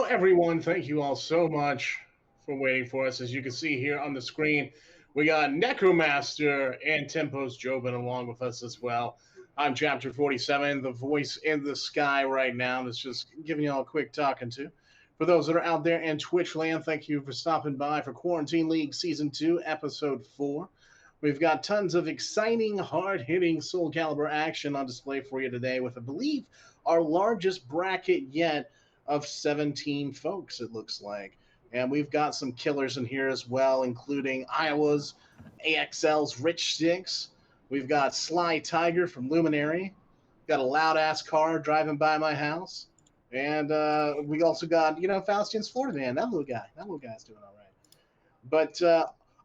everyone, thank you all so much for waiting for us. As you can see here on the screen, we got Necromaster and Tempos Jobin along with us as well. I'm Chapter 47, the voice in the sky right now that's just giving y'all a quick talking to. For those that are out there in Twitch land, thank you for stopping by for Quarantine League Season 2, Episode 4. We've got tons of exciting, hard-hitting Soul Calibur action on display for you today with, I believe, our largest bracket yet of 17 folks, it looks like. And we've got some killers in here as well, including Iowa's AXL's Rich Sticks. We've got Sly Tiger from Luminary. Got a loud-ass car driving by my house. And we also got, Faustian's Florida Man. That little guy's doing all right. But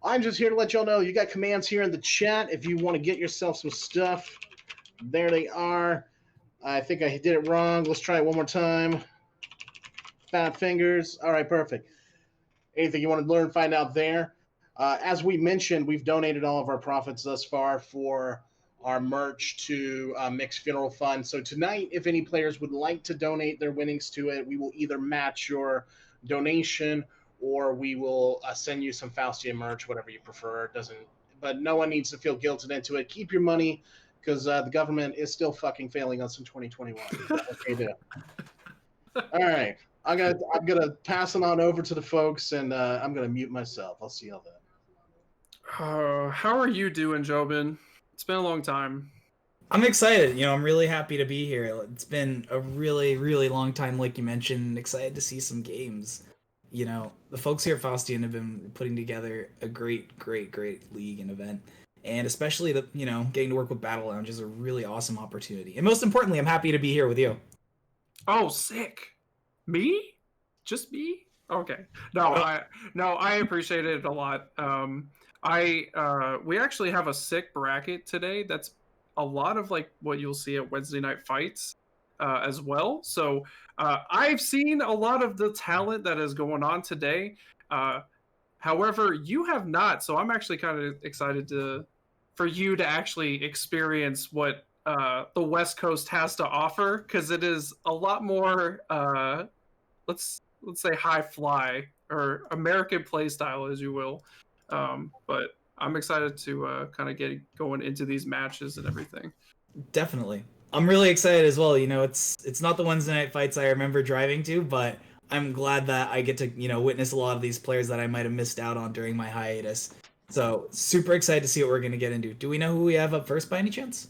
I'm just here to let y'all know you got commands here in the chat if you want to get yourself some stuff. There they are. I think I did it wrong. Let's try it one more time. Fat fingers. All right, perfect. Anything you want to learn, find out there. As we mentioned, we've donated all of our profits thus far for our merch to Mixed Funeral Fund. So tonight, if any players would like to donate their winnings to it, we will either match your donation or we will send you some Faustian merch, whatever you prefer. But no one needs to feel guilted into it. Keep your money, because the government is still fucking failing us in 2021. That's what they do. All right. I'm gonna pass it on over to the folks, and I'm gonna mute myself. I'll see y'all then. How are you doing, Jobin? It's been a long time. I'm excited. I'm really happy to be here. It's been a really, really long time, like you mentioned. Excited to see some games. The folks here at Faustian have been putting together a great league and event. And especially getting to work with Battle Lounge is a really awesome opportunity. And most importantly, I'm happy to be here with you. Oh, sick. Me? Just me? Okay. No, I appreciate it a lot. We actually have a sick bracket today. That's a lot of like what you'll see at Wednesday night fights as well. So I've seen a lot of the talent that is going on today. However, you have not. So I'm actually kind of excited for you to actually experience what the West Coast has to offer, because it is a lot more let's say high fly or American play style, as you will. But I'm excited to kind of get going into these matches and everything. Definitely. I'm really excited as well. It's not the Wednesday night fights I remember driving to, but I'm glad that I get to witness a lot of these players that I might have missed out on during my hiatus. So super excited to see what we're gonna get into. Do we know who we have up first by any chance?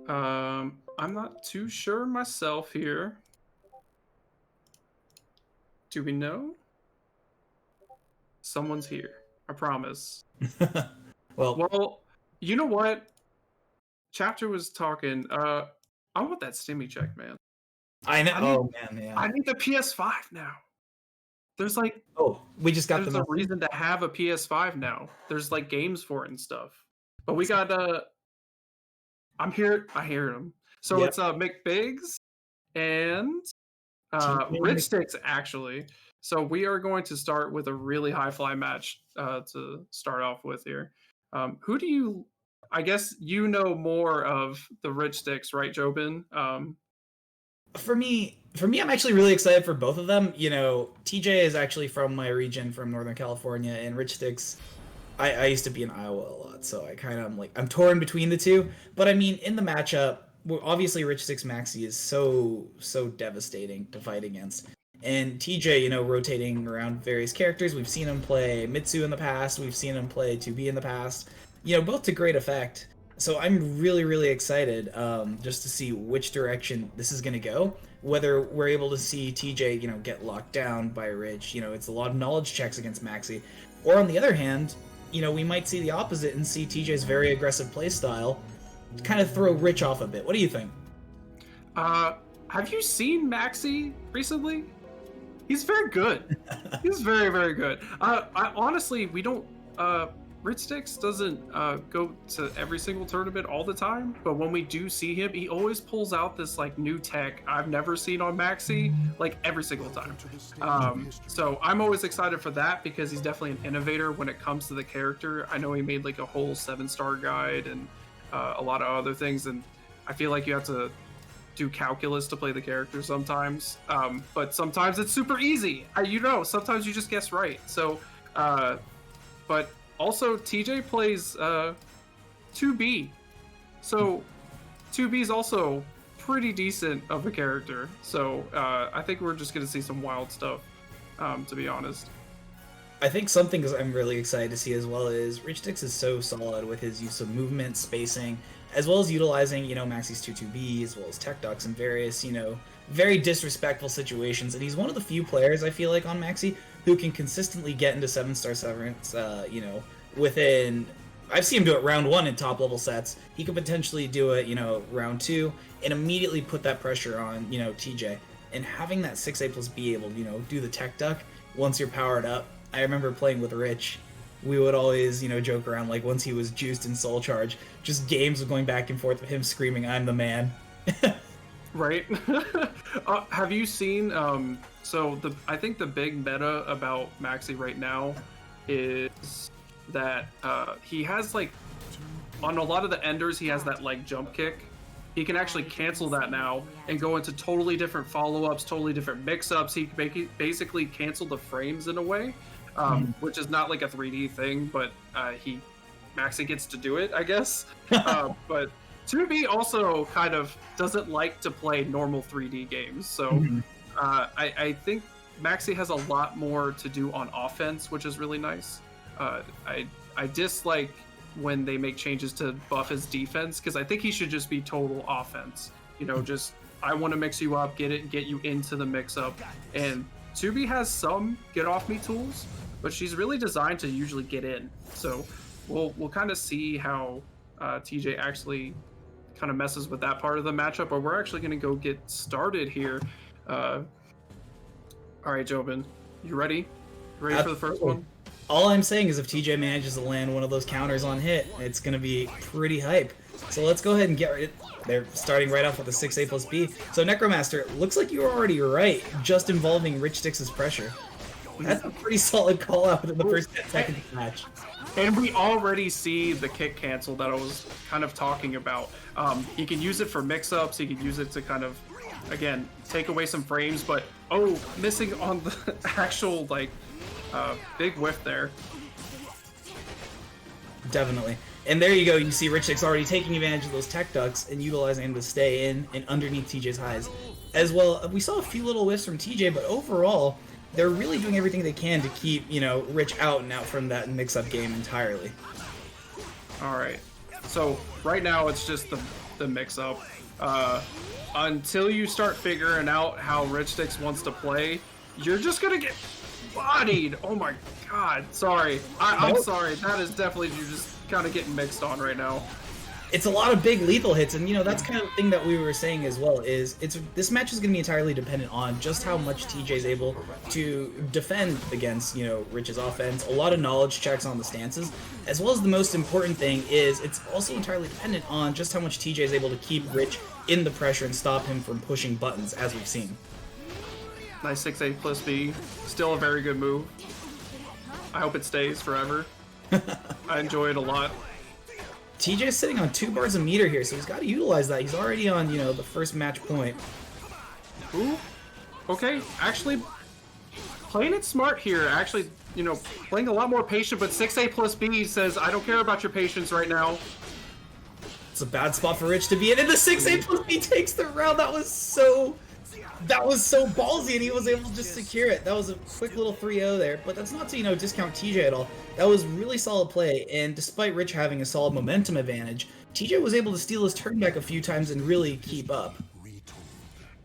I'm not too sure myself here. Do we know? Someone's here. I promise. Well, you know what? Chapter was talking. I want that stimmy check, man. I know. Man, yeah. I need the PS5 now. There's like, we just got there's a reason to have a PS5 now. There's like games for it and stuff. But we got I'm here. I hear him. So it's McBiggs and Rich Sticks actually. So we are going to start with a really high fly match to start off with here. Who do you? I guess you know more of the Rich Sticks, right, Jobin? For me, I'm actually really excited for both of them. TJ is actually from my region, from Northern California, and Rich Sticks, I used to be in Iowa a lot, so I kind of I'm torn between the two. But I mean, in the matchup, obviously Rich Sticks Maxi is so devastating to fight against. And TJ, rotating around various characters. We've seen him play Mitsu in the past. We've seen him play 2B in the past. Both to great effect. So I'm really, really excited just to see which direction this is going to go. Whether we're able to see TJ, get locked down by Rich. It's a lot of knowledge checks against Maxi. Or on the other hand, we might see the opposite and see TJ's very aggressive playstyle kind of throw Rich off a bit. What do you think? Have you seen Maxi recently? He's very good. He's very, very good. Honestly, we don't... Rich Sticks doesn't go to every single tournament all the time, but when we do see him, he always pulls out this new tech I've never seen on Maxi, every single time. So I'm always excited for that because he's definitely an innovator when it comes to the character. I know he made a whole 7-star guide and a lot of other things, and I feel like you have to do calculus to play the character sometimes, but sometimes it's super easy. Sometimes you just guess right. So, but also TJ plays 2B, so 2B is also pretty decent of a character. So I think we're just gonna see some wild stuff, to be honest. I think something I'm really excited to see as well is Richtix is so solid with his use of movement, spacing, as well as utilizing, Maxi's 2-2B, as well as tech ducks in various, very disrespectful situations. And he's one of the few players, I feel like, on Maxi who can consistently get into 7-star severance, within... I've seen him do it round 1 in top-level sets. He could potentially do it, round 2, and immediately put that pressure on, TJ. And having that 6A plus B able to, do the tech duck once you're powered up. I remember playing with Rich. We would always, joke around, like, once he was juiced in Soul Charge, just games of going back and forth with him screaming, "I'm the man." Right? Have you seen, I think the big meta about Maxi right now is that he has, like, on a lot of the enders, he has that, like, jump kick. He can actually cancel that now and go into totally different follow-ups, totally different mix-ups. He basically canceled the frames in a way. Which is not like a 3D thing, but Maxi gets to do it, I guess. But 2B also kind of doesn't like to play normal 3D games, so I think Maxi has a lot more to do on offense, which is really nice. I dislike when they make changes to buff his defense, because I think he should just be total offense. Just I want to mix you up, get you into the mix-up, and 2B has some get-off-me tools, but she's really designed to usually get in. So we'll kind of see how TJ actually kind of messes with that part of the matchup, but we're actually going to go get started here. All right, Jobin, you ready? Ready for the first one? All I'm saying is if TJ manages to land one of those counters on hit, it's going to be pretty hype. So let's go ahead and get right. They're starting right off with a 6A plus B. So Necromaster, looks like you were already right, just involving Richtix's pressure. That's a pretty solid call out in the first 10 seconds of the match. And we already see the kick cancel that I was kind of talking about. He can use it for mix-ups, he can use it to kind of, again, take away some frames, but, missing on the actual, like, big whiff there. Definitely. And there you go, you can see Richtix already taking advantage of those tech ducks and utilizing them to stay in and underneath TJ's highs. As well, we saw a few little whiffs from TJ, but overall, they're really doing everything they can to keep, Rich out and out from that mix-up game entirely. All right. So right now it's just the mix-up. Until you start figuring out how Richtix wants to play, you're just gonna get bodied. Oh my god. Sorry. I'm sorry. That is definitely you just kind of getting mixed on right now. It's a lot of big lethal hits, and that's kind of the thing that we were saying as well, is this match is going to be entirely dependent on just how much TJ is able to defend against, Rich's offense, a lot of knowledge checks on the stances, as well as the most important thing is it's also entirely dependent on just how much TJ is able to keep Rich in the pressure and stop him from pushing buttons, as we've seen. Nice 6A plus B. Still a very good move. I hope it stays forever. I enjoy it a lot. TJ's sitting on 2 bars of meter here, so he's got to utilize that. He's already on, the first match point. Ooh. Okay, actually, playing it smart here. Actually, playing a lot more patient, but 6A plus B says, I don't care about your patience right now. It's a bad spot for Rich to be in, and the 6A plus B takes the round. That was so ballsy, and he was able to just secure it. That was a quick little 3-0 there, but that's not to, discount TJ at all. That was really solid play, and despite Rich having a solid momentum advantage, TJ was able to steal his turn back a few times and really keep up.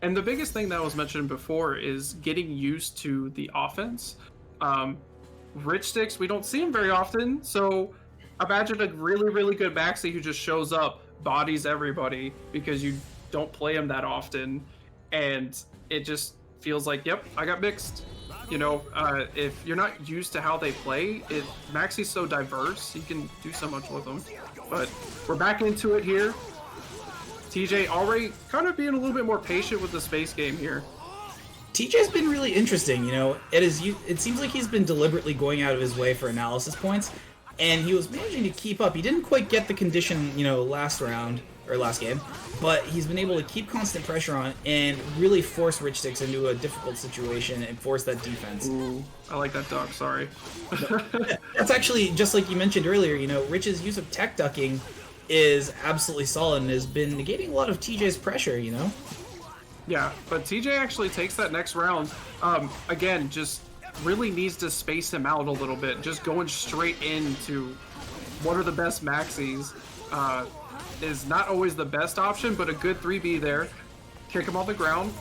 And the biggest thing that was mentioned before is getting used to the offense. Richtix, we don't see him very often, so imagine a really, really good Maxi who just shows up, bodies everybody, because you don't play him that often, and it just feels like, yep, I got mixed. If you're not used to how they play, Maxi's so diverse, you can do so much with them. But we're back into it here. TJ already kind of being a little bit more patient with the space game here. TJ's been really interesting, it seems like he's been deliberately going out of his way for analysis points, and he was managing to keep up. He didn't quite get the condition, last round, or last game, but he's been able to keep constant pressure on and really force Rich Sticks into a difficult situation and force that defense. Ooh, I like that duck, sorry. That's actually, just like you mentioned earlier, you know, Rich's use of tech ducking is absolutely solid and has been negating a lot of TJ's pressure, you know? Yeah, but TJ actually takes that next round. Again, just really needs to space him out a little bit. Just going straight into what are the best maxis is not always the best option, but a good 3B there. Kick him off the ground.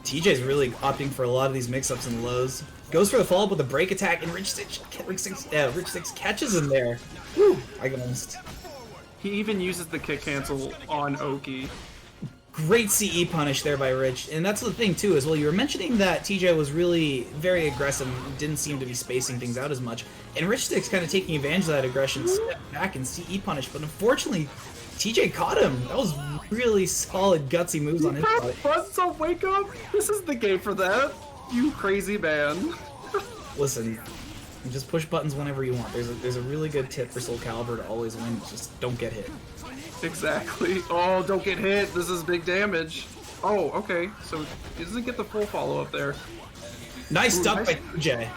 TJ's really opting for a lot of these mix-ups and lows. Goes for the follow-up with a break attack, and Rich Sticks catches him there. Whew, I almost... He even uses the kick cancel on Oki. Great CE punish there by Rich, and that's the thing too as well. You were mentioning that TJ was really very aggressive, didn't seem to be spacing things out as much, and Rich Stick's kind of taking advantage of that aggression, stepped back and CE punish, but unfortunately, TJ caught him. That was really solid, gutsy moves on his part. Buzzsaw, wake up! This is the game for that, you crazy man. Listen, just push buttons whenever you want. There's a really good tip for SOULCALIBUR to always win. Just don't get hit. Exactly. Oh, don't get hit. This is big damage. Oh, okay. So he doesn't get the full follow-up there. Nice duck nice. by TJ.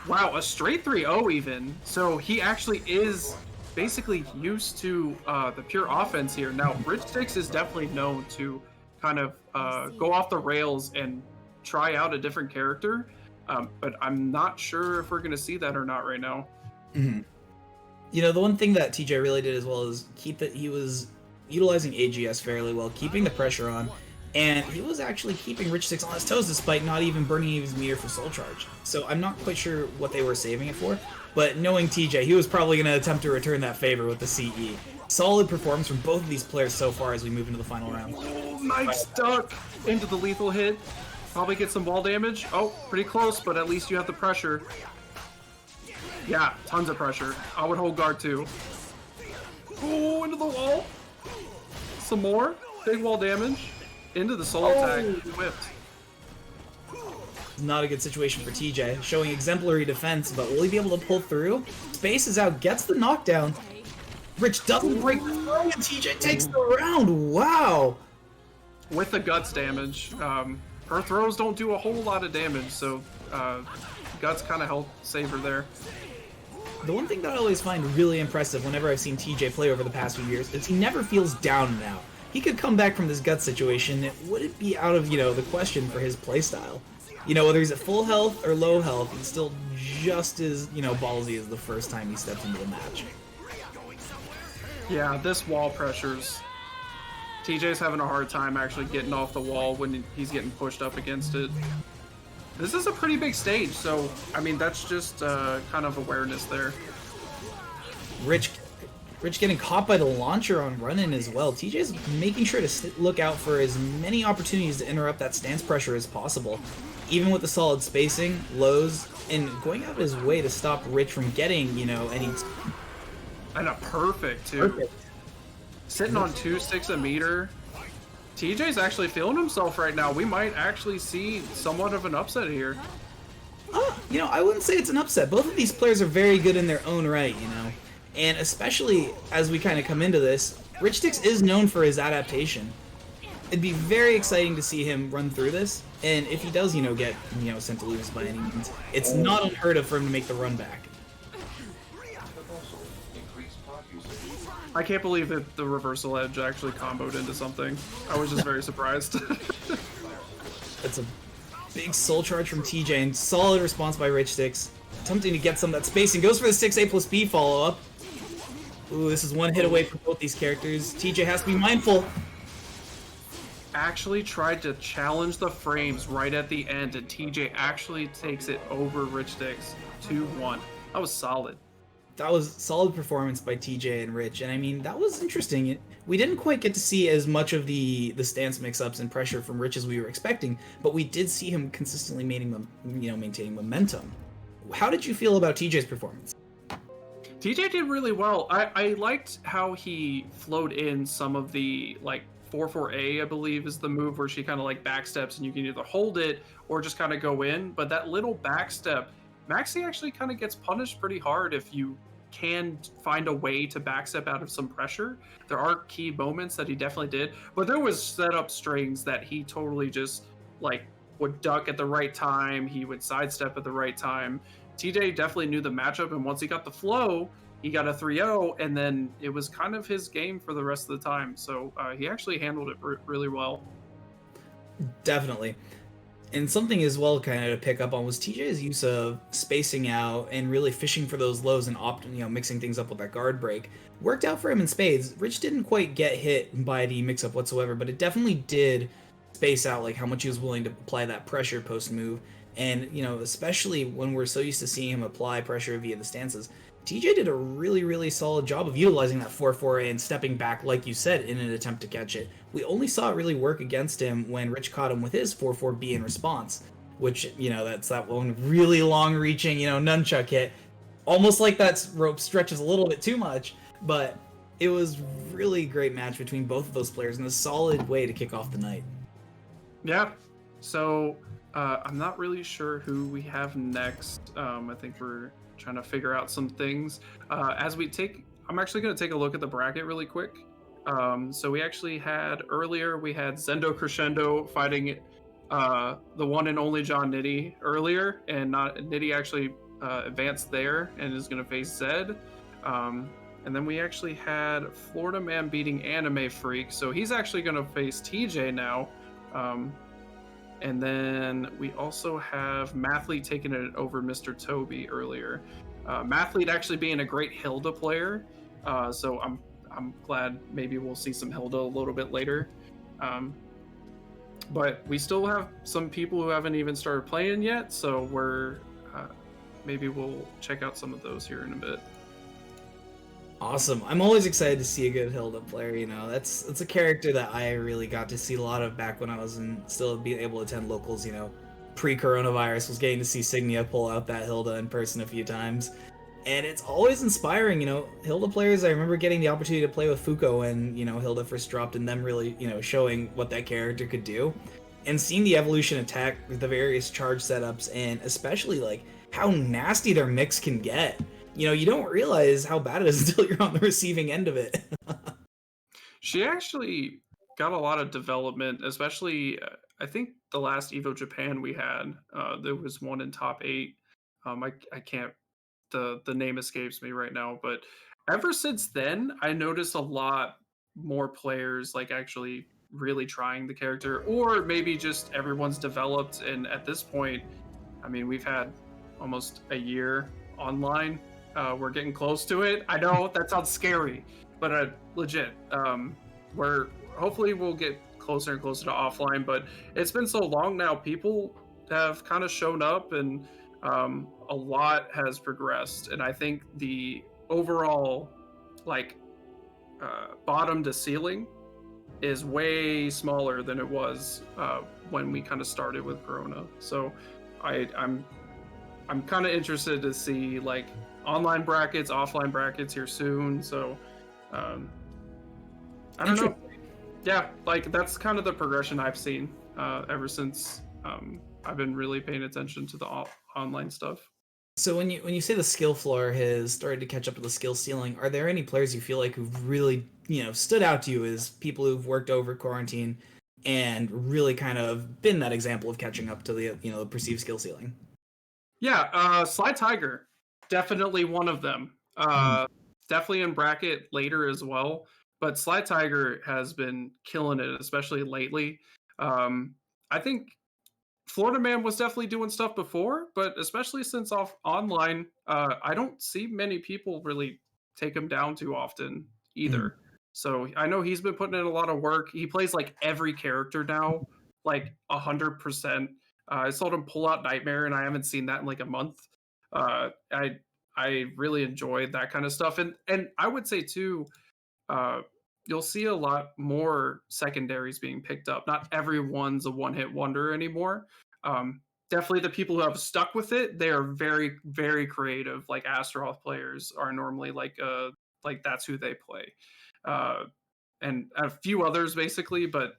Wow, a straight 3-0 even. So he actually is basically used to the pure offense here. Now, Rich Sticks is definitely known to kind of go off the rails and try out a different character. But I'm not sure if we're going to see that or not right now. Mm-hmm. You know, the one thing that TJ really did as well is he was utilizing AGS fairly well, keeping the pressure on, and he was actually keeping Rich Sticks on his toes despite not even burning his meter for Soul Charge. So I'm not quite sure what they were saving it for, but knowing TJ, he was probably going to attempt to return that favor with the CE. Solid performance from both of these players so far as we move into the final round. Oh, nice duck into the lethal hit. Probably get some wall damage. Oh, pretty close, but at least you have the pressure. Yeah, tons of pressure. I would hold guard too. Oh, into the wall. Some more. Big wall damage. Into the soul attack. Whipped. Not a good situation for TJ, showing exemplary defense, but will he be able to pull through? Space is out, gets the knockdown. Rich doesn't break the throw, and TJ takes the round. Wow. With the guts damage. Her throws don't do a whole lot of damage, so guts kind of help save her there. The one thing that I always find really impressive whenever I've seen TJ play over the past few years is he never feels down and out. He could come back from this gut situation, it wouldn't be out of, the question for his playstyle. Whether he's at full health or low health, he's still just as, ballsy as the first time he stepped into the match. Yeah, this wall pressures. TJ's having a hard time actually getting off the wall when he's getting pushed up against it. This is a pretty big stage, so, I mean, that's just kind of awareness there. Rich getting caught by the launcher on run-in as well. TJ's making sure to look out for as many opportunities to interrupt that stance pressure as possible. Even with the solid spacing, lows, and going out of his way to stop Rich from getting, any... And a perfect, too. Perfect. Sitting on 2.6 a meter. TJ's actually feeling himself right now. We might actually see somewhat of an upset here. I wouldn't say it's an upset. Both of these players are very good in their own right, And especially as we kind of come into this, Rich Sticks is known for his adaptation. It'd be very exciting to see him run through this, and if he does, get, sent to lose by any means, it's not unheard of for him to make the run back. I can't believe that the reversal edge actually comboed into something. I was just very surprised. That's a big soul charge from TJ, and solid response by Rich Sticks. Attempting to get some of that spacing, goes for the 6A plus B follow-up. Ooh, this is one hit away from both these characters. TJ has to be mindful. Actually tried to challenge the frames right at the end, and TJ actually takes it over Rich Sticks 2-1. That was solid. That was solid performance by TJ and Rich, and I mean, that was interesting. We didn't quite get to see as much of the stance mix-ups and pressure from Rich as we were expecting, but we did see him consistently maintaining momentum. How did you feel about TJ's performance? TJ did really well. I liked how he flowed in some of the, 4-4A, I believe, is the move where she kind of backsteps and you can either hold it or just kind of go in, but that little backstep, Maxi actually kind of gets punished pretty hard if you can find a way to backstep out of some pressure. There are key moments that he definitely did, but there was setup strings that he totally just like would duck at the right time. He would sidestep at the right time. TJ definitely knew the matchup, and once he got the flow, he got a 3-0, and then it was kind of his game for the rest of the time. So he actually handled it really well. Definitely. And something as well kind of to pick up on was TJ's use of spacing out and really fishing for those lows and mixing things up with that guard break. Worked out for him in spades. Rich didn't quite get hit by the mix-up whatsoever, but it definitely did space out like how much he was willing to apply that pressure post move. And, especially when we're so used to seeing him apply pressure via the stances, TJ did a really, really solid job of utilizing that 4-4 and stepping back, like you said, in an attempt to catch it. We only saw it really work against him when Rich caught him with his 4-4B in response, which, that's that one really long-reaching, nunchuck hit. Almost like that rope stretches a little bit too much, but it was really great match between both of those players and a solid way to kick off the night. Yeah, so I'm not really sure who we have next. I think we're trying to figure out some things. I'm actually going to take a look at the bracket really quick. So we actually had Zendo Crescendo fighting the one and only John Nitty earlier, and Nitty actually advanced there and is going to face Zed. And then we actually had Florida Man beating Anime Freak, so he's actually going to face TJ now. And then we also have Mathlete taking it over Mr. Toby earlier. Mathlete actually being a great Hilda player, so I'm glad maybe we'll see some Hilda a little bit later. But we still have some people who haven't even started playing yet, so maybe we'll check out some of those here in a bit. Awesome. I'm always excited to see a good Hilda player, That's a character that I really got to see a lot of back when I was still being able to attend locals, pre-coronavirus, was getting to see Signia pull out that Hilda in person a few times. And it's always inspiring, Hilda players, I remember getting the opportunity to play with Fuko when, Hilda first dropped, and them really, showing what that character could do. And seeing the evolution attack with the various charge setups, and especially, like, how nasty their mix can get. You don't realize how bad it is until you're on the receiving end of it. She actually got a lot of development, especially I think the last Evo Japan we had, there was one in top 8. I can't, the name escapes me right now, but ever since then, I noticed a lot more players like actually really trying the character, or maybe just everyone's developed. And at this point, I mean, we've had almost a year online. We're getting close to it. I know that sounds scary, but legit. Hopefully we'll get closer and closer to offline, but it's been so long now. People have kind of shown up, and a lot has progressed. And I think the overall, bottom to ceiling is way smaller than it was when we kind of started with Corona. So I'm kind of interested to see online brackets, offline brackets here soon. So I don't know. Yeah, that's kind of the progression I've seen ever since I've been really paying attention to the online stuff. So when you say the skill floor has started to catch up to the skill ceiling, are there any players you feel like who've really stood out to you as people who've worked over quarantine and really kind of been that example of catching up to the the perceived skill ceiling? Yeah, Sly Tiger, definitely one of them. Definitely in bracket later as well, but Sly Tiger has been killing it, especially lately. I think Florida Man was definitely doing stuff before, but especially since online, I don't see many people really take him down too often either. So I know he's been putting in a lot of work. He plays every character now, 100%. I saw him pull out Nightmare, and I haven't seen that in a month. I really enjoyed that kind of stuff, and I would say too, you'll see a lot more secondaries being picked up. Not everyone's a one-hit wonder anymore. Definitely the people who have stuck with it, they are very, very creative. Like Astaroth players are normally that's who they play, and a few others basically. But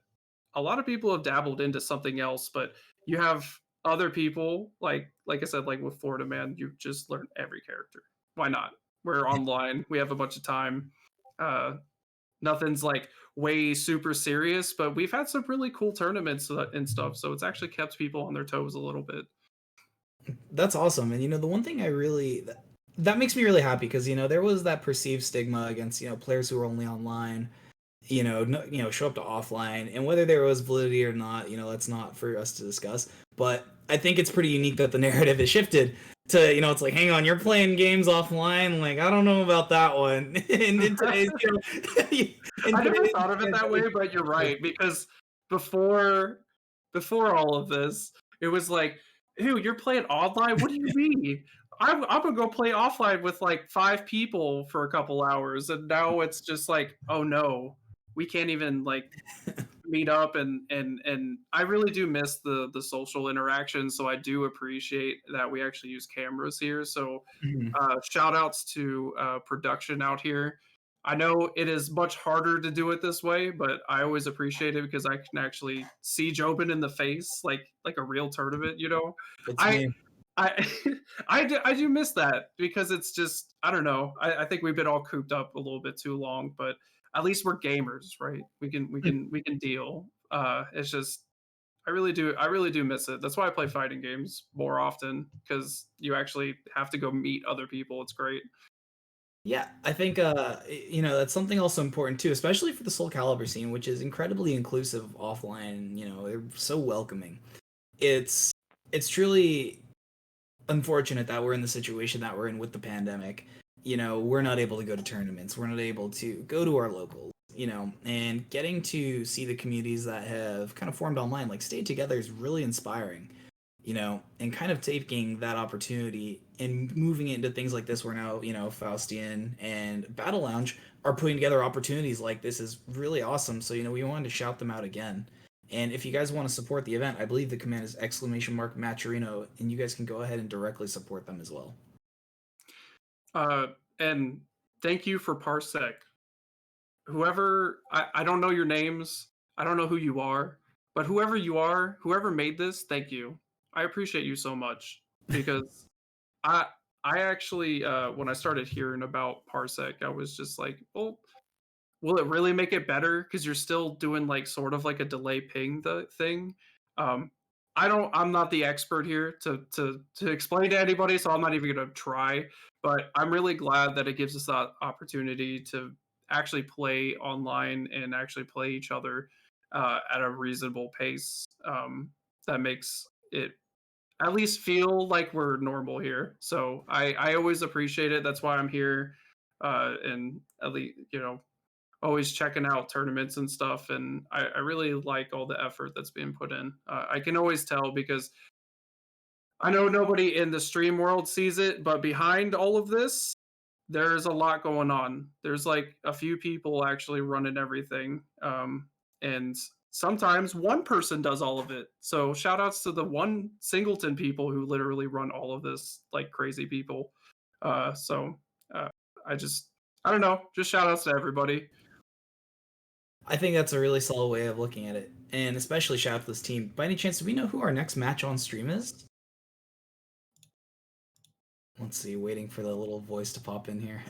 a lot of people have dabbled into something else. But you have other people like I said, with Florida Man, you just learn every character. Why not? We're online. We have a bunch of time. Nothing's like way super serious, but we've had some really cool tournaments and stuff. So it's actually kept people on their toes a little bit. That's awesome. And the one thing that makes me really happy, because there was that perceived stigma against players who were only online, show up to offline, and whether there was validity or not, that's not for us to discuss. But I think it's pretty unique that the narrative has shifted to, it's like, hang on, you're playing games offline. Like, I don't know about that one. And in today's, I never thought of it that way, but you're right, because before all of this, it was like, ew, you're playing online? What do you mean? I'm gonna go play offline with like 5 people for a couple hours, and now it's just like, oh no, we can't even like meet up, and I really do miss the social interaction. So I do appreciate that we actually use cameras here. So shout outs to production out here. I know it is much harder to do it this way, but I always appreciate it because I can actually see Jobin in the face, like a real tournament. I I do miss that, because it's just, I don't know. I think we've been all cooped up a little bit too long, but at least we're gamers, right? We can deal. It's just, I really do miss it. That's why I play fighting games more often, because you actually have to go meet other people. It's great. Yeah, I think that's something also important too, especially for the Soul Calibur scene, which is incredibly inclusive offline. They're so welcoming. It's truly unfortunate that we're in the situation that we're in with the pandemic. We're not able to go to tournaments. We're not able to go to our locals. And getting to see the communities that have kind of formed online, like stay together, is really inspiring. And kind of taking that opportunity and moving it into things like this, where now, Faustian and Battle Lounge are putting together opportunities like this, is really awesome. So, we wanted to shout them out again. And if you guys want to support the event, I believe the command is !Maturino, and you guys can go ahead and directly support them as well. And thank you for Parsec. Whoever, I don't know your names, I don't know who you are, but whoever you are, whoever made this, thank you. I appreciate you so much, because I actually, when I started hearing about Parsec, I was just like, well, will it really make it better? Because you're still doing like sort of like a delay ping thing. I'm not the expert here to explain to anybody, so I'm not even gonna try. But I'm really glad that it gives us that opportunity to actually play online and actually play each other at a reasonable pace. That makes it at least feel like we're normal here. So I always appreciate it. That's why I'm here, and at least always checking out tournaments and stuff. And I really like all the effort that's being put in. I can always tell, because I know nobody in the stream world sees it, but behind all of this, there's a lot going on. There's like a few people actually running everything. And sometimes one person does all of it. So shout outs to the one singleton people who literally run all of this, like crazy people. I don't know, just shout outs to everybody. I think that's a really solid way of looking at it, and especially shout out to this team. By any chance, do we know who our next match on stream is? Let's see, waiting for the little voice to pop in here.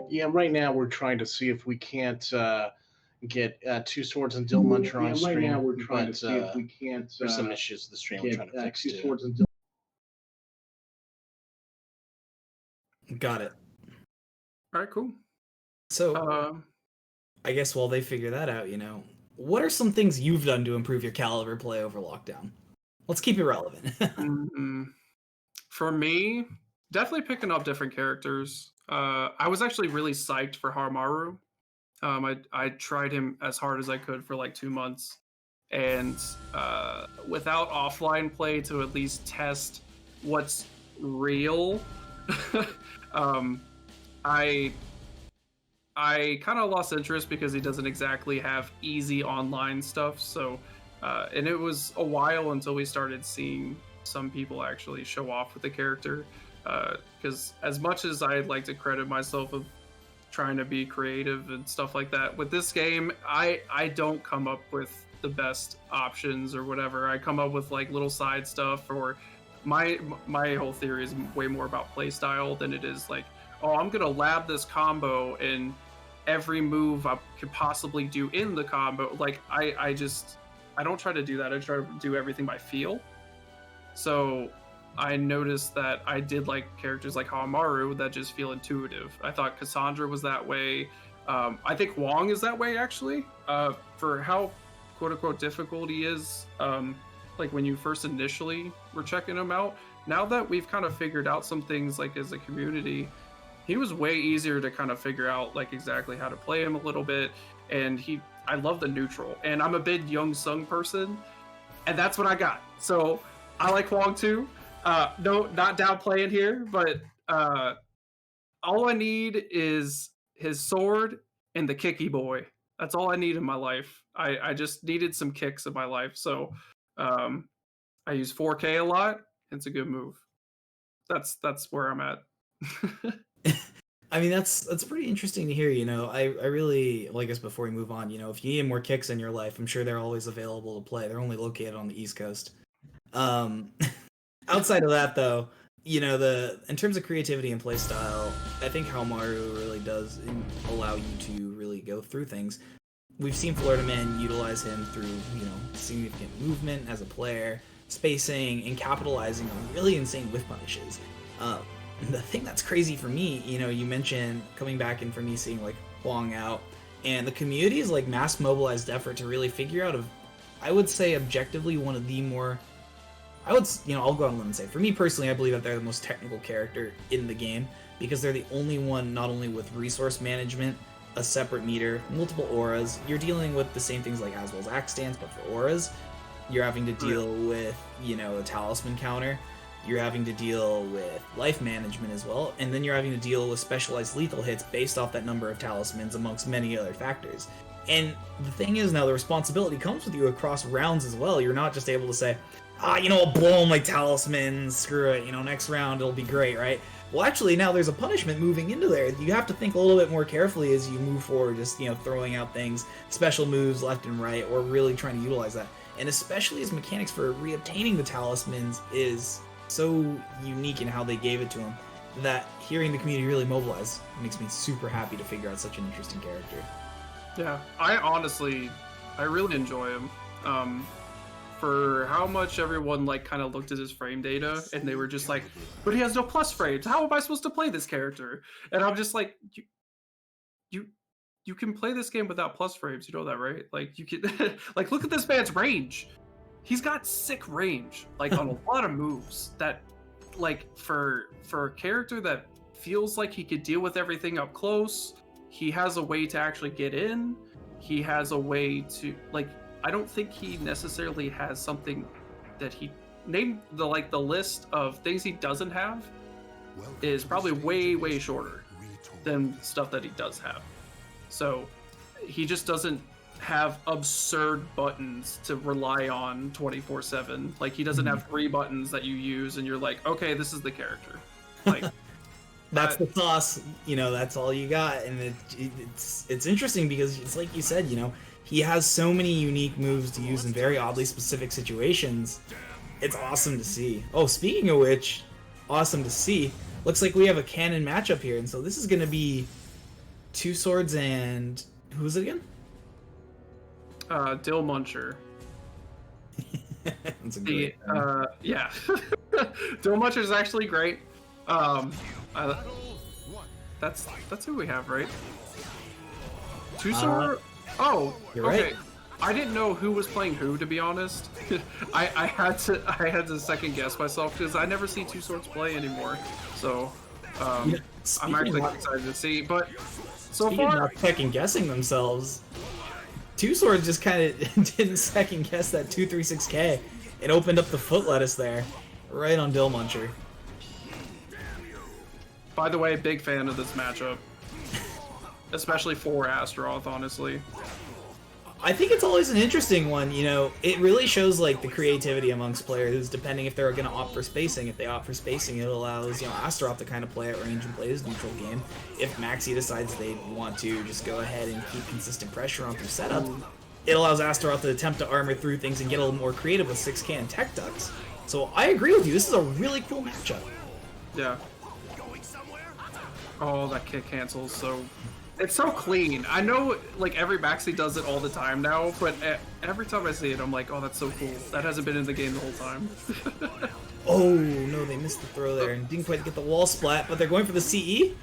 Yeah, right now we're trying to see if we can't get Two Swords and Dill Muncher on stream. Right now we're trying to see if we can't. There's some issues with the stream we're trying to fix Two too. Swords and Dill. Got it. All right, cool. So, I guess while they figure that out, what are some things you've done to improve your Calibur play over lockdown? Let's keep it relevant. For me, definitely picking up different characters. I was actually really psyched for Harmaru. I tried him as hard as I could for like 2 months, and without offline play to at least test what's real, I kind of lost interest, because he doesn't exactly have easy online stuff. So, and it was a while until we started seeing some people actually show off with the character. Because as much as I'd like to credit myself of trying to be creative and stuff like that, with this game, I don't come up with the best options or whatever. I come up with like little side stuff, or my whole theory is way more about play style than it is like, oh, I'm gonna lab this combo and every move I could possibly do in the combo. Like I don't try to do that. I try to do everything by feel. So I noticed that I did like characters like Hamaru that just feel intuitive. I thought Cassandra was that way. I think Wong is that way actually. For how quote unquote difficult he is, like when you first initially were checking him out. Now that we've kind of figured out some things like as a community, he was way easier to kind of figure out like exactly how to play him a little bit. And I love the neutral, and I'm a big Young Sung person, and that's what I got. So I like Wong too. No, not downplaying here, but all I need is his sword and the kicky boy. That's all I need in my life. I just needed some kicks in my life. So I use 4K a lot. It's a good move. That's where I'm at. I mean, that's pretty interesting to hear. You know, I really, well, I guess before we move on, you know, if you need more kicks in your life, I'm sure they're always available to play. They're only located on the East Coast. Outside of that, though, you know, in terms of creativity and playstyle, I think Hamaru really does allow you to really go through things. We've seen Florida Man utilize him through, you know, significant movement as a player, spacing, and capitalizing on really insane whiff punishes. The thing that's crazy for me, you know, you mentioned coming back and for me seeing like Wong out, and the community's like mass mobilized effort to really figure out I would say objectively one of the more, I'll go on and say, for me personally, I believe that they're the most technical character in the game, because they're the only one not only with resource management, a separate meter, multiple auras. You're dealing with the same things like as well as Axe Stance, but for auras, you're having to deal with, you know, a talisman counter. You're having to deal with life management as well, and then you're having to deal with specialized lethal hits based off that number of talismans amongst many other factors. And the thing is now the responsibility comes with you across rounds as well. You're not just able to say, you know, I'll blow all my talismans, screw it, you know, next round it'll be great, right? Well, actually now there's a punishment moving into there. You have to think a little bit more carefully as you move forward, just, you know, throwing out things, special moves left and right, or really trying to utilize that. And especially as mechanics for reobtaining the talismans is so unique in how they gave it to him, that hearing the community really mobilize makes me super happy to figure out such an interesting character. Yeah, I really enjoy him. For how much everyone like kind of looked at his frame data and they were just like, but he has no plus frames. How am I supposed to play this character? And I'm just like, you can play this game without plus frames. You know that, right? Like you can, like look at this man's range. He's got sick range, like on a lot of moves that, like for a character that feels like he could deal with everything up close, he has a way to actually get in. He has a way to, like, I don't think he necessarily has something that he named the list of things he doesn't have is probably way shorter than stuff that he does have. So he just doesn't have absurd buttons to rely on 24/7. Like he doesn't have 3 buttons that you use and you're like, okay, this is the character. Like that's the sauce, you know, that's all you got. And it's interesting because it's like you said, you know, he has so many unique moves to use in very oddly specific situations. It's awesome to see. Oh, speaking of which, awesome to see. Looks like we have a canon matchup here, and so this is going to be Two Swords and who is it again? Dill Muncher. That's a great yeah. Dill Muncher is actually great. That's who we have, right? Two Sword. Oh, you're okay. right. I didn't know who was playing who, to be honest. I had to second guess myself because I never see Two Swords play anymore. So I'm actually excited to see. But so far, not second guessing themselves, Two Swords just kind of didn't second guess that 236K. It opened up the foot lettuce there, right on Dill Muncher. By the way, big fan of this matchup. Especially for Astaroth, honestly. I think it's always an interesting one, you know. It really shows like the creativity amongst players, depending if they're going to opt for spacing. If they opt for spacing, it allows, you know, Astaroth to kind of play at range and play his neutral game. If Maxi decides they want to just go ahead and keep consistent pressure on through setup, it allows Astaroth to attempt to armor through things and get a little more creative with 6K and tech ducks. So I agree with you. This is a really cool matchup. Yeah. Oh, that kick cancels. So it's so clean. I know, like, every Maxi does it all the time now, but every time I see it, I'm like, oh, that's so cool. That hasn't been in the game the whole time. Oh no, they missed the throw there and didn't quite get the wall splat, but they're going for the CE.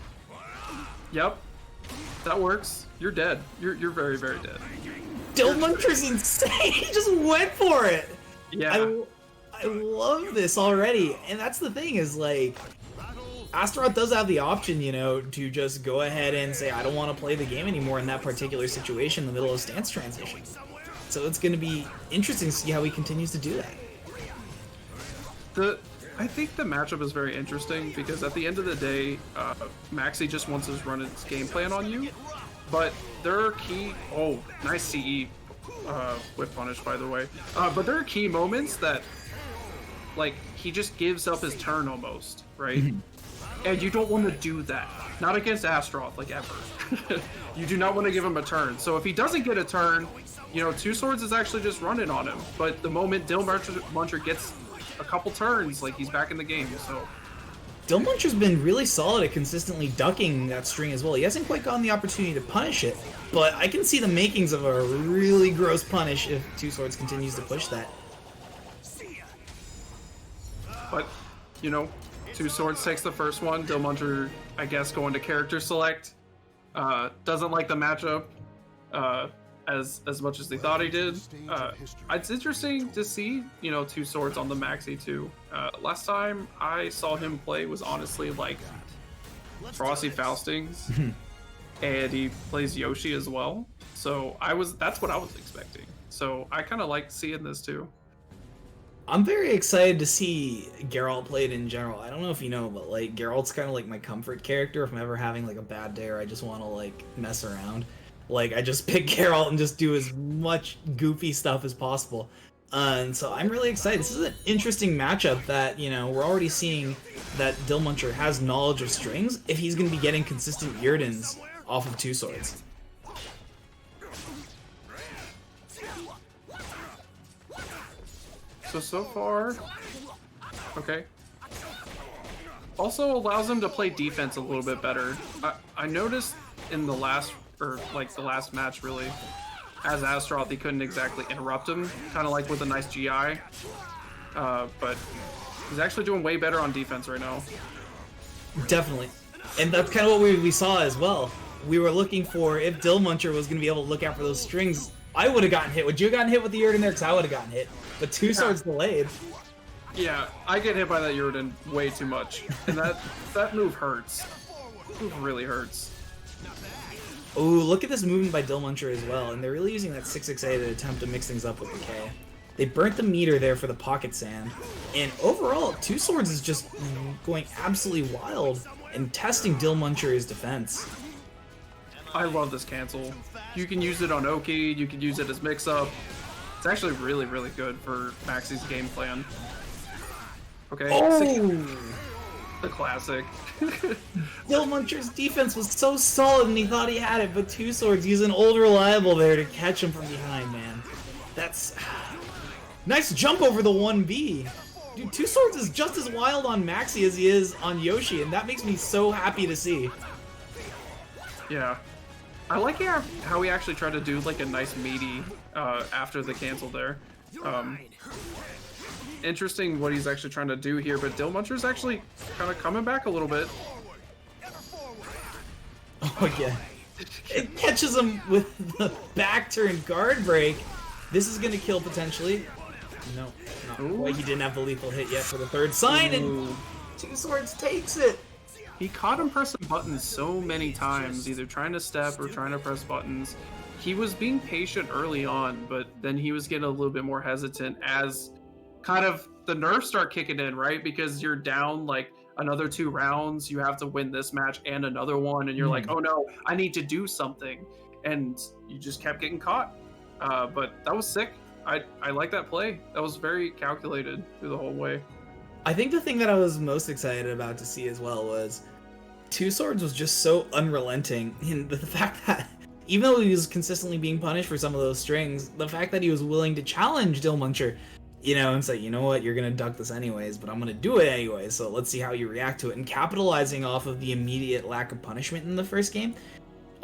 Yep, that works. You're dead. You're very, very dead. Dillmuncher's insane. He just went for it. Yeah. I love this already, and that's the thing is like, Astaroth does have the option, you know, to just go ahead and say, I don't want to play the game anymore in that particular situation in the middle of stance transition. So it's going to be interesting to see how he continues to do that. I think the matchup is very interesting because at the end of the day, Maxi just wants to run its game plan on you, but there are key. Oh, nice CE whip punish, by the way. But there are key moments that, like, he just gives up his turn almost, right? And you don't want to do that. Not against Astaroth, like, ever. You do not want to give him a turn. So if he doesn't get a turn, you know, Two Swords is actually just running on him. But the moment Dillmuncher gets a couple turns, like, he's back in the game, so. Dillmuncher's been really solid at consistently ducking that string as well. He hasn't quite gotten the opportunity to punish it, but I can see the makings of a really gross punish if Two Swords continues to push that. But, you know, Two Swords takes the first one. Dillmuncher, I guess, going to character select. Doesn't like the matchup as much as they thought he did. It's interesting to see, you know, Two Swords on the Maxi too. Last time I saw him play was honestly like Frosty Faustings, and he plays Yoshi as well. So that's what I was expecting. So I kind of like seeing this too. I'm very excited to see Geralt played in general. I don't know if you know, but like Geralt's kind of like my comfort character if I'm ever having like a bad day or I just want to like mess around. Like I just pick Geralt and just do as much goofy stuff as possible. And so I'm really excited. This is an interesting matchup that, you know, we're already seeing that Dillmuncher has knowledge of strings if he's going to be getting consistent Yurdens off of Two Swords. So far, okay. Also allows him to play defense a little bit better. I noticed in the last match really, as Astaroth, he couldn't exactly interrupt him, kind of like with a nice GI. But he's actually doing way better on defense right now. Definitely. And that's kind of what we saw as well. We were looking for if Dillmuncher was going to be able to look out for those strings. I would have gotten hit. Would you have gotten hit with the Yurden there? Because I would have gotten hit. But Two Swords delayed. Yeah, I get hit by that Yurden way too much. And that move hurts. That move really hurts. Oh, look at this movement by Dillmuncher as well. And they're really using that 6XA to attempt to mix things up with the K. They burnt the meter there for the pocket sand. And overall, Two Swords is just going absolutely wild and testing Dillmuncher's defense. I love this cancel. You can use it on Oki, you can use it as mix-up. It's actually really, really good for Maxi's game plan. Okay. Oh! The classic. Dillmuncher's defense was so solid and he thought he had it, but Two Swords using Old Reliable there to catch him from behind, man. That's... Nice jump over the 1B. Dude, Two Swords is just as wild on Maxi as he is on Yoshi, and that makes me so happy to see. Yeah. I like how he actually tried to do like a nice meaty after the cancel there. Interesting what he's actually trying to do here, but Dillmuncher's actually kind of coming back a little bit. Oh yeah. It catches him with the back turn guard break. This is gonna kill potentially. No, not quite. He didn't have the lethal hit yet for the third sign, and Two Swords takes it. He caught him pressing buttons so many times, either trying to step or trying to press buttons. He was being patient early on, but then he was getting a little bit more hesitant as kind of the nerfs start kicking in, right? Because you're down like another 2 rounds, you have to win this match and another one, and you're like, oh no, I need to do something. And you just kept getting caught. But that was sick. I like that play. That was very calculated through the whole way. I think the thing that I was most excited about to see as well was Two Swords was just so unrelenting in the fact that even though he was consistently being punished for some of those strings, the fact that he was willing to challenge Dillmuncher, you know, and say, you know what, you're gonna duck this anyways, but I'm gonna do it anyway, so let's see how you react to it, and capitalizing off of the immediate lack of punishment in the first game.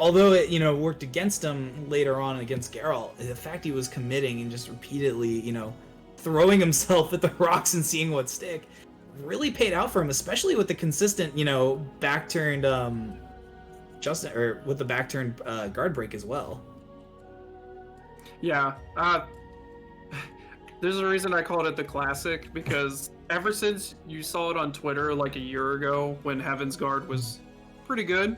Although it, you know, worked against him later on against Geralt, the fact he was committing and just repeatedly, you know, throwing himself at the rocks and seeing what stick really paid out for him, especially with the consistent, you know, back-turned with the back-turned guard break as well. Yeah, there's a reason I called it the classic, because ever since you saw it on Twitter like a year ago when Heaven's Guard was pretty good,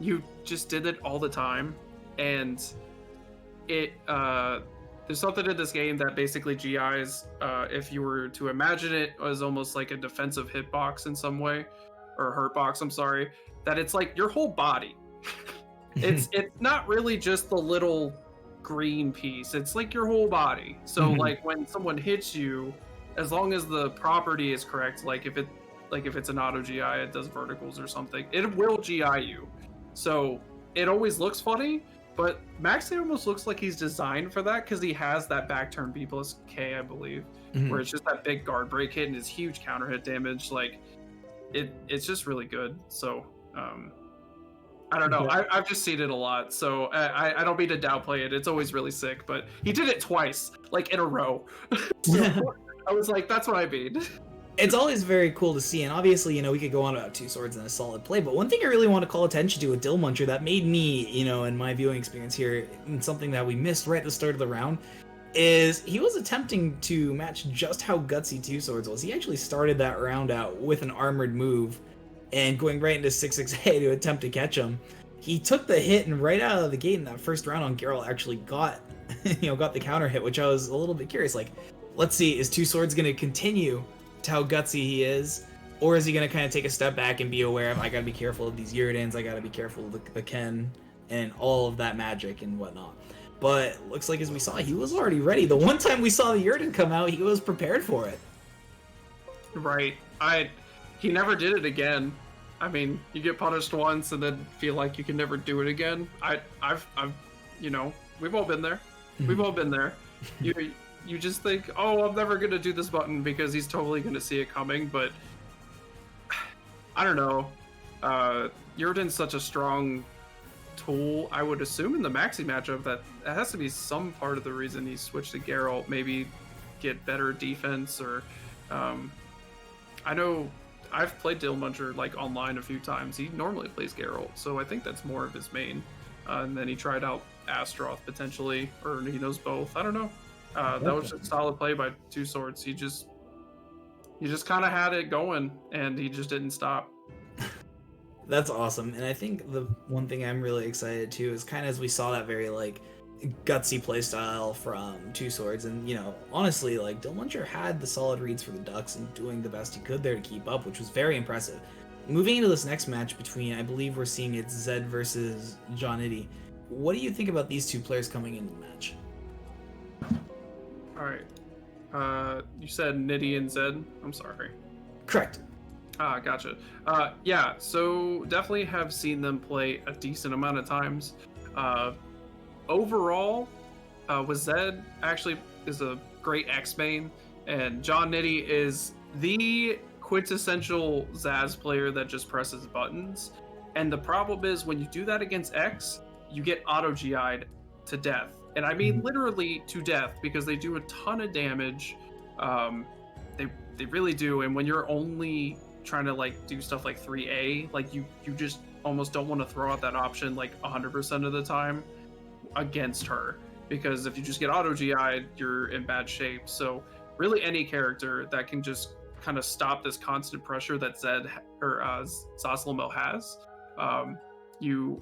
you just did it all the time, and it there's something in this game that basically GIs, if you were to imagine it as almost like a defensive hitbox in some way, or hurtbox, I'm sorry, that it's like your whole body. It's not really just the little green piece, it's like your whole body. So like when someone hits you, as long as the property is correct, like if it's an auto GI, it does verticals or something, it will GI you. So it always looks funny, but Maxi almost looks like he's designed for that, because he has that back turn B plus K, I believe, where it's just that big guard break hit and his huge counter hit damage. Like it's just really good. So I don't know. I've just seen it a lot, so I don't mean to downplay it. It's always really sick, but he did it twice, like in a row. So I was like, that's what I mean. It's always very cool to see, and obviously, you know, we could go on about Two Swords and a solid play, but one thing I really want to call attention to with Dillmuncher that made me, you know, in my viewing experience here, and something that we missed right at the start of the round, is he was attempting to match just how gutsy Two Swords was. He actually started that round out with an armored move, and going right into 6-6A to attempt to catch him. He took the hit, and right out of the gate in that first round on Geralt actually got, you know, got the counter hit, which I was a little bit curious, like, let's see, is Two Swords going to continue to how gutsy he is, or is he going to kind of take a step back and be aware of, I got to be careful of these Yrden's, I got to be careful of the Ken, and all of that magic and whatnot. But looks like, as we saw, he was already ready. The one time we saw the Yrden come out, he was prepared for it. Right. He never did it again. I mean, you get punished once and then feel like you can never do it again. I've you know, we've all been there. We've all been there. You just think, oh, I'm never gonna do this button because he's totally gonna see it coming. But I don't know. Yrden's such a strong tool. I would assume in the Maxi matchup that has to be some part of the reason he switched to Geralt. Maybe get better defense, or I know I've played Dillmuncher like online a few times. He normally plays Geralt, so I think that's more of his main. And then he tried out Astroth potentially, or he knows both. I don't know. That was just a solid play by Two Swords. He just kind of had it going, and he just didn't stop. That's awesome. And I think the one thing I'm really excited too is kind of as we saw that very like gutsy playstyle from Two Swords, and you know, honestly, like Dillmuncher had the solid reads for the Ducks and doing the best he could there to keep up, which was very impressive. Moving into this next match between, I believe we're seeing it's Zed versus John Nitty. What do you think about these two players coming into the match? All right. You said Nitty and Zed? I'm sorry. Correct. Gotcha. Yeah, so definitely have seen them play a decent amount of times. Overall, with Zed actually is a great X main, and John Nitty is the quintessential Zaz player that just presses buttons. And the problem is when you do that against X, you get auto GI'd to death. And I mean literally to death, because they do a ton of damage. They really do. And when you're only trying to like do stuff like 3A, like you just almost don't want to throw out that option like 100% of the time against her, because if you just get auto GI'd, you're in bad shape. So really any character that can just kind of stop this constant pressure that Zed or Zasalamel has, you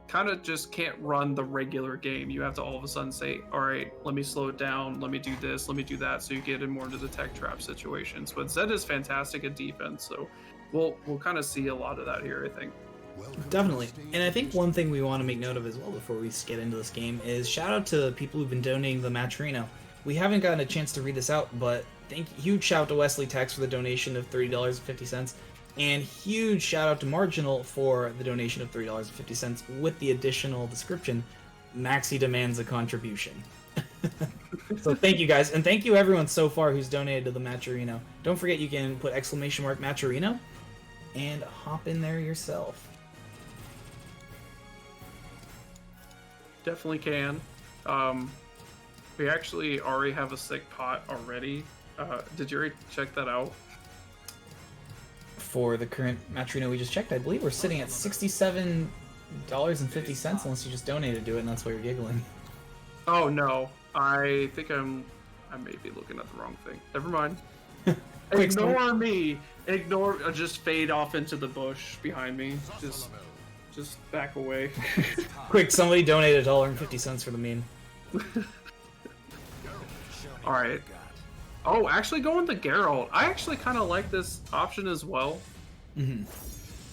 kind of just can't run the regular game. You have to all of a sudden say, all right, let me slow it down, let me do this, let me do that, so you get in more into the tech trap situations. But Zed is fantastic at defense, so we'll kind of see a lot of that here, I think. Definitely. And I think one thing we want to make note of as well before we get into this game is shout out to people who've been donating the Matcherino. We haven't gotten a chance to read this out, but huge shout out to Wesley Tex for the donation of $30.50. And huge shout out to Marginal for the donation of $3.50 with the additional description, Maxi demands a contribution. So thank you guys, and thank you everyone so far who's donated to the Matcherino. Don't forget you can put !Matcherino and hop in there yourself. Definitely can. We actually already have a sick pot already. Did you already check that out? For the current Matcherino we just checked, I believe we're sitting at $67.50 unless you just donated to it and that's why you're giggling. Oh no, I think I may be looking at the wrong thing. Never mind. Ignore me. Just fade off into the bush behind me. Just back away. Quick, somebody donated $1.50 for the meme. All right. Oh, actually going to Geralt. I actually kind of like this option as well.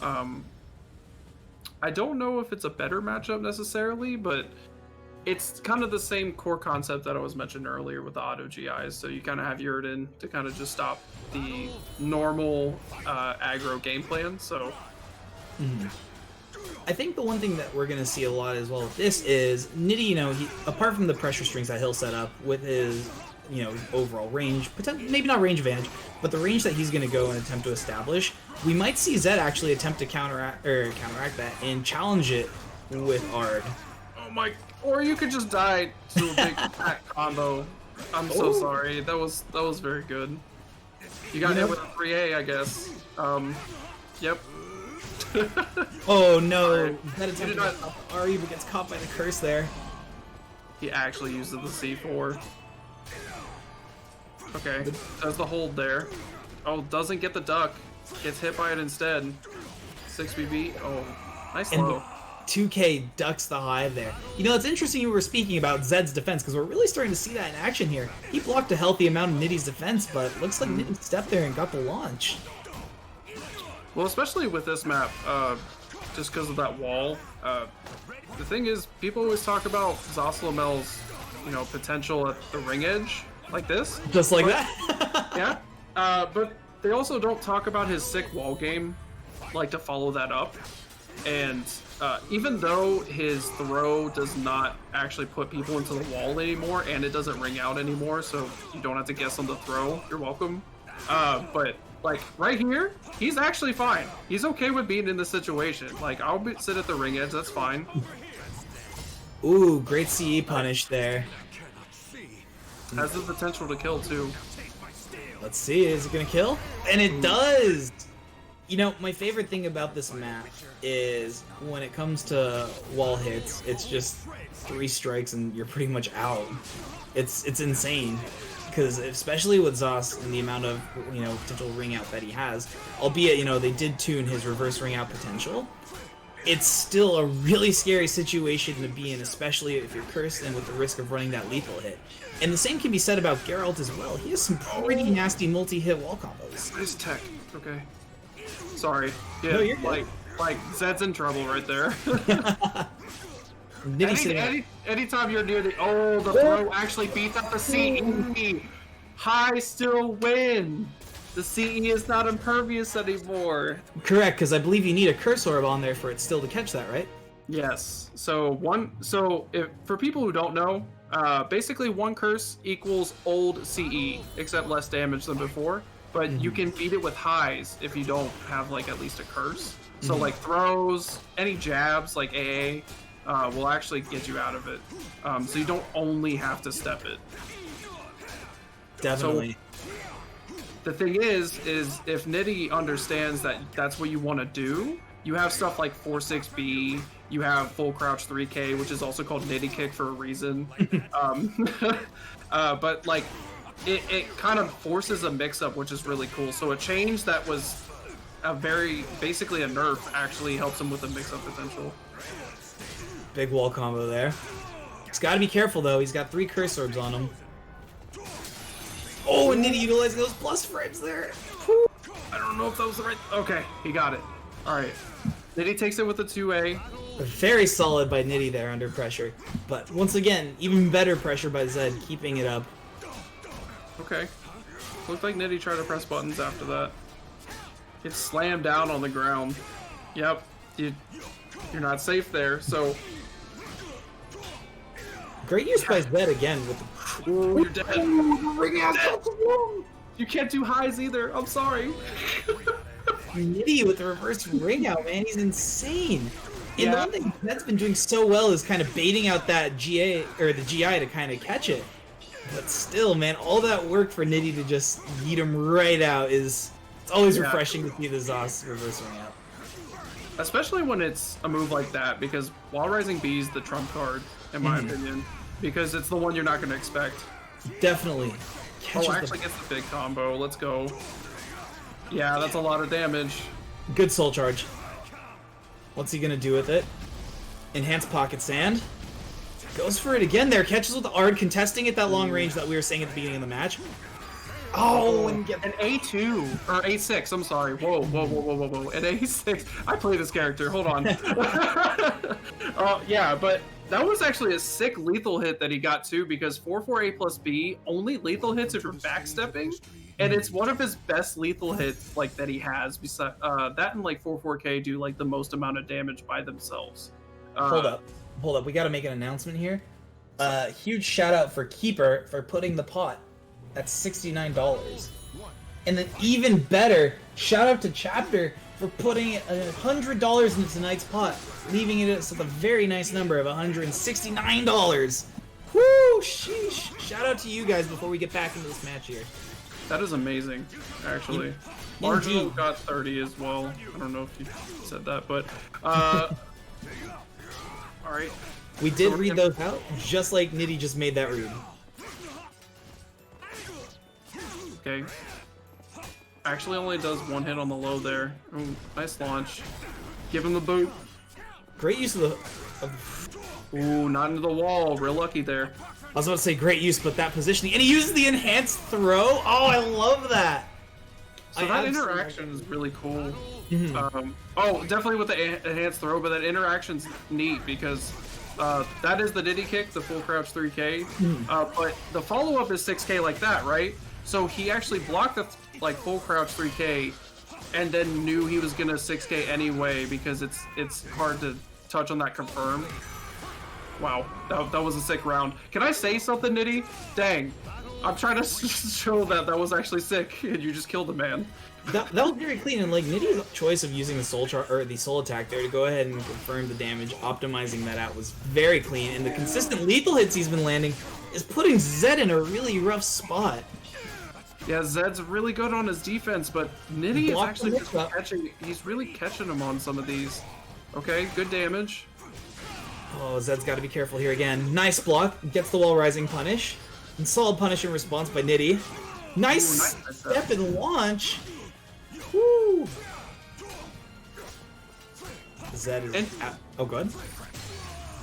I don't know if it's a better matchup necessarily, but it's kind of the same core concept that I was mentioning earlier with the auto GIs. So you kind of have Yurden to kind of just stop the normal aggro game plan. So I think the one thing that we're going to see a lot as well with this is Nitty, you know, apart from the pressure strings that he'll set up with his, you know, overall range, maybe not range advantage, but the range that he's going to go and attempt to establish, we might see Zed actually attempt to counteract that and challenge it with Ard. Oh my, or you could just die to a big attack combo. I'm so sorry. That was very good. You got hit with a 3A, I guess. Yep. Oh no! Right. That attempt to Ari, but gets caught by the curse there. He actually uses the C4. Okay, does the hold there. Oh, doesn't get the duck. Gets hit by it instead. 6BB. Oh, nice low. 2K ducks the hive there. You know, it's interesting you were speaking about Zed's defense, because we're really starting to see that in action here. He blocked a healthy amount of Nitty's defense, but looks like Nitty stepped there and got the launch. Well, especially with this map, just because of that wall. The thing is, people always talk about Zoslomel's, you know, potential at the ring edge, like this. Just like that? Yeah. But they also don't talk about his sick wall game, like to follow that up. And even though his throw does not actually put people into the wall anymore, and it doesn't ring out anymore, so you don't have to guess on the throw, you're welcome. But like right here, he's actually fine. He's okay with being in this situation. Like, sit at the ring edge, that's fine. Ooh, great CE punish there. Has the potential to kill too. Let's see, is it gonna kill? And it does! You know, my favorite thing about this map is when it comes to wall hits, it's just 3 strikes and you're pretty much out. It's insane. Because especially with Zos and the amount of, you know, potential ring out that he has, albeit, you know, they did tune his reverse ring out potential, it's still a really scary situation to be in, especially if you're cursed and with the risk of running that lethal hit. And the same can be said about Geralt as well. He has some pretty nasty multi-hit wall combos. Nice tech. Okay. Sorry. Yeah, no, you're good. like Zed's in trouble right there. Anytime you're near the throw actually beats up the CE. High still win. The CE is not impervious anymore. Correct, because I believe you need a curse orb on there for it still to catch that, right? Yes. So for people who don't know, basically one curse equals old CE, except less damage than before. But you can beat it with highs if you don't have like at least a curse. So like throws, any jabs like AA. Will actually get you out of it. So you don't only have to step it. Definitely. So the thing is if Nitty understands that that's what you want to do, you have stuff like 4-6B, you have full crouch 3K, which is also called Nitty kick for a reason. But like, it kind of forces a mix-up, which is really cool. So a change that was basically a nerf actually helps him with the mix-up potential. Big wall combo there. He's got to be careful though. He's got 3 curse orbs on him. Oh, and Nitty utilizing those plus frames there. Whew. I don't know if that was the right. Okay, he got it. All right. Nitty takes it with a 2A. Very solid by Nitty there under pressure. But once again, even better pressure by Zed, keeping it up. Okay. Looked like Nitty tried to press buttons after that. It's slammed down on the ground. Yep, you're not safe there. So great use by Zed again with the... Ooh, you're dead. Ring out. You can't do highs either. I'm sorry. Nitty with the reverse ring out, man. He's insane. And Yeah. the one thing that's been doing so well is kind of baiting out that GA or the GI to kind of catch it. But still, man, all that work for Nitty to just yeet him right out is... It's always refreshing to see the Zos reverse ring out. Especially when it's a move like that, because Wall Rising B is the trump card, in my opinion. Because it's the one you're not going to expect. Definitely. Catches Actually gets the big combo. Let's go. Yeah, that's a lot of damage. Good soul charge. What's he gonna do with it? Enhanced pocket sand. Goes for it again there. Catches with the Ard, contesting at that long range that we were saying at the beginning of the match. Oh, and get An A2 or A6. I'm sorry. Whoa. An A6. I play this character. Hold on. Yeah, but that was actually a sick lethal hit that he got too, because 4-4 A plus B only lethal hits if you're backstepping, and it's one of his best lethal hits like that he has. Besides that, and like 4-4K do like the most amount of damage by themselves. Hold up. We got to make an announcement here. Huge shout out for Keeper for putting the pot at $69. And then even better, shout out to Chapter for putting $100 into tonight's pot, leaving it at a very nice number of $169. Woo, sheesh. Shout out to you guys before we get back into this match here. That is amazing, actually. Marginal got 30 as well. I don't know if you said that, but all right. We did read those out, just like Nitty just made that read. Okay. Actually only does one hit on the low there. Ooh, nice launch. Give him the boot. Great use of the... Ooh, not into the wall. Real lucky there. I was about to say great use, but that positioning... And he uses the enhanced throw? Oh, I love that! So that interaction is really cool. Oh, definitely with the enhanced throw, but that interaction's neat because that is the Diddy kick, the full crouch 3K. But the follow-up is 6K like that, right? So he actually blocked the full crouch 3K and then knew he was gonna 6K anyway because it's hard to touch on that confirm. Wow, that was a sick round. Can I say something, Nitty? Dang, I'm trying to show that was actually sick, and you just killed the man. That was very clean, and like Nitty's choice of using the soul attack there to go ahead and confirm the damage, optimizing that out was very clean, and the consistent lethal hits he's been landing is putting Zed in a really rough spot. Yeah, Zed's really good on his defense, but Nitty is actually catching. He's really catching him on some of these. Okay, good damage. Oh, Zed's got to be careful here again. Nice block, gets the wall rising punish, and solid punish in response by Nitty. Nice step and launch. Woo! Zed is. Oh, good.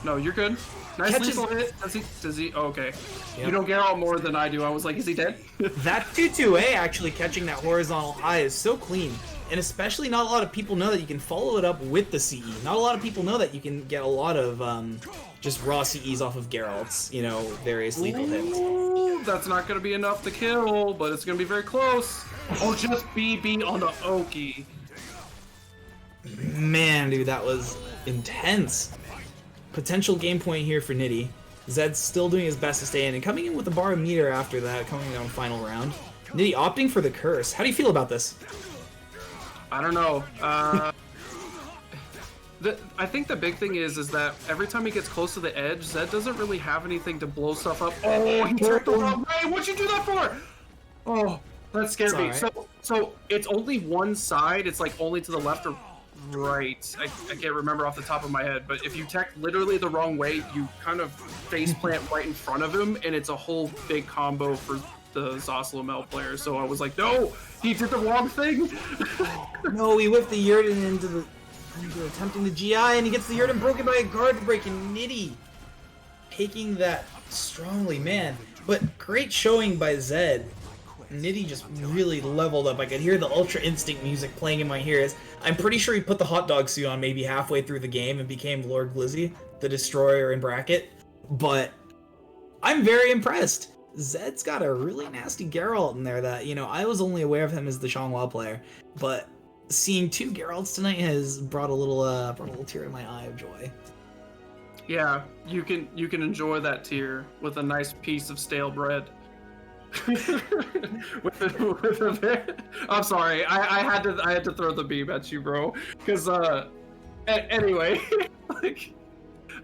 No, you're good. Nice lethal hit. Does he? Oh, okay. Yep. You don't get out more than I do. I was like, is he dead? That 2-2A actually catching that horizontal high is so clean. And especially not a lot of people know that you can follow it up with the CE. Not a lot of people know that you can get a lot of just raw CEs off of Geralt's, various lethal hits. Ooh, that's not going to be enough to kill, but it's going to be very close. Oh, just BB on the Oki. Man, dude, that was intense. Potential game point here for Nitty. Zed's still doing his best to stay in, and coming in with the bar meter after that, coming down final round. Nitty opting for the curse. How do you feel about this? I don't know. I think the big thing is that every time he gets close to the edge, Zed doesn't really have anything to blow stuff up. Oh, he turned the wrong way! What'd you do that for? Oh, that scared me. Right. So it's only one side. It's like only to the left or right. I can't remember off the top of my head, but if you tech literally the wrong way, you kind of face plant right in front of him, and it's a whole big combo for the Zoslomel player. So I was like, no, he did the wrong thing. No, he whipped the Yurden into attempting the GI, and he gets the Yurden broken by a guard break, and Nitty taking that strongly, man. But great showing by Zed. Nitty just really leveled up. I could hear the Ultra Instinct music playing in my ears. I'm pretty sure he put the hot dog suit on maybe halfway through the game and became Lord Glizzy, the Destroyer in bracket. But I'm very impressed. Zed's got a really nasty Geralt in there that, I was only aware of him as the Xianghua player. But seeing 2 Geralts tonight has brought a little tear to my eye of joy. Yeah, you can enjoy that tier with a nice piece of stale bread. I'm sorry, I had to throw the beam at you, bro. Because anyway, like,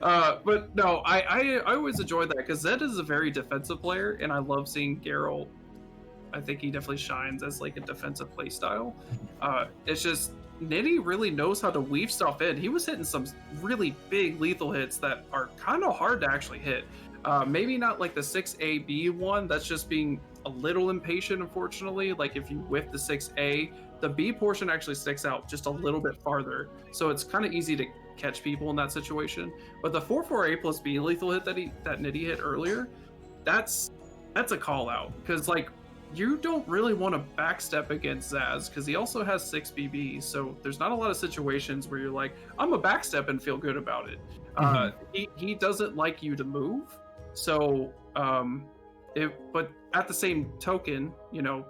but no, I always enjoy that because Zed is a very defensive player, and I love seeing Geralt. I think he definitely shines as like a defensive playstyle. It's just Nitty really knows how to weave stuff in. He was hitting some really big lethal hits that are kind of hard to actually hit. Maybe not like the 6AB one. That's just being a little impatient, unfortunately. Like if you whiff the 6A, the B portion actually sticks out just a little bit farther. So it's kind of easy to catch people in that situation. But the 4-4A plus B lethal hit that Nitty hit earlier, that's a call out. Because like, you don't really want to backstep against Zaz because he also has 6 BB, so there's not a lot of situations where you're like, I'm a backstep and feel good about it. He doesn't like you to move, so but at the same token, you know,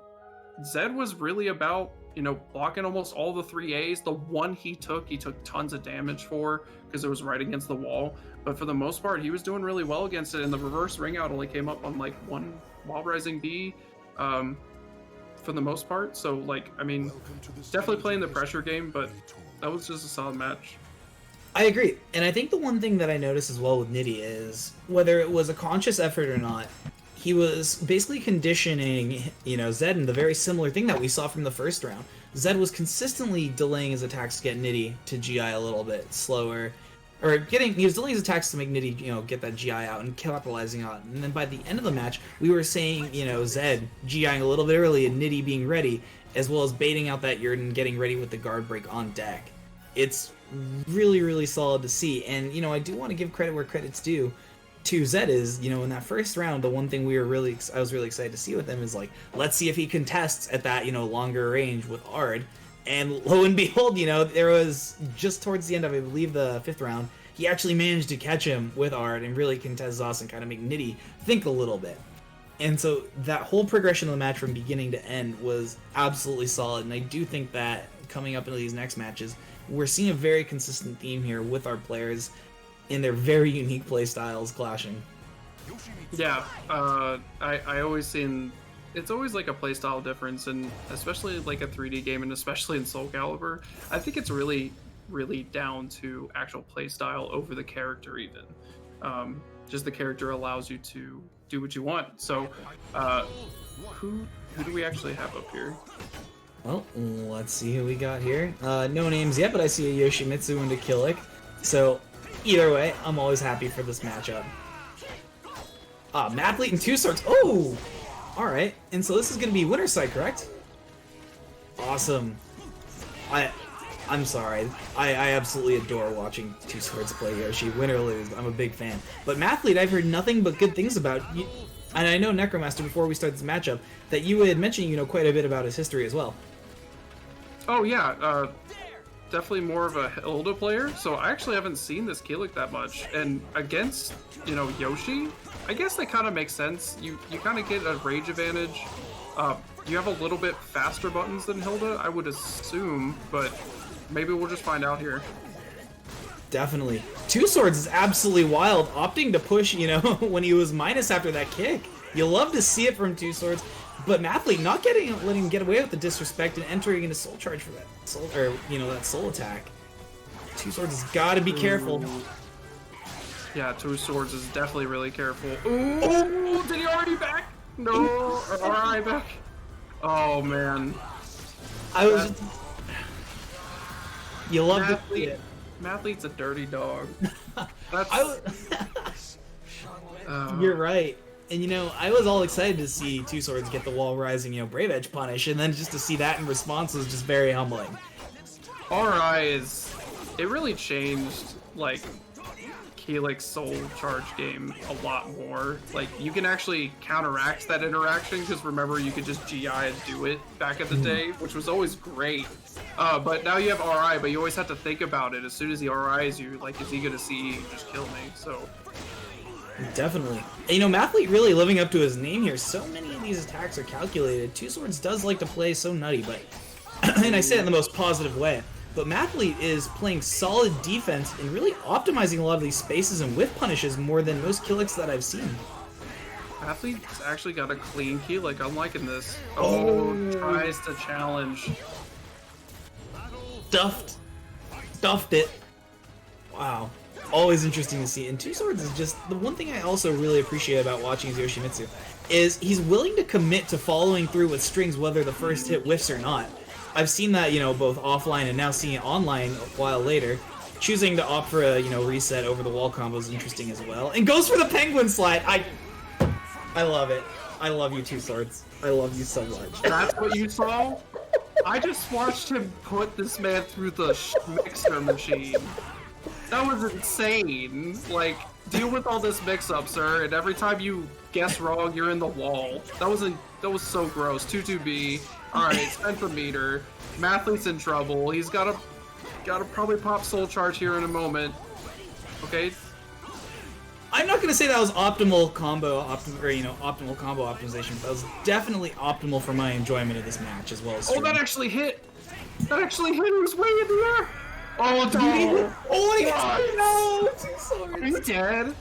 Zed was really about, you know, blocking almost all the 3As. The one he took tons of damage for because it was right against the wall, but for the most part, he was doing really well against it, and the reverse ring out only came up on like 1 Wild Rising B. For the most part, so like, I mean, definitely playing the pressure game, but that was just a solid match. I agree, and I think the one thing that I noticed as well with Nitty is, whether it was a conscious effort or not, he was basically conditioning, you know, Zed in the very similar thing that we saw from the first round. Zed was consistently delaying his attacks to get Nitty to GI a little bit slower, or he was delaying his attacks to make Nitty, you know, get that GI out and capitalizing on it. And then by the end of the match, we were saying, you know, Zed GIing a little bit early and Nitty being ready, as well as baiting out that Yurden, getting ready with the guard break on deck. It's really, really solid to see. And, you know, I do want to give credit where credit's due to Zed is, you know, in that first round, the one thing I was really excited to see with him is like, let's see if he contests at that, you know, longer range with Ard. And lo and behold, you know, there was just towards the end of, I believe, the 5th round, he actually managed to catch him with Ard and really contest Zoss and kind of make Nitty think a little bit. And so that whole progression of the match from beginning to end was absolutely solid. And I do think that coming up into these next matches, we're seeing a very consistent theme here with our players in their very unique play styles clashing. Yeah, I always seen, it's always like a playstyle difference, and especially like a 3D game, and especially in SOULCALIBUR, I think it's really down to actual playstyle over the character even. Just the character allows you to do what you want. So, who do we actually have up here? Well, let's see who we got here. No names yet, but I see a Yoshimitsu and a Killik. So, either way, I'm always happy for this matchup. Mathlete and 2 Swords. Oh! Alright, and so this is going to be winner's side, correct? Awesome. I'm sorry. I absolutely adore watching 2 Swords play Yoshi. Win or lose, I'm a big fan. But Mathlete, I've heard nothing but good things about. And I know Necromaster, before we start this matchup, that you had mentioned, you know, quite a bit about his history as well. Oh yeah, definitely more of a Hilda player, so I actually haven't seen this Killik that much. And against, you know, Yoshi, I guess that kind of makes sense. You kind of get a rage advantage. You have a little bit faster buttons than Hilda, I would assume, but maybe we'll just find out here. Definitely. 2 Swords is absolutely wild, opting to push, you know, when he was minus after that kick. You love to see it from 2 Swords, but Mathlete not letting him get away with the disrespect and entering into Soul Charge for that soul, or you know, that soul attack. 2 Swords has got to be careful. Yeah, 2 Swords is definitely really careful. Ooh, did he already back? No, alright, back. Oh man. You love to see it. Mathlete's a dirty dog. You're right. And you know, I was all excited to see 2 Swords get the wall rising, you know, Brave Edge punish, and then just to see that in response was just very humbling. RI it really changed, like, Killik's Soul Charge game a lot more. Like, you can actually counteract that interaction, because remember, you could just GI and do it back in the day, which was always great. But now you have RI, but you always have to think about it. As soon as he RIs you, like, is he gonna see and just kill me? So definitely. And, you know, Mathlete really living up to his name here. So many of these attacks are calculated. 2 Swords does like to play so nutty, but and I say it in the most positive way. But Mathlete is playing solid defense and really optimizing a lot of these spaces and whiff punishes more than most Killicks that I've seen. Mathlete's actually got a clean Keelik. I'm liking this. Oh, tries to challenge. Stuffed it. Wow. Always interesting to see. And Two Swords is just the one thing I also really appreciate about watching Yoshimitsu is he's willing to commit to following through with strings whether the first hit whiffs or not. I've seen that, both offline and now seeing it online a while later. Choosing to opt for a, reset over the wall combo is interesting as well. And goes for the penguin slide. I love it. I love you, Two Swords. I love you so much. That's what you saw? I just watched him put this man through the mixer machine. That was insane. Like, deal with all this mix-up, sir, and every time you guess wrong, you're in the wall. That was so gross. 2-2-B. Alright, spend for meter. Mathlete's in trouble. He's gotta probably pop Soul Charge here in a moment. Okay. I'm not gonna say that was optimal combo optimal combo optimization, but that was definitely optimal for my enjoyment of this match as well as stream. Oh, that actually hit! That actually hit! He was way in the air! Oh, no! Oh my god! No! Two Swords! He's dead.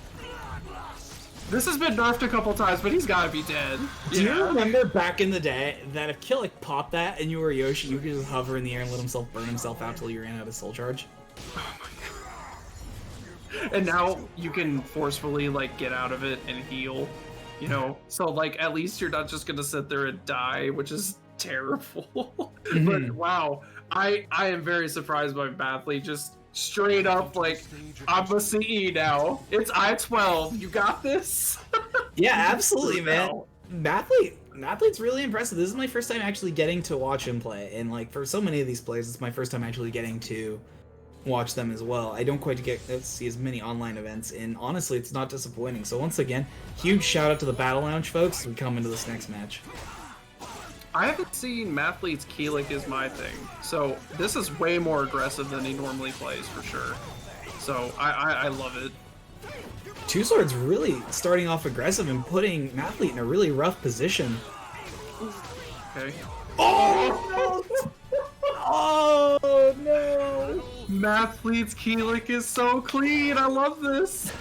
This has been nerfed a couple times, but he's gotta be dead. Do you remember back in the day that if Killick popped that and you were Yoshi, you could just hover in the air and let himself burn himself out till you ran out of Soul Charge? Oh my god. And now you can forcefully, get out of it and heal, So, at least you're not just gonna sit there and die, which is terrible. But, wow. I am very surprised by Mathlete. Just straight up, I'm a CE now. It's I-12. You got this? Yeah, absolutely, man. Mathlete's really impressive. This is my first time actually getting to watch him play. And, for so many of these players, it's my first time actually getting to watch them as well. I don't quite get to see as many online events, and honestly, it's not disappointing. So once again, huge shout out to the Battle Lounge folks as we come into this next match. I haven't seen Mathlete's Keelik is my thing, so this is way more aggressive than he normally plays for sure. So I love it. Two Swords really starting off aggressive and putting Mathlete in a really rough position. Okay. Oh no! Oh no! Mathlete's Keelik is so clean. I love this.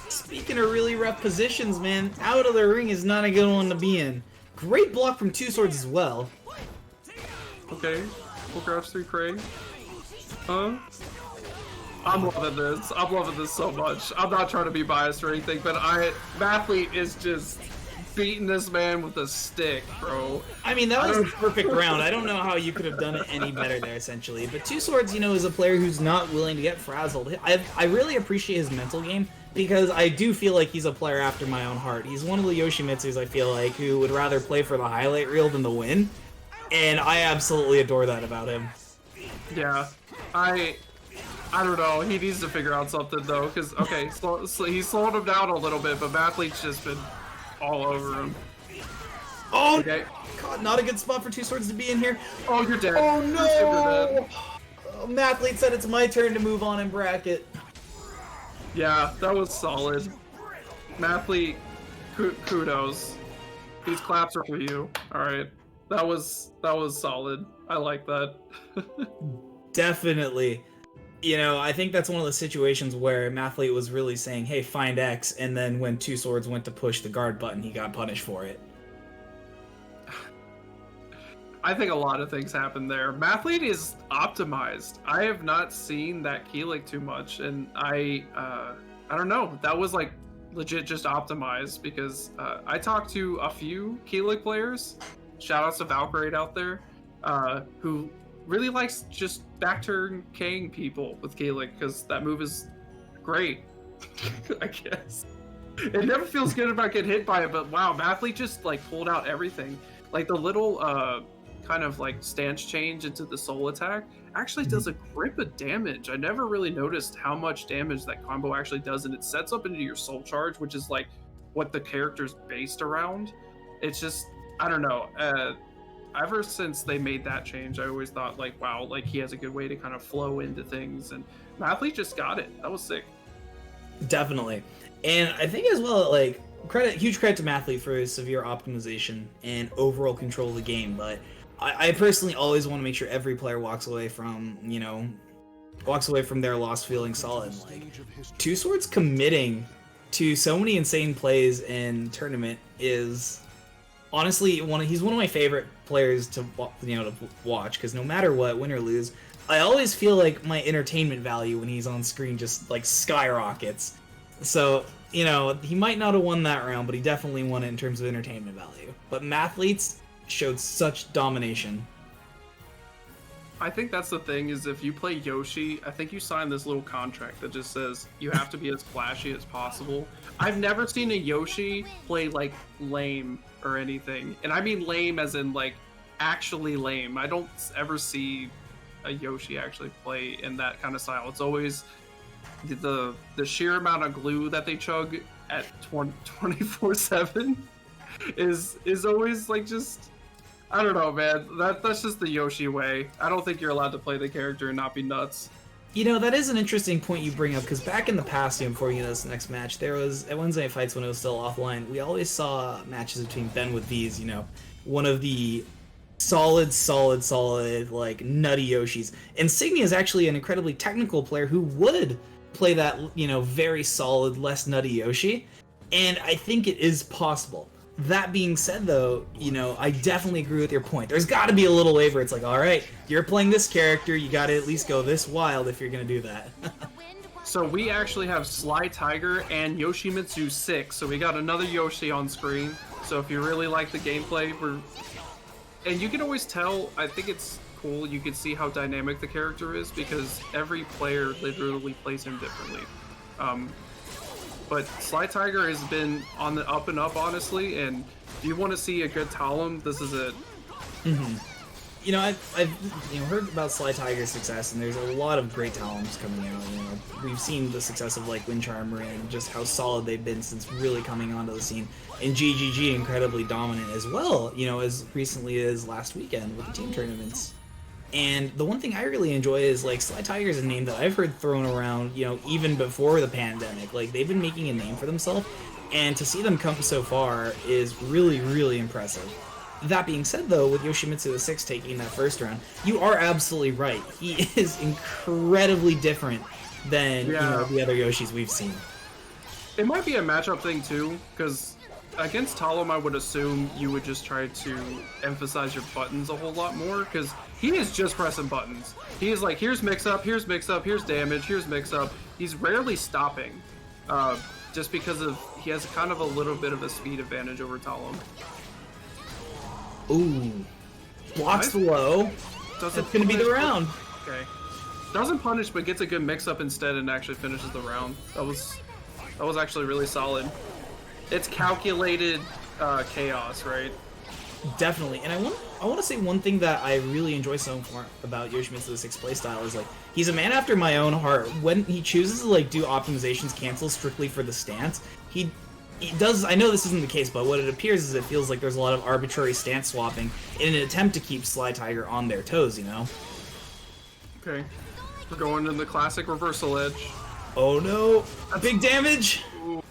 Speaking of really rough positions, man, out of the ring is not a good one to be in. Great block from Two Swords as well. Okay. Full crouch 3 Craig. I'm loving this. I'm loving this so much. I'm not trying to be biased or anything, but Mathlete is just beating this man with a stick, bro. I mean, that was a perfect round. I don't know how you could have done it any better there, essentially. But Two Swords, is a player who's not willing to get frazzled. I really appreciate his mental game, because I do feel like he's a player after my own heart. He's one of the Yoshimitsus, I feel like, who would rather play for the highlight reel than the win. And I absolutely adore that about him. Yeah. I don't know. He needs to figure out something, though, because, okay, he's slowed him down a little bit, but Mathlete's just been all over him. Oh, okay. God, not a good spot for Two Swords to be in here. Oh, you're dead. Oh, no! Mathlete said it's my turn to move on in bracket. Yeah, that was solid. Mathlete, kudos. These claps are for you. Alright. That was solid. I like that. Definitely. I think that's one of the situations where Mathlete was really saying, hey, find X, and then when Two Swords went to push the guard button, he got punished for it. I think a lot of things happened there. Mathlete is optimized. I have not seen that Keelik too much, and I don't know. That was legit just optimized, because I talked to a few Keelik players, shoutouts to Valkyrie out there, who really likes just back turn K'ing people with Keelik, because that move is great. I guess. It never feels good about getting hit by it, but wow, Mathlete just pulled out everything. The little kind of stance change into the soul attack actually does a grip of damage. I never really noticed how much damage that combo actually does, and it sets up into your soul charge, which is what the character's based around. It's just, I don't know. Ever since they made that change, I always thought wow, he has a good way to kind of flow into things, and Mathlete just got it. That was sick. Definitely. And I think as well, huge credit to Mathlete for his severe optimization and overall control of the game, but I personally always want to make sure every player walks away from their loss feeling solid. Like, Two Swords committing to so many insane plays in tournament is honestly he's one of my favorite players to watch, because no matter what, win or lose, I always feel like my entertainment value when he's on screen just like skyrockets. So, he might not have won that round, but he definitely won it in terms of entertainment value. But Mathletes showed such domination. I think that's the thing, is if you play Yoshi, I think you sign this little contract that just says you have to be as flashy as possible. I've never seen a Yoshi play like lame or anything. And I mean lame as in like actually lame. I don't ever see a Yoshi actually play in that kind of style. It's always the sheer amount of glue that they chug at 24/7 is always like, just, I don't know, man. That's just the Yoshi way. I don't think you're allowed to play the character and not be nuts. That is an interesting point you bring up, because back in the past, before this next match, there was, at Wednesday Night Fights when it was still offline, we always saw matches between Ben with V's, one of the solid, like, nutty Yoshis. Insignia is actually an incredibly technical player who would play that, very solid, less nutty Yoshi, and I think it is possible. That being said, though, I definitely agree with your point. There's got to be a little way where it's like, all right, you're playing this character, you got to at least go this wild if you're going to do that. So we actually have Sly Tiger and Yoshimitsu 6, so we got another Yoshi on screen. So if you really like the gameplay, and you can always tell, I think it's cool, you can see how dynamic the character is, because every player literally plays him differently. But Sly Tiger has been on the up and up, honestly, and if you want to see a good Talon, this is it. Mm-hmm. I've heard about Sly Tiger's success, and there's a lot of great Talons coming out. We've seen the success of like Wind Charmer and just how solid they've been since really coming onto the scene. And GGG incredibly dominant as well, as recently as last weekend with the team tournaments. And the one thing I really enjoy is, like, Sly Tiger is a name that I've heard thrown around, even before the pandemic. Like, they've been making a name for themselves, and to see them come so far is really, really impressive. That being said, though, with Yoshimitsu the 6 taking that first round, you are absolutely right. He is incredibly different than the other Yoshis we've seen. It might be a matchup thing, too, because against Talon, I would assume you would just try to emphasize your buttons a whole lot more, because he is just pressing buttons. He is like, here's mix-up, here's damage, here's mix-up. He's rarely stopping, just because he has kind of a little bit of a speed advantage over Talon. Ooh. Blocks the low. That's going to be the round. Okay. Doesn't punish, but gets a good mix-up instead and actually finishes the round. That was actually really solid. It's calculated chaos, right? Definitely. And I want to say one thing that I really enjoy so far about Yoshimitsu the 6 playstyle is, like, he's a man after my own heart. When he chooses to, like, do optimizations cancel strictly for the stance, he does. I know this isn't the case, but what it appears is it feels like there's a lot of arbitrary stance swapping in an attempt to keep Sly Tiger on their toes, Okay. We're going in the classic reversal edge. Oh no! Big damage! Ooh.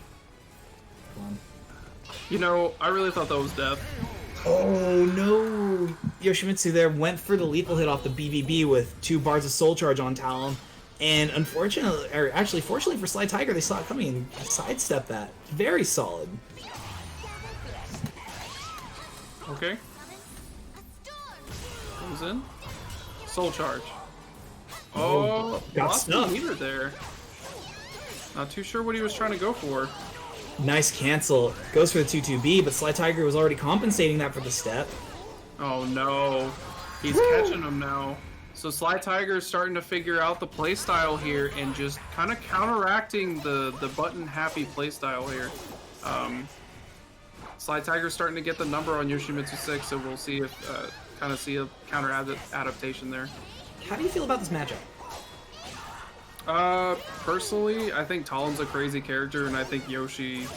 I really thought that was death. Oh no! Yoshimitsu there went for the lethal hit off the BBB with 2 bars of Soul Charge on Talon, and fortunately for Sly Tiger, they saw it coming and sidestepped that. Very solid. Okay. Comes in. Soul Charge. Oh, got lost the stuff. meter there. Not too sure what he was trying to go for. Nice cancel. Goes for the 2-2B, but Sly Tiger was already compensating that for the step. Oh no. He's catching him now. So Sly Tiger is starting to figure out the playstyle here and just kind of counteracting the button-happy playstyle here. Sly Tiger's starting to get the number on Yoshimitsu 6, so we'll see if kind of see a counter adaptation there. How do you feel about this matchup? Personally, I think Talon's a crazy character, and I think Yoshi,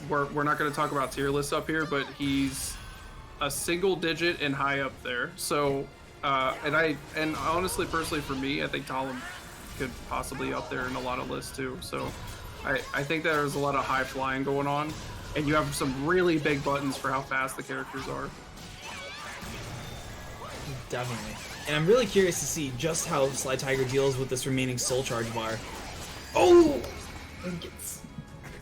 we're not going to talk about tier lists up here, but he's a single digit and high up there. So, and honestly, personally for me, I think Talon could possibly up there in a lot of lists too. So I think there's a lot of high flying going on, and you have some really big buttons for how fast the characters are. Definitely. And I'm really curious to see just how Sly Tiger deals with this remaining Soul Charge bar. Oh!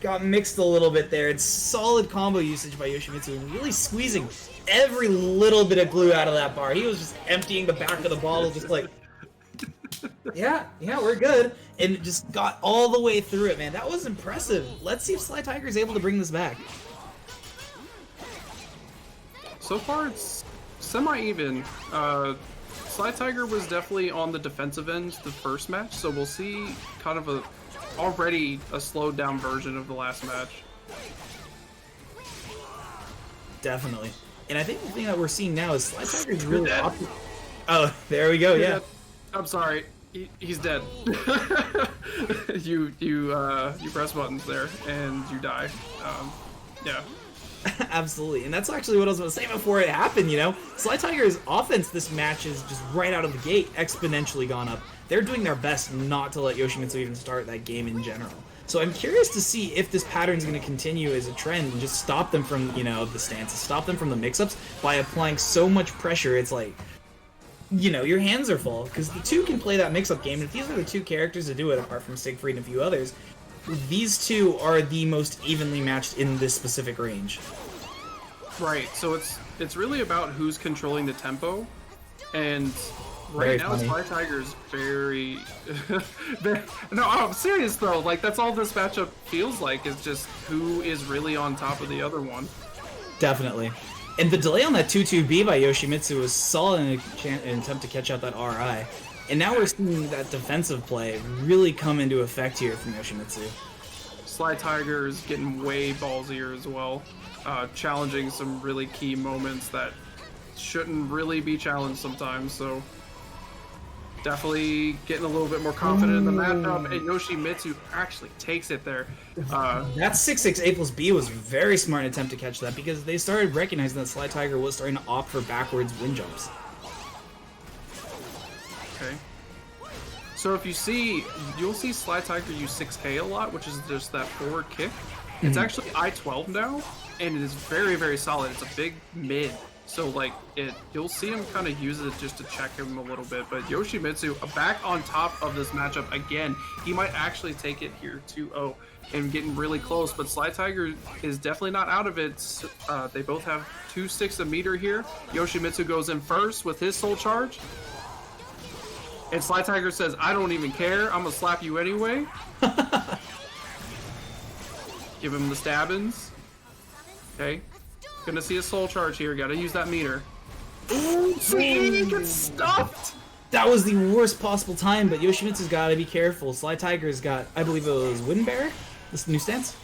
Got mixed a little bit there. It's solid combo usage by Yoshimitsu, and really squeezing every little bit of glue out of that bar. He was just emptying the back of the bottle, just like, yeah, we're good. And just got all the way through it, man. That was impressive. Let's see if Sly Tiger is able to bring this back. So far, it's semi-even. Sly Tiger was definitely on the defensive end the first match, so we'll see kind of already a slowed down version of the last match. Definitely. And I think the thing that we're seeing now is Sly Tiger's really Oh, there we go, yeah. I'm sorry. He's dead. you press buttons there and you die. Yeah. Absolutely, and that's actually what I was going to say before it happened, you know? Sly Tiger's offense this match is just right out of the gate exponentially gone up. They're doing their best not to let Yoshimitsu even start that game in general. So I'm curious to see if this pattern is going to continue as a trend and just stop them from, you know, the stances, stop them from the mix-ups by applying so much pressure. It's like, you know, your hands are full, because the two can play that mix-up game, and if these are the two characters to do it, apart from Siegfried and a few others, these two are the most evenly matched in this specific range. Right, so it's really about who's controlling the tempo, and right now Sly Tiger's very... No, I'm serious though, like that's all this matchup feels like, is just who is really on top of the other one. Definitely. And the delay on that 2-2B by Yoshimitsu was solid in an attempt to catch out that RI. And now we're seeing that defensive play really come into effect here from Yoshimitsu. Sly Tiger is getting way ballsier as well, challenging some really key moments that shouldn't really be challenged sometimes, so definitely getting a little bit more confident in the matchup, and Yoshimitsu actually takes it there. That 6-6 A plus B was a very smart attempt to catch that, because they started recognizing that Sly Tiger was starting to opt for backwards wind jumps. Okay. So if you see, you'll see Sly Tiger use 6K a lot, which is just that forward kick. It's actually I-12 now, and it is very, very solid. It's a big mid. So like you'll see him kind of use it just to check him a little bit. But Yoshimitsu back on top of this matchup again. He might actually take it here 2-0 and getting really close. But Sly Tiger is definitely not out of it. They both have 2-6 a meter here. Yoshimitsu goes in first with his soul charge. And Sly Tiger says, I don't even care. I'm gonna slap you anyway. Give him the stabbins. Okay. Gonna see a soul charge here. Gotta use that meter. Ooh, he gets stuffed! That was the worst possible time, but Yoshimitsu's gotta be careful. Sly Tiger's got, I believe it was Wooden Bear? This is the new stance?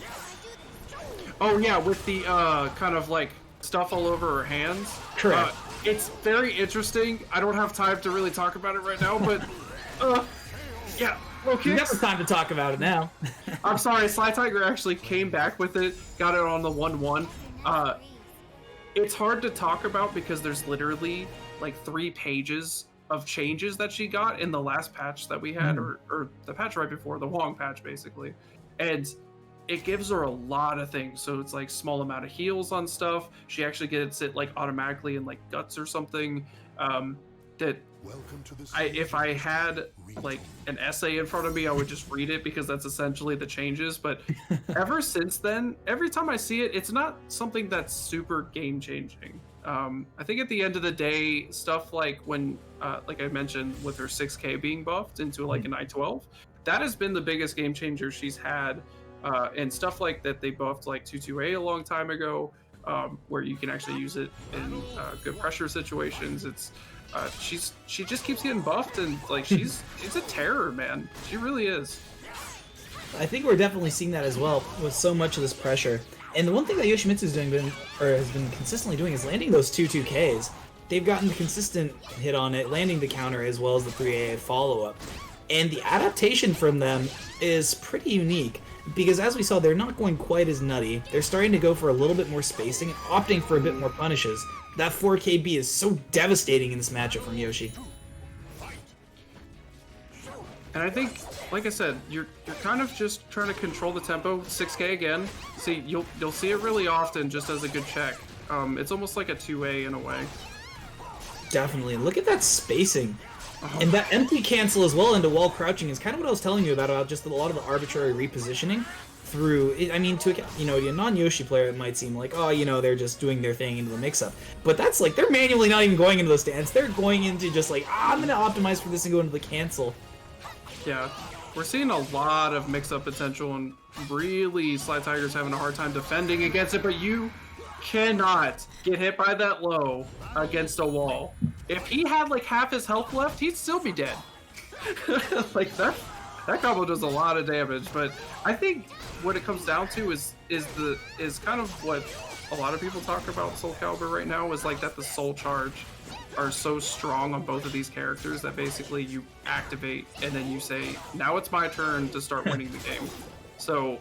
Oh yeah, with the kind of like stuff all over her hands. Correct. It's very interesting. I don't have time to really talk about it right now, but yeah. Okay. Never time to talk about it now. I'm sorry, Sly Tiger actually came back with it, got it on the 1-1. It's hard to talk about because there's literally like 3 pages of changes that she got in the last patch that we had, or the patch right before, the Wong patch basically. And it gives her a lot of things. So it's like small amount of heals on stuff. She actually gets it like automatically in like guts or something. That if I had like an essay in front of me, I would just read it because that's essentially the changes. But ever since then, every time I see it, it's not something that's super game changing. I think at the end of the day, stuff like when, like I mentioned, with her 6K being buffed into like an I-12, that has been the biggest game changer she's had. And stuff like that, they buffed like 2-2A a long time ago, where you can actually use it in good pressure situations. It's she just keeps getting buffed, and like she's a terror, man. She really is. I think we're definitely seeing that as well with so much of this pressure. And the one thing that Yoshimitsu's has been consistently doing is landing those 2-2Ks. They've gotten the consistent hit on it, landing the counter as well as the 3AA follow-up. And the adaptation from them is pretty unique, because as we saw, they're not going quite as nutty. They're starting to go for a little bit more spacing and opting for a bit more punishes. That 4KB is so devastating in this matchup from Yoshi. And I think, like I said, you're kind of just trying to control the tempo. 6K again. See, you'll see it really often just as a good check. It's almost like a 2A in a way. Definitely. Look at that spacing. And that empty cancel as well into wall crouching is kind of what I was telling you about just a lot of the arbitrary repositioning through, I mean, to a non-Yoshi player, it might seem like, oh, they're just doing their thing into the mix-up. But that's like, they're manually not even going into the stance. They're going into just like, I'm going to optimize for this and go into the cancel. Yeah, we're seeing a lot of mix-up potential, and really Sly Tiger's having a hard time defending against it, but you cannot get hit by that low against a wall. If he had like half his health left, he'd still be dead. Like that combo does a lot of damage. But I think what it comes down to is kind of what a lot of people talk about Soul Calibur right now, is like that the soul charge are so strong on both of these characters that basically you activate and then you say, now it's my turn to start winning the game. So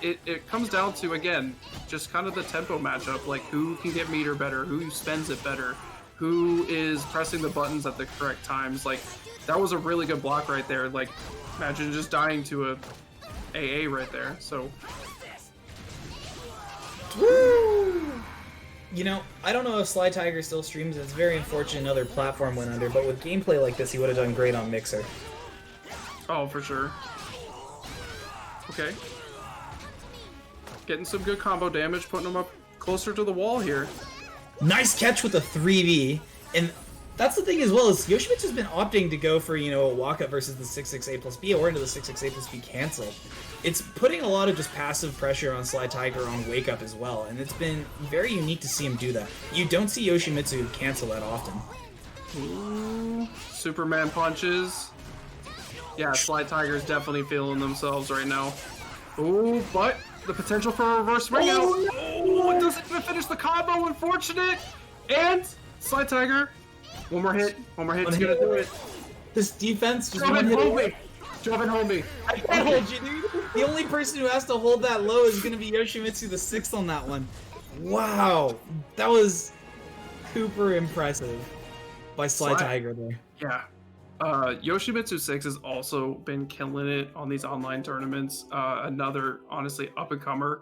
it comes down to, again, just kind of the tempo matchup, like who can get meter better, who spends it better, who is pressing the buttons at the correct times. Like, that was a really good block right there. Like, imagine just dying to a AA right there. So, woo! I don't know if Sly Tiger still streams. It's very unfortunate another platform went under, but with gameplay like this, he would have done great on Mixer. oh, for sure. Okay. Getting some good combo damage, putting him up closer to the wall here. Nice catch with a 3v, and that's the thing as well, is Yoshimitsu's been opting to go for, a walk-up versus the 6-6 A plus B or into the 6-6 A plus B cancel. It's putting a lot of just passive pressure on Sly Tiger on wake-up as well, and it's been very unique to see him do that. You don't see Yoshimitsu cancel that often. Ooh, Superman punches. Yeah, Sly Tiger's definitely feeling themselves right now. Ooh, but the potential for a reverse ring out. Oh, it doesn't even finish the combo, unfortunate. And Sly Tiger, one more hit is gonna do it. This defense just Jump and hold me. I can't hold you, dude. The only person who has to hold that low is gonna be Yoshimitsu the 6th on that one. Wow, that was super impressive by Sly Tiger there. Yeah. Yoshimitsu 6 has also been killing it on these online tournaments. Another, honestly, up-and-comer.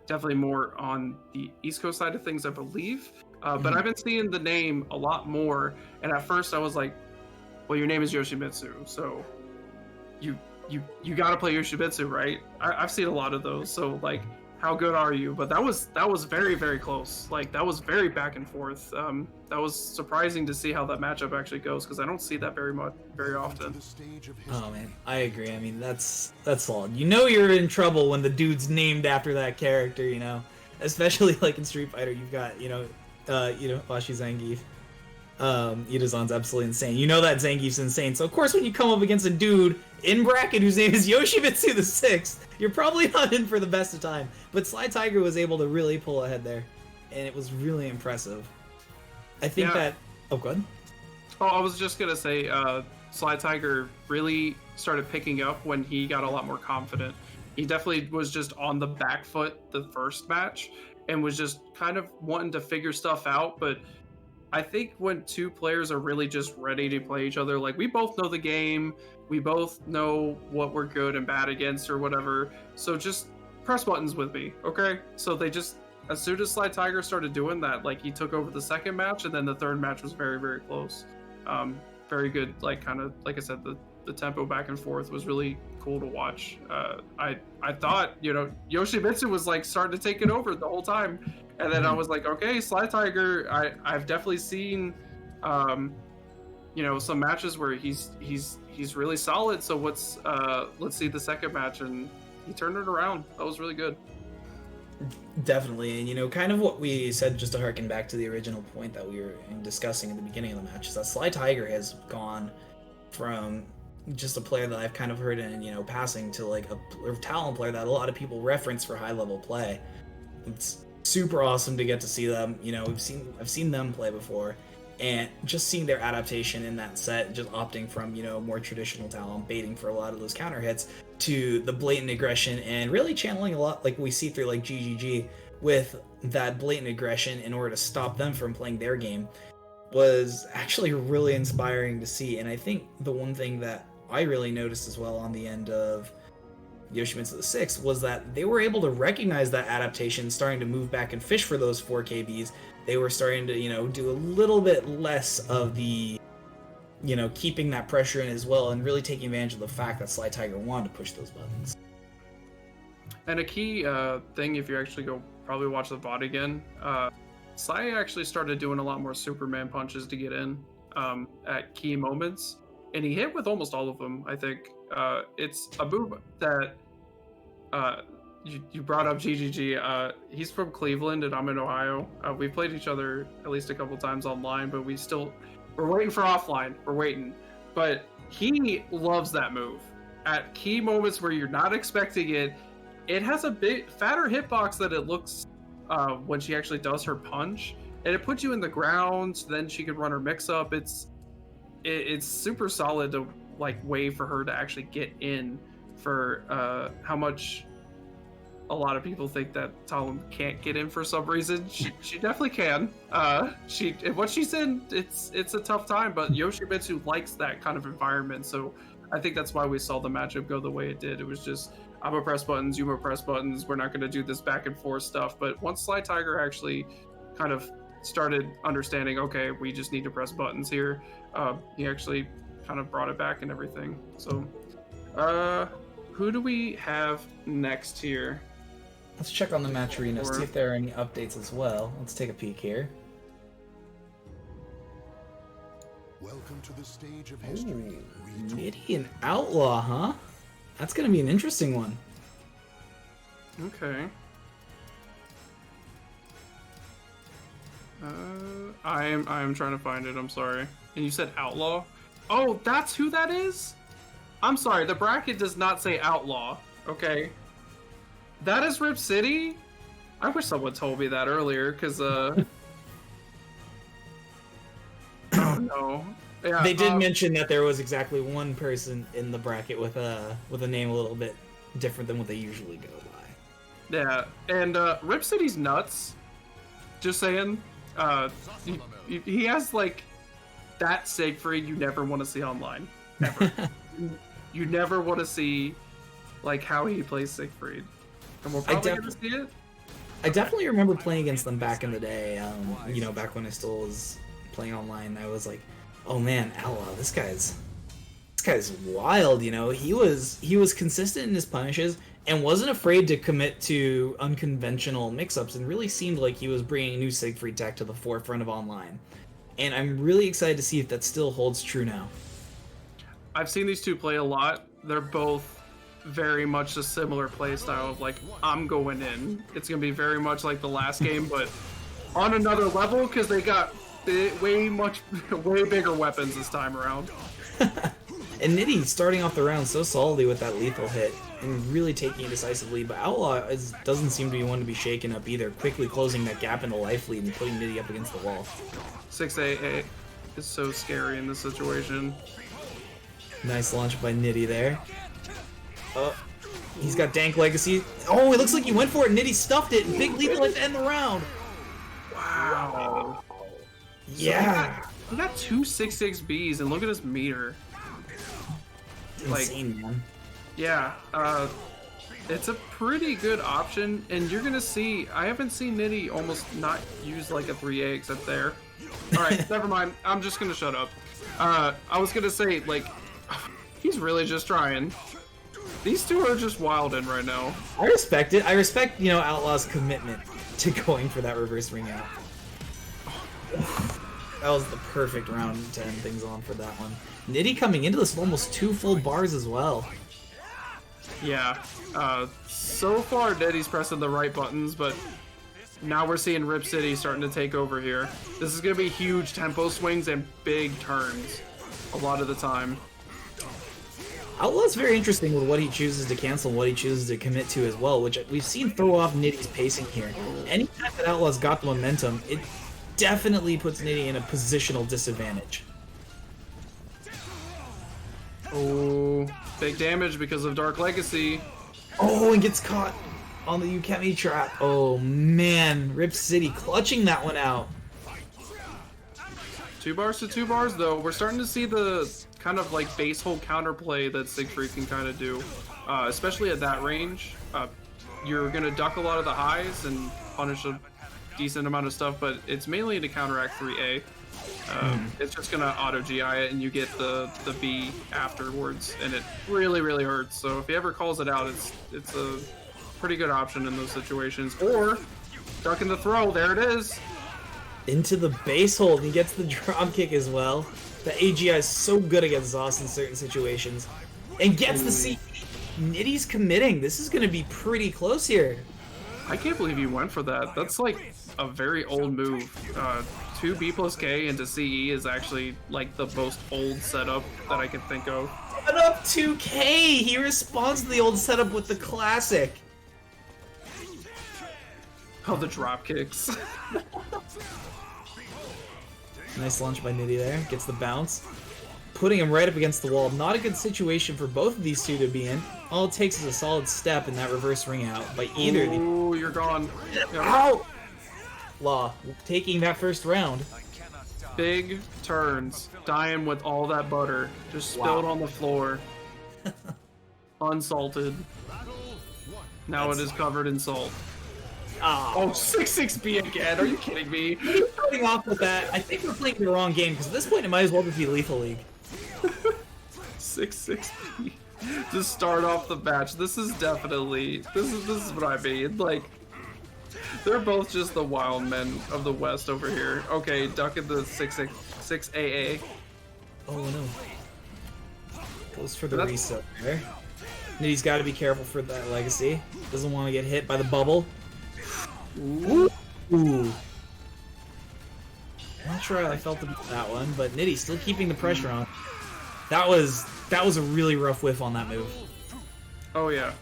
Definitely more on the East Coast side of things, I believe. But I've been seeing the name a lot more, and at first I was like, well, your name is Yoshimitsu, so you gotta play Yoshimitsu, right? I've seen a lot of those, so like, how good are you? But that was very, very close. Like, that was very back and forth. That was surprising to see how that matchup actually goes, because I don't see that very often. Oh man, I agree. I mean, that's solid. You're in trouble when the dude's named after that character, especially like in Street Fighter. You've got Ashi Zangief. Itazan's absolutely insane. That Zangief's insane. So of course, when you come up against a dude in bracket whose name is Yoshimitsu the 6th, you're probably not in for the best of time. But Sly Tiger was able to really pull ahead there, and it was really impressive. I think that. Oh, go ahead. Oh, I was just gonna say, Sly Tiger really started picking up when he got a lot more confident. He definitely was just on the back foot the first match, and was just kind of wanting to figure stuff out. But I think when two players are really just ready to play each other, like, we both know the game, we both know what we're good and bad against or whatever, so just press buttons with me, okay? So they just, as soon as Sly Tiger started doing that, like, he took over the second match, and then the third match was very, very close. Very good, like, kind of, like I said, the tempo back and forth was really cool to watch. I thought, Yoshimitsu was, like, starting to take it over the whole time. And then I was like, okay, Sly Tiger, I've definitely seen, some matches where he's really solid. So let's see the second match, and he turned it around. That was really good. Definitely, and kind of what we said, just to harken back to the original point that we were discussing in the beginning of the match, is that Sly Tiger has gone from just a player that I've kind of heard in passing to like a talent player that a lot of people reference for high level play. It's super awesome to get to see them. I've seen them play before, and just seeing their adaptation in that set, just opting from more traditional talent, baiting for a lot of those counter hits, to the blatant aggression, and really channeling a lot like we see through like GGG with that blatant aggression in order to stop them from playing their game, was actually really inspiring to see. And I think the one thing that I really noticed as well on the end of Yoshimitsu the Sixth was that they were able to recognize that adaptation, starting to move back and fish for those 4KBs. They were starting to, do a little bit less of the, keeping that pressure in as well, and really taking advantage of the fact that Sly Tiger wanted to push those buttons. And a key thing, if you actually go probably watch the VOD again, Sly actually started doing a lot more Superman punches to get in at key moments, and he hit with almost all of them, I think. It's a move that you brought up GGG. He's from Cleveland and I'm in Ohio. We played each other at least a couple times online, but we're waiting for offline. We're waiting. But he loves that move. At key moments where you're not expecting it, it has a bit fatter hitbox that it looks when she actually does her punch, and it puts you in the ground. Then she can run her mix up. It's super solid to way for her to actually get in for how much a lot of people think that Talon can't get in for some reason. She definitely can. Once she's in, it's a tough time, but Yoshimitsu likes that kind of environment, so I think that's why we saw the matchup go the way it did. It was just, I'm gonna press buttons, you gonna press buttons, we're not gonna do this back and forth stuff. But once Sly Tiger actually kind of started understanding, okay, we just need to press buttons here, he actually kind of brought it back and everything. So who do we have next here? Let's check on the match arena, see if there are any updates as well. Let's take a peek here. Welcome to the stage of history. Nitty and Outlaw, huh? That's gonna be an interesting one. Okay. I am trying to find it, I'm sorry. And you said Outlaw? Oh, that's who that is? I'm sorry, the bracket does not say Outlaw, okay? That is Rip City? I wish someone told me that earlier, because, oh no. Yeah, they did mention that there was exactly one person in the bracket with a name a little bit different than what they usually go by. Yeah, and Rip City's nuts. Just saying. He has that Siegfried you never want to see online. Never. You never want to see how he plays Siegfried. And we're probably going to see it. I definitely remember playing against them back in the day. Back when I still was playing online. I was like, oh man, Outlaw, this guy's wild. He was consistent in his punishes and wasn't afraid to commit to unconventional mix-ups, and really seemed like he was bringing new Siegfried tech to the forefront of online. And I'm really excited to see if that still holds true now. I've seen these two play a lot. They're both very much a similar play style of I'm going in. It's going to be very much like the last game, but on another level, because they got way bigger weapons this time around. And Nitty starting off the round so solidly with that lethal hit and really taking it decisively, but Outlaw doesn't seem to be one to be shaken up either, quickly closing that gap in the life lead and putting Nitty up against the wall. 688 is so scary in this situation. Nice launch by Nitty there. Oh, he's got Dank Legacy. Oh, it looks like he went for it. Nitty stuffed it. Big lethal hit to end the round. Wow. Yeah. So he got 2 6-6Bs, and look at his meter. Insane, man. Yeah, it's a pretty good option, and you're gonna see. I haven't seen Nitty almost not use a 3A except there. All right, never mind. I'm just gonna shut up. I was gonna say he's really just trying. These two are just wildin' right now. I respect it. I respect Outlaw's commitment to going for that reverse ring out. That was the perfect round to end things on for that one. Nitty coming into this with almost 2 full bars as well. Yeah, so far Nitty's pressing the right buttons, but now we're seeing Rip City starting to take over here. This is going to be huge tempo swings and big turns a lot of the time. Outlaw's very interesting with what he chooses to cancel and what he chooses to commit to as well, which we've seen throw off Nitty's pacing here. Anytime that Outlaw's got the momentum, it definitely puts Nitty in a positional disadvantage. Oh, big damage because of Dark Legacy. Oh, and gets caught on the Ukemi trap. Oh man, Rip City clutching that one out. 2 bars to 2 bars, though. We're starting to see the kind of like base hold counterplay that Siegfried can kind of do, especially at that range. You're going to duck a lot of the highs and punish a decent amount of stuff, but it's mainly to counteract 3A. It's just going to auto-GI it, and you get the B afterwards, and it really, really hurts. So if he ever calls it out, it's a pretty good option in those situations. Or duck in the throw, there it is. Into the base hold, he gets the drop kick as well. The AGI is so good against Zoss in certain situations. And gets the C. Nitty's committing. This is going to be pretty close here. I can't believe you went for that. That's like a very old move. 2B plus K into CE is actually like the most old setup that I can think of. Put up 2K! He responds to the old setup with the classic. Oh, the drop kicks. Nice launch by Nitty there. Gets the bounce. Putting him right up against the wall. Not a good situation for both of these two to be in. All it takes is a solid step in that reverse ring out by either of these. Ooh, you're gone. Ow! Law, taking that first round. Big turns. Dying with all that butter. Just spilled on the floor. Unsalted. Now it is covered in salt. Oh, 6-6B again. Are you kidding me? Starting off with that, I think we're playing the wrong game, because at this point it might as well just be Lethal League. 6-6B. To start off the match. This is definitely... This is what I mean. Like, they're both just the wild men of the West over here. Okay, ducking the 6AA. Oh no. Goes for the reset there. Nitty's got to be careful for that legacy. Doesn't want to get hit by the bubble. Ooh. Ooh. Not sure how I felt about that one, but Nitty still keeping the pressure on. That was a really rough whiff on that move. Oh yeah.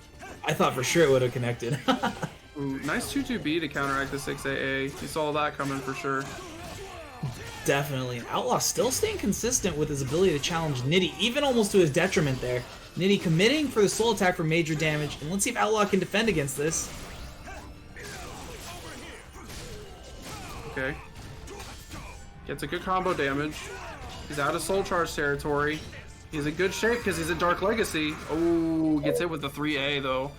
I thought for sure it would have connected. Ooh, nice 2-2B to counteract the 6AA. You saw that coming for sure. Definitely. Outlaw still staying consistent with his ability to challenge Nitty, even almost to his detriment there. Nitty committing for the soul attack for major damage, and let's see if Outlaw can defend against this. Okay. Gets a good combo damage. He's out of soul charge territory. He's in good shape because he's in Dark Legacy. Oh, gets hit with the 3A though.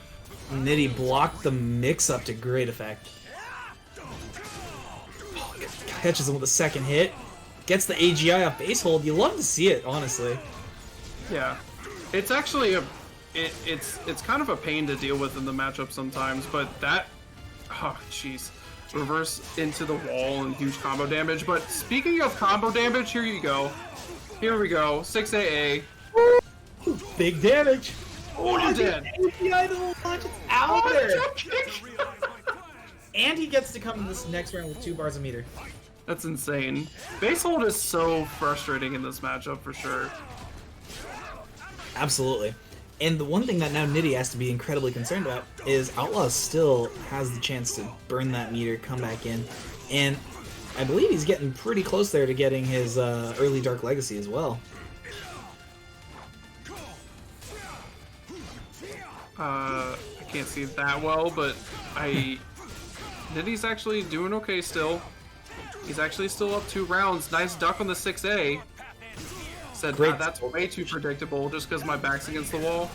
Nitty blocked the mix-up to great effect. Oh, catches him with a second hit. Gets the AGI off base hold. You love to see it, honestly. Yeah. It's actually it's kind of a pain to deal with in the matchup sometimes, but that... Oh, jeez. Reverse into the wall and huge combo damage. But speaking of combo damage, here you go. Here we go. 6AA. Big damage. Oh, you did. API to the launch. It's out there. And he gets to come in this next round with 2 bars a meter. That's insane. Base hold is so frustrating in this matchup for sure. Absolutely. And the one thing that now Nitty has to be incredibly concerned about is Outlaw still has the chance to burn that meter, come back in, and I believe he's getting pretty close there to getting his early Dark Legacy as well. I can't see it that well, but Nitty's actually doing okay still. He's actually still up 2 rounds. Nice duck on the 6A. Said, Great. That's way too predictable just because my back's against the wall.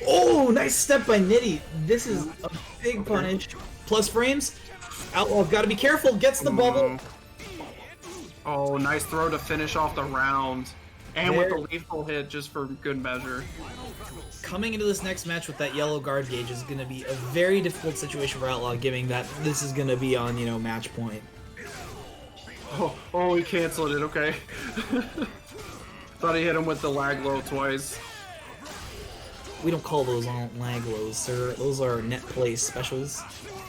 Oh, nice step by Nitty. This is a big punish. Plus frames. Outlaw got to be careful. Gets the bubble. Oh, nice throw to finish off the round. And with the lethal hit just for good measure. Coming into this next match with that yellow guard gauge is going to be a very difficult situation for Outlaw, given that this is going to be on, match point. Oh, he canceled it. Okay. Thought he hit him with the lag low twice. We don't call those on lag lows, sir. Those are net play specials.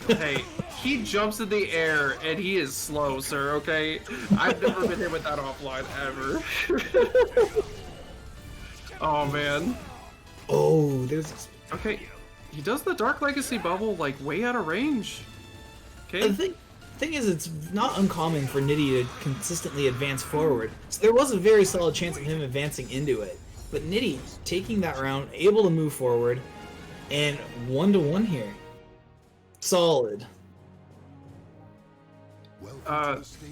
Hey, he jumps in the air and he is slow, sir, okay? I've never been hit with that offline ever. Oh, man. Oh, there's... Okay, he does the Dark Legacy bubble, like, way out of range. Okay. The thing is, it's not uncommon for Nitty to consistently advance forward. So there was a very solid chance of him advancing into it. But Nitty, taking that round, able to move forward, and 1-1 here. Solid.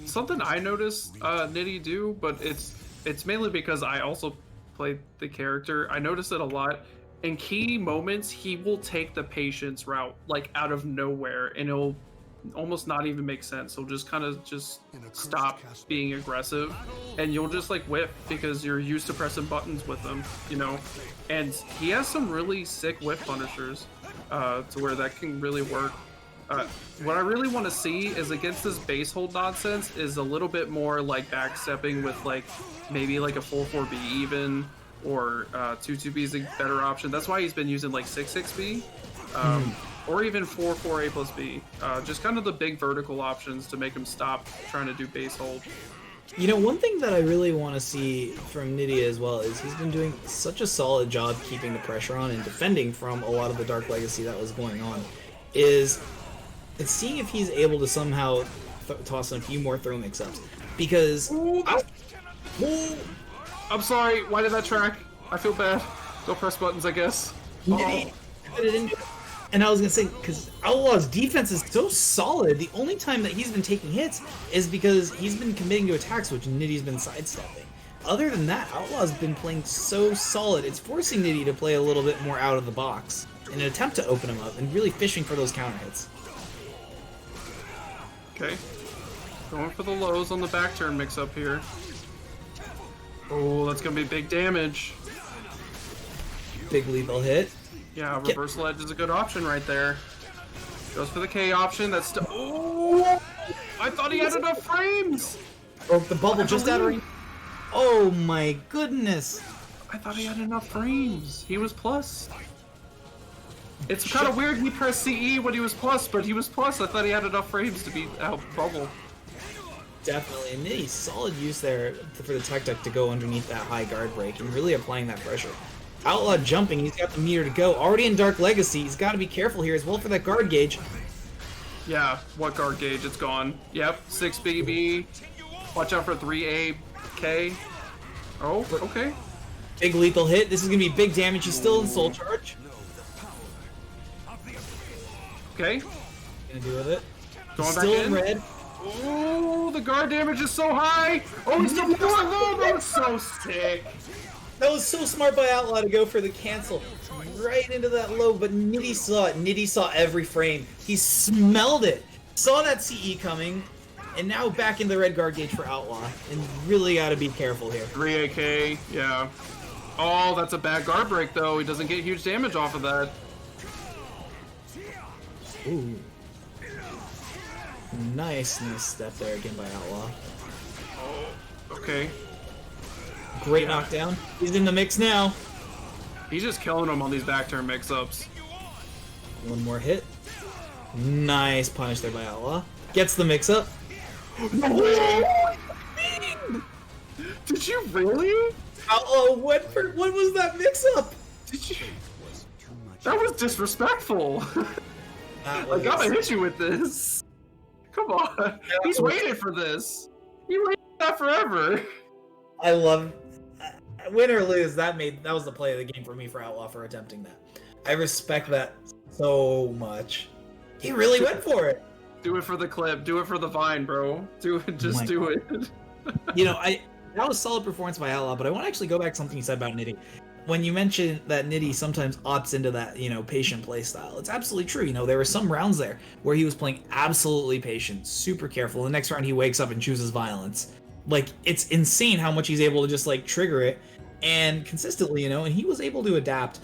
Something I noticed Nitty do, but it's mainly because I also played the character. I noticed it a lot. In key moments, he will take the patience route, like out of nowhere, and it'll almost not even make sense. He'll just kind of just stop being aggressive, and you'll just like whip because you're used to pressing buttons with him, you know. And he has some really sick whip punishers, to where that can really work. What I really want to see is against this base hold nonsense is a little bit more like backstepping with like maybe like a 4-4B even, or 2-2B is a better option. That's why he's been using like 6-6B, or even 4-4A plus B. Just kind of the big vertical options to make him stop trying to do base hold. You know, one thing that I really want to see from Nydia as well is he's been doing such a solid job keeping the pressure on and defending from a lot of the Dark Legacy that was going on. It's seeing if he's able to somehow toss in a few more throw mix-ups. Because... I'm sorry, why did that track? I feel bad. Don't press buttons, I guess. And I was gonna say, because Outlaw's defense is so solid, the only time that he's been taking hits is because he's been committing to attacks, which Nitty's been sidestepping. Other than that, Outlaw's been playing so solid, it's forcing Nitty to play a little bit more out of the box in an attempt to open him up and really fishing for those counter hits. Okay. Going for the lows on the back turn mix-up here. Oh, that's gonna be big damage. Big lethal hit. Yeah, reversal edge is a good option right there. Goes for the K option. That's still. Oh! I thought he had enough frames! Broke the bubble just out of range. Oh my goodness! I thought he had enough frames. He was plus. It's kind of weird he pressed CE when he was plus, but he was plus. I thought he had enough frames to beat out bubble. Definitely, and Nitty, solid use there for the tech deck to go underneath that high guard break and really applying that pressure. Outlaw jumping, he's got the meter to go. Already in Dark Legacy, he's got to be careful here as well for that guard gauge. Yeah, what guard gauge? It's gone. Yep, 6BB. Watch out for 3AK. Oh, okay. Big lethal hit. This is going to be big damage. He's still in soul charge. Okay. Gonna do with it. Going he's back still in. Red. Oh, the guard damage is so high. Oh, he's still going low. That was so sick. That was so smart by Outlaw to go for the cancel right into that low, but Nitty saw it. Nitty saw every frame. He smelled it. Saw that CE coming, and now back in the red guard gauge for Outlaw. And really got to be careful here. 3AK, yeah. Oh, that's a bad guard break, though. He doesn't get huge damage off of that. Ooh. Nice step there again by Outlaw. Oh, okay. Great knockdown. He's in the mix now. He's just killing him on these back turn mix-ups. One more hit. Nice punish there by Outlaw. Gets the mix-up. No way! Did you really? Outlaw, what was that mix-up? Did you? That was disrespectful. I gotta hit you with this. Come on. He's waited for this. He waited for that forever. I love win or lose, that was the play of the game for me for Outlaw for attempting that. I respect that so much. He really went for it. Do it for the clip. Do it for the vine, bro. Do it. Just do it. You know, that was solid performance by Outlaw, but I want to actually go back to something you said about Nitty. When you mentioned that Nitty sometimes opts into that, patient play style, it's absolutely true. There were some rounds there where he was playing absolutely patient, super careful. The next round he wakes up and chooses violence. Like, it's insane how much he's able to just, trigger it, and consistently, and he was able to adapt.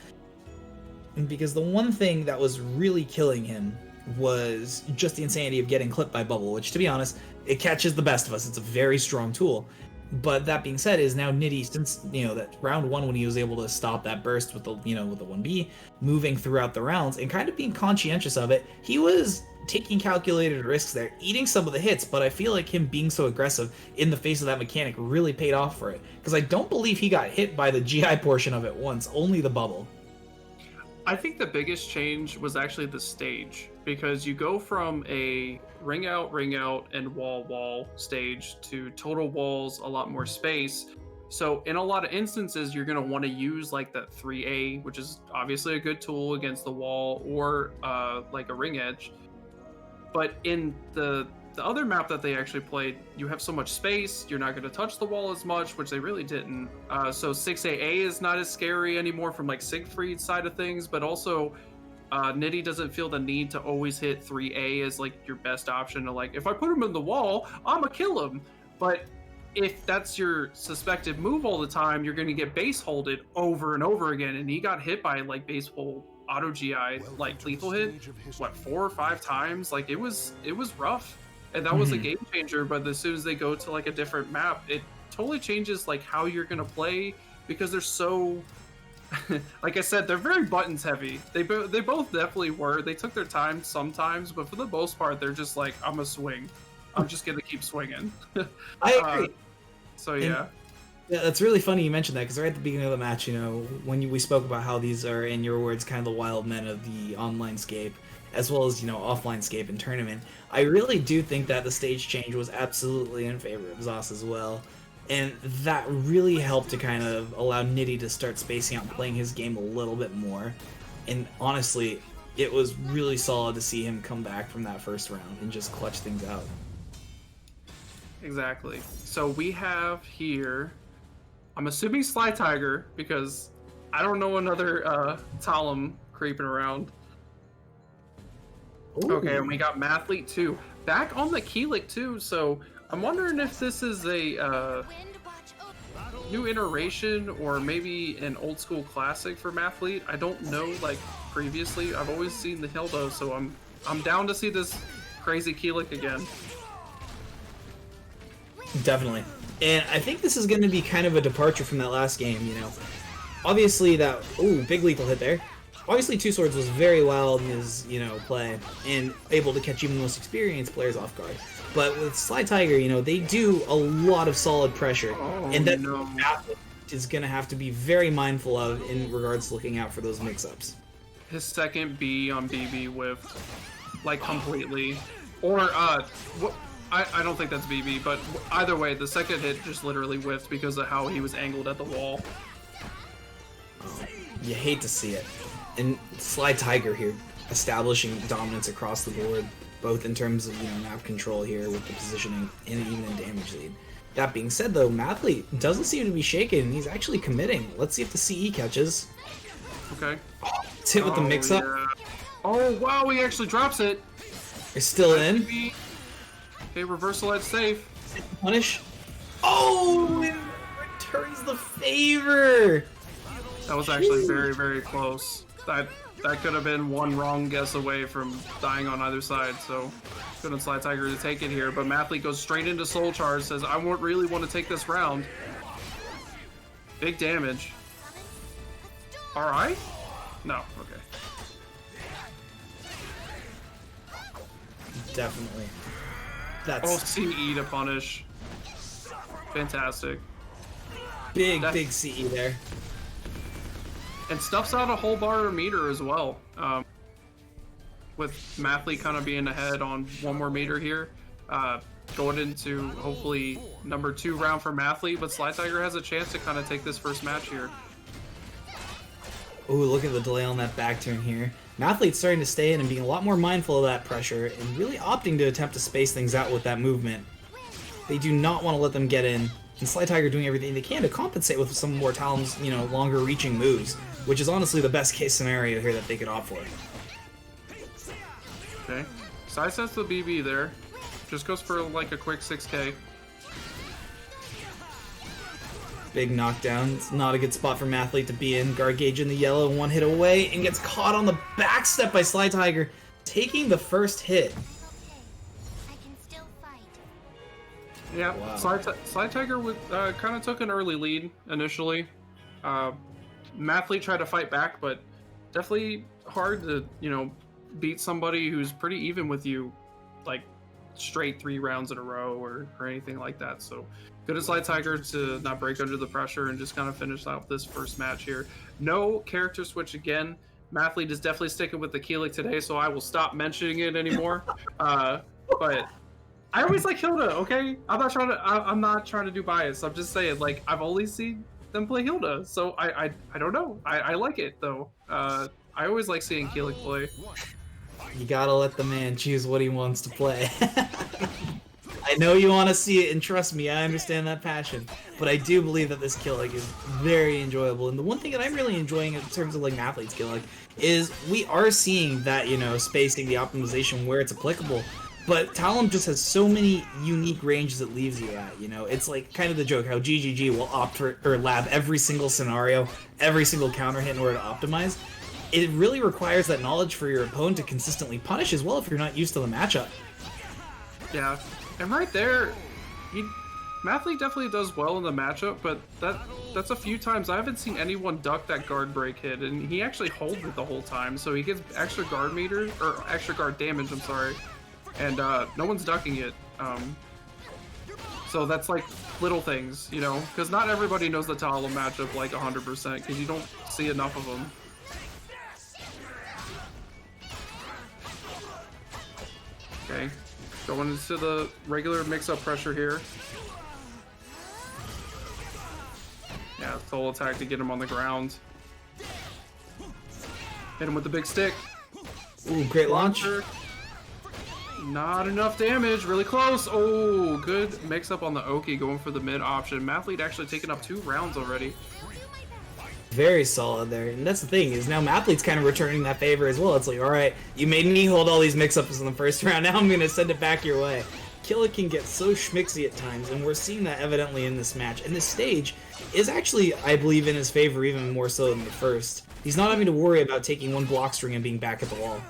And because the one thing that was really killing him was just the insanity of getting clipped by Bubble, which, to be honest, it catches the best of us. It's a very strong tool. But that being said, is now Nitty, since, that round one when he was able to stop that burst with the, with the 1B, moving throughout the rounds, and kind of being conscientious of it, he was taking calculated risks there, eating some of the hits, but I feel like him being so aggressive in the face of that mechanic really paid off for it. Because I don't believe he got hit by the GI portion of it once, only the bubble. I think the biggest change was actually the stage, because you go from a ring out, and wall stage to total walls, a lot more space. So in a lot of instances, you're going to want to use that 3A, which is obviously a good tool against the wall, or like a ring edge. But in the the other map that they actually played, you have so much space, you're not going to touch the wall as much, which they really didn't. So 6AA is not as scary anymore from like Siegfried's side of things, but also Nitty doesn't feel the need to always hit 3A as like your best option to like, if I put him in the wall, I'm gonna kill him. But if that's your suspected move all the time, you're going to get base holded over and over again. And he got hit by like base hold auto GI, like lethal hit, what, 4 or 5 times? Like it was rough. And that was a game changer. But as soon as they go to like a different map, it totally changes like how you're going to play, because they're so, like I said, they're very buttons heavy. They both definitely were. They took their time sometimes, but for the most part, they're just like, I'm a swing. I'm just gonna keep swinging. I agree. So yeah. Yeah, that's really funny you mentioned that, because right at the beginning of the match, you know, when we spoke about how these are, in your words, kind of the wild men of the online scape, as well as, you know, offline scape and tournament, I really do think that the stage change was absolutely in favor of Zos as well. And that really helped to kind of allow Nitty to start spacing out and playing his game a little bit more. And honestly, it was really solid to see him come back from that first round and just clutch things out. Exactly. So we have here, I'm assuming Sly Tiger, because I don't know another Talum creeping around. Ooh. Okay, and we got Mathlete too. Back on the Keelik too, so I'm wondering if this is a new iteration or maybe an old school classic for Mathlete. I don't know, like previously. I've always seen the Hilda, so I'm down to see this crazy Keelik again. Definitely. And I think this is going to be kind of a departure from that last game, you know. Obviously that, ooh, big lethal hit there. Obviously Two Swords was very wild in his, you know, play and able to catch even the most experienced players off guard. But with Sly Tiger, you know, they do a lot of solid pressure. And that is going to have to be very mindful of in regards to looking out for those mix-ups. His second B on BB whiffed, like, completely. Or, I don't think that's BB, but either way, the second hit just literally whiffed because of how he was angled at the wall. You hate to see it. And Sly Tiger here, establishing dominance across the board, both in terms of, you know, map control here with the positioning and even in damage lead. That being said, though, Mathlete doesn't seem to be shaken. He's actually committing. Let's see if the CE catches. Okay. It's hit with the mix-up. Yeah. Oh, wow, he actually drops it. It's still in. Okay, reversal edge safe. Punish. Oh, it returns the favor. That was actually very, very close. That could have been one wrong guess away from dying on either side, so couldn't Sly Tiger to take it here. But Mathlete goes straight into Soul Charge, says, I won't really want to take this round. Big damage. Alright? No, okay. Definitely. Oh, CE to punish. Fantastic. Big CE there. And stuffs out a whole bar meter as well. With Mathlete kind of being ahead on one more meter here. Going into, hopefully, number 2 round for Mathlete, but Sly Tiger has a chance to kind of take this first match here. Ooh, look at the delay on that back turn here. Mathlete's starting to stay in and being a lot more mindful of that pressure and really opting to attempt to space things out with that movement. They do not want to let them get in, and Sly Tiger doing everything they can to compensate with some more Talon's, you know, longer reaching moves, which is honestly the best case scenario here that they could opt for. Okay. Side sets the BB there. Just goes for like a quick 6K. Big knockdown. It's not a good spot for Mathlete to be in. Guard gauge in the yellow, one hit away, and gets caught on the back step by Sly Tiger, taking the first hit. I can still fight. Yeah, Wow. Sly Tiger kind of took an early lead initially. Mathlete tried to fight back, but definitely hard to, you know, beat somebody who's pretty even with you, like straight 3 rounds in a row or anything like that. So good at Sly Tiger to not break under the pressure and just kind of finish out this first match here. No character switch again. Mathlete is definitely sticking with the Keelik today, so I will stop mentioning it anymore. But I always like Hilda, okay? I'm not trying to do bias. I'm just saying, like, I've only seen them play Hilda, so I don't know. I like it though. I always like seeing Keelik play. You gotta let the man choose what he wants to play. I know you want to see it, and trust me, I understand that passion. But I do believe that this kill like is very enjoyable. And the one thing that I'm really enjoying in terms of like Mathlete's kill like is we are seeing that, you know, spacing, the optimization where it's applicable. But Talon just has so many unique ranges it leaves you at, you know? It's like kind of the joke how GGG will opt for or lab every single scenario, every single counter hit in order to optimize. It really requires that knowledge for your opponent to consistently punish as well if you're not used to the matchup. Yeah, and right there, Mathlete definitely does well in the matchup, but that's a few times I haven't seen anyone duck that guard break hit, and he actually holds it the whole time, so he gets extra guard meter, or extra guard damage, I'm sorry. And no one's ducking it. So that's like little things, you know, because not everybody knows the Talon matchup like 100% because you don't see enough of them. Okay, going into the regular mix-up pressure here. Yeah, full attack to get him on the ground. Hit him with the big stick. Ooh, great launch. Not enough damage, really close. Oh, good mix up on the Oki, going for the mid option. Mathlete actually taking up 2 rounds already. Very solid there, and that's the thing, is now Mathlete's kind of returning that favor as well. It's like, alright, you made me hold all these mix-ups in the first round, now I'm gonna send it back your way. Killa can get so schmixy at times, and we're seeing that evidently in this match. And this stage is actually, I believe, in his favor even more so than the first. He's not having to worry about taking 1 block string and being back at the wall.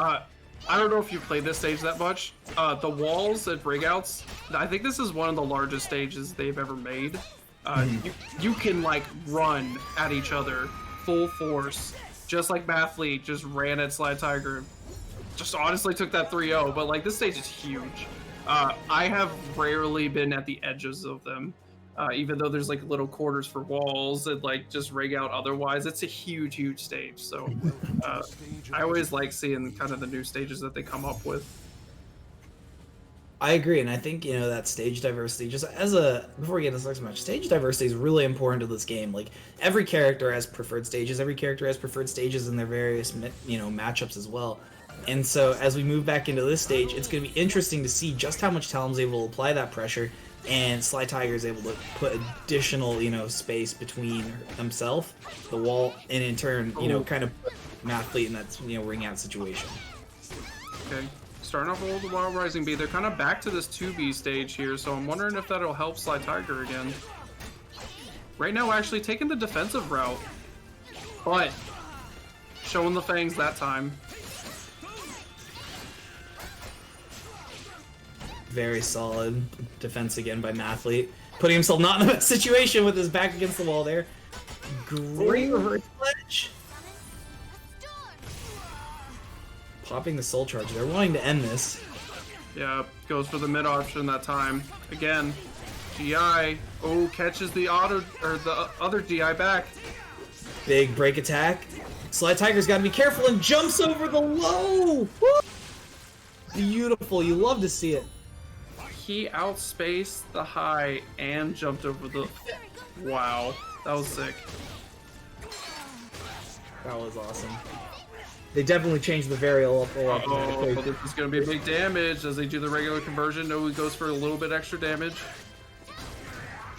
I don't know if you played this stage that much. The walls at breakouts, I think this is one of the largest stages they've ever made. You can like run at each other full force, just like Mathlete just ran at Sly Tiger. Just honestly took that 3-0, but like this stage is huge. I have rarely been at the edges of them. Even though there's like little quarters for walls and like just rig out otherwise, it's a huge stage. So I always like seeing kind of the new stages that they come up with. I agree, and I think, you know, that stage diversity, just before we get into this next match, stage diversity is really important to this game. Like, every character has preferred stages, in their various, you know, matchups as well. And so, as we move back into this stage, it's going to be interesting to see just how much Talon's able to apply that pressure, and Sly Tiger is able to put additional, you know, space between himself, the wall, and in turn, you know, kind of put Mathlete in that, you know, ring out situation. Okay. Starting off with the Wild Rising B, they're kind of back to this 2B stage here, so I'm wondering if that'll help Sly Tiger again. Right now, actually taking the defensive route, but showing the fangs that time. Very solid defense again by Mathlete, putting himself not in the best situation with his back against the wall there. Great reverse ledge. Popping the soul charge. They're wanting to end this. Yeah, goes for the mid option that time. Again, GI. Oh, catches the auto or the other GI back. Big break attack. Sly Tiger's got to be careful and jumps over the low. Woo! Beautiful. You love to see it. He outspaced the high and jumped over the. Wow, that was sick. That was awesome. They definitely changed the variable up a lot. Oh, this is going to be a big damage as they do the regular conversion. No, he goes for a little bit extra damage.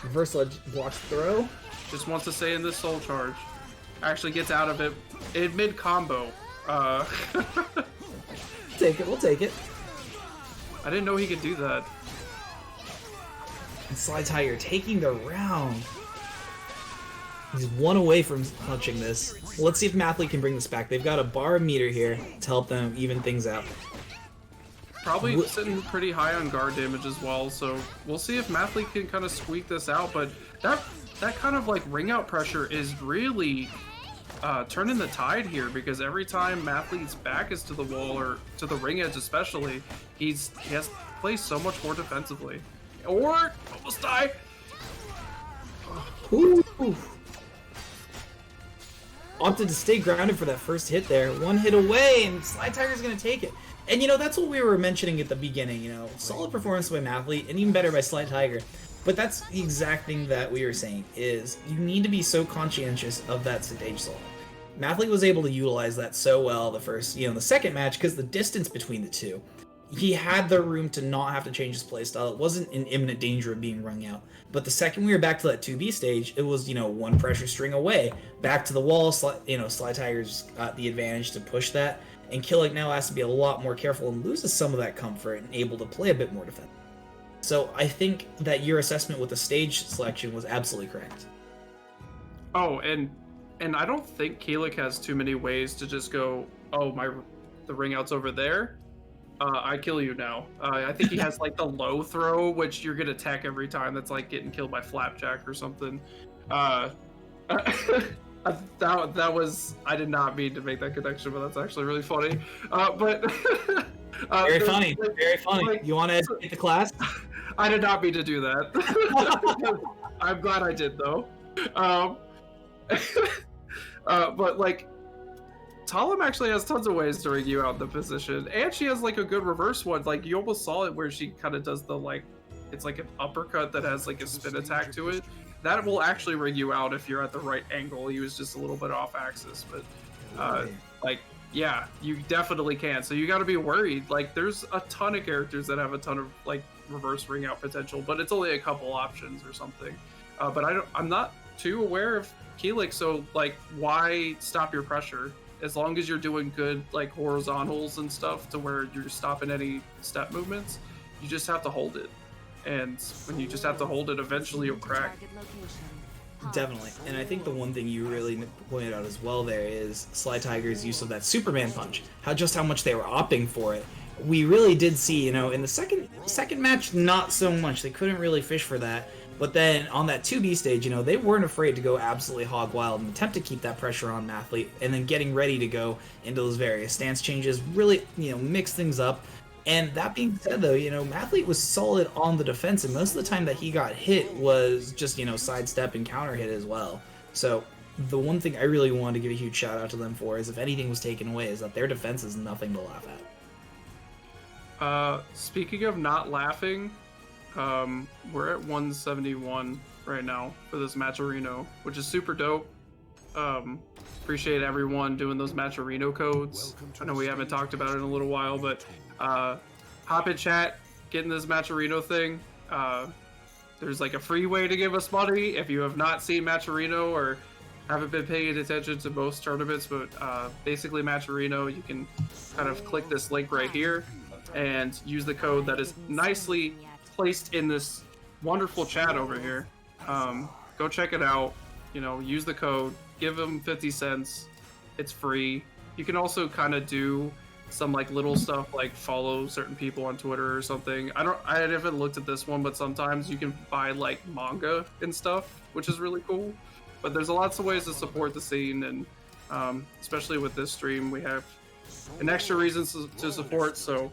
Reverse ledge blocks throw. Just wants to stay in this soul charge. Actually gets out of it in mid combo. Take it, we'll take it. I didn't know he could do that. And Sly Tiger taking the round. He's 1 away from punching this. Well, let's see if Mathlete can bring this back. They've got a bar meter here to help them even things out. Probably sitting pretty high on guard damage as well, so we'll see if Mathlete can kind of squeak this out, but that kind of like ring out pressure is really turning the tide here, because every time Mathlete's back is to the wall, or to the ring edge especially, he has to play so much more defensively. Or almost die. Ooh. Opted to stay grounded for that first hit there. 1 hit away, and Sly Tiger's gonna take it. And you know, that's what we were mentioning at the beginning, you know, solid performance by Mathlete, and even better by Sly Tiger. But that's the exact thing that we were saying, is you need to be so conscientious of that stage soul. Mathlete was able to utilize that so well the second match, because the distance between the two, he had the room to not have to change his playstyle. It wasn't in imminent danger of being rung out. But the second we were back to that 2B stage, it was, one pressure string away. Back to the wall, Sly Tiger's got the advantage to push that. And Killick now has to be a lot more careful and loses some of that comfort and able to play a bit more defense. So I think that your assessment with the stage selection was absolutely correct. Oh, and I don't think Keelik has too many ways to just go, oh, the ring out's over there. I kill you now. I think he has like the low throw, which you're gonna tech every time. That's like getting killed by Flapjack or something. That was, I did not mean to make that connection, but that's actually really funny. Very funny. Like, you want to educate the class? I did not mean to do that. I'm glad I did though. But like, Talim actually has tons of ways to ring you out in the position, and she has like a good reverse one. Like you almost saw it where she kind of does the it's like an uppercut that has like a spin attack to it. That will actually ring you out if you're at the right angle. He was just a little bit off axis, but yeah, you definitely can. So you got to be worried. Like there's a ton of characters that have a ton of like reverse ring out potential, but it's only a couple options or something. But I'm not too aware of Keelik, so like why stop your pressure? As long as you're doing good like horizontals and stuff to where you're stopping any step movements, you just have to hold it. And when you just have to hold it, eventually you'll crack. Definitely. And I think the one thing you really pointed out as well there is Sly Tiger's use of that Superman punch. How much they were opting for it. We really did see, in the second match, not so much. They couldn't really fish for that. But then on that 2B stage, they weren't afraid to go absolutely hog wild and attempt to keep that pressure on Mathlete, and then getting ready to go into those various stance changes, really, mix things up. And that being said, though, Mathlete was solid on the defense, and most of the time that he got hit was just, sidestep and counter hit as well. So the one thing I really wanted to give a huge shout out to them for is if anything was taken away is that their defense is nothing to laugh at. Speaking of not laughing, we're at 171 right now for this Matcherino, which is super dope. Appreciate everyone doing those Matcherino codes. I know we haven't talked about it in a little while, but hop in chat, get in this Matcherino thing. There's like a free way to give us money if you have not seen Matcherino or haven't been paying attention to most tournaments, but basically Matcherino, you can kind of click this link right here and use the code that is nicely placed in this wonderful chat over here. Go check it out, use the code, give them 50 cents. It's free. You can also kind of do some like little stuff like follow certain people on Twitter or something. I haven't looked at this one, but sometimes you can buy like manga and stuff, which is really cool. But there's lots of ways to support the scene, and especially with this stream, we have an extra reason to support, so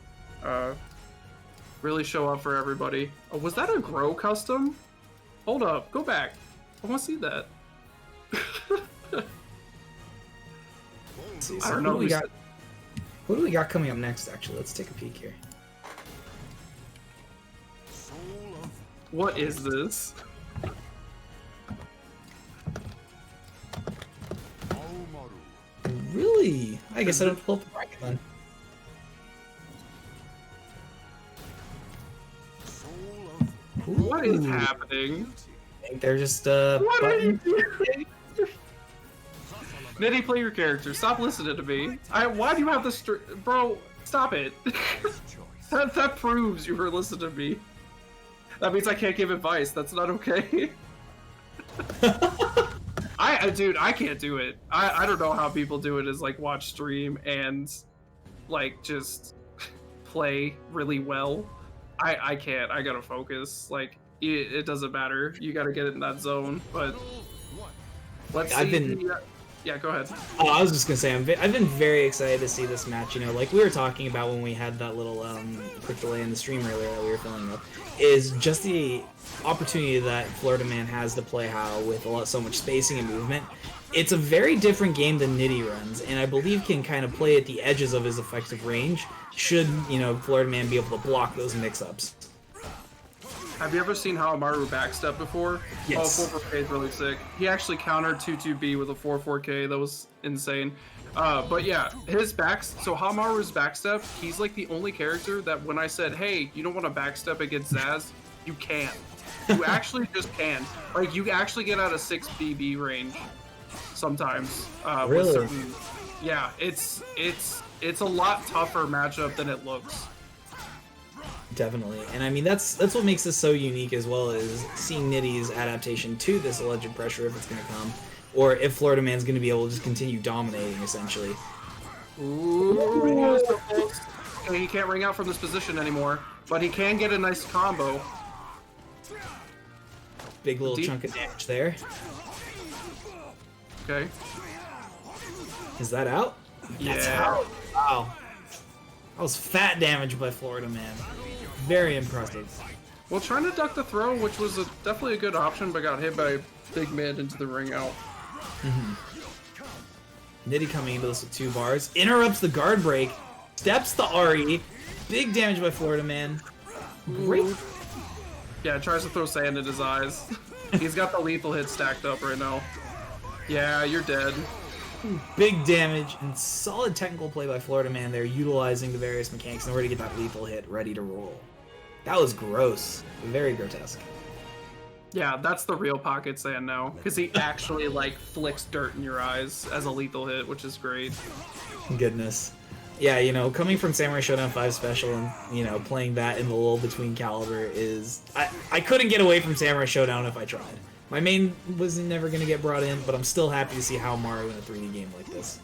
really show up for everybody. Oh, was that a Grow custom? Hold up, go back. I want to see that. I don't know. Who do we got coming up next, actually? Let's take a peek here. What is this? Really? I guess I don't pull up the bracket then. What is happening? I think they're just What are you doing? Nitty, play your character. Stop listening to me. Why do you have this bro? Stop it. that proves you were listening to me. That means I can't give advice. That's not okay. Dude, I can't do it. I don't know how people do it. Is like watch stream and like just play really well. I can't. I gotta focus. Like it doesn't matter. You gotta get in that zone. But let's see. Yeah, go ahead. Oh, I was just gonna say I've been very excited to see this match. Like we were talking about when we had that little quick delay in the stream earlier that we were filling up, is just the opportunity that Florida Man has to play HoW with so much spacing and movement. It's a very different game than Nitty runs, and I believe can kind of play at the edges of his effective range. Should Florida Man be able to block those mix-ups? Have you ever seen Hamaru backstep before? Yes. Oh, 4-4K is really sick. He actually countered 2-2B with a 4-4K. That was insane. But yeah, his so Hamaru's backstep, he's like the only character that when I said, hey, you don't want to backstep against Zaz, you can. You actually just can. Like, you actually get out of 6 BB range sometimes. Really? Yeah, it's a lot tougher matchup than it looks. Definitely, and I mean that's what makes this so unique as well, is seeing Nitty's adaptation to this alleged pressure, if it's going to come, or if Florida Man's going to be able to just continue dominating essentially. Ooh, so close. Okay, he can't ring out from this position anymore, but he can get a nice combo. Big little chunk of damage there. Okay. Is that out? Yeah. That's out. Wow. That was fat damage by Florida Man. Very impressive. Well, trying to duck the throw, which was definitely a good option, but got hit by big mid into the ring out. Nitty coming into this with 2 bars. Interrupts the guard break. Steps the RE. Big damage by Florida Man. Great. Yeah, tries to throw sand in his eyes. He's got the lethal hit stacked up right now. Yeah, you're dead. Big damage and solid technical play by Florida Man there, utilizing the various mechanics in order to get that lethal hit ready to roll. That was gross. Very grotesque. Yeah, that's the real pocket sand now, because he actually like flicks dirt in your eyes as a lethal hit, which is great. Goodness. Yeah, you know, coming from Samurai Showdown 5 Special and, you know, playing that in the lull between Caliber is... I couldn't get away from Samurai Showdown if I tried. My main was never going to get brought in, but I'm still happy to see how Mario in a 3D game like this.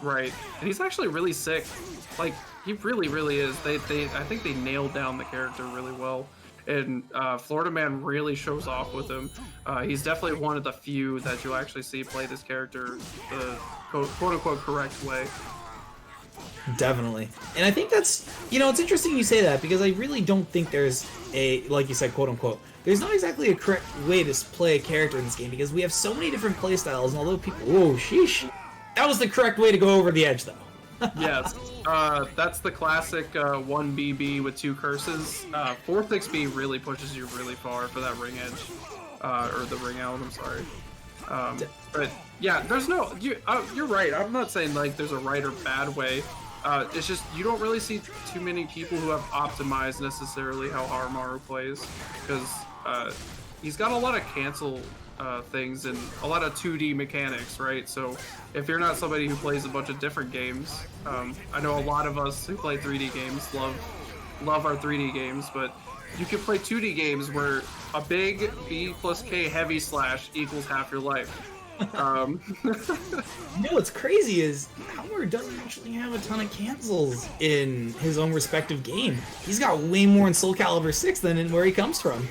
Right. And he's actually really sick. Like, he really, really is. I think they nailed down the character really well. And Florida Man really shows off with him. He's definitely one of the few that you'll actually see play this character the quote-unquote correct way. Definitely. And I think that's, you know, it's interesting you say that, because I really don't think there's a, like you said, quote-unquote, there's not exactly a correct way to play a character in this game, because we have so many different playstyles, and although people, whoa, sheesh, that was the correct way to go over the edge, though. Yes, that's the classic 1BB with 2 curses. 4-6B really pushes you really far for that ring edge, or the ring out, I'm sorry. But yeah, there's no, you're right, I'm not saying like there's a right or bad way. It's just you don't really see too many people who have optimized necessarily how Hamaru plays, because he's got a lot of cancel things and a lot of 2D mechanics, right? So if you're not somebody who plays a bunch of different games, I know a lot of us who play 3D games love our 3D games, but you can play 2D games where a big B plus K heavy slash equals half your life. You know what's crazy is Howard doesn't actually have a ton of cancels in his own respective game. He's got way more in Soul Calibur 6 than in where he comes from.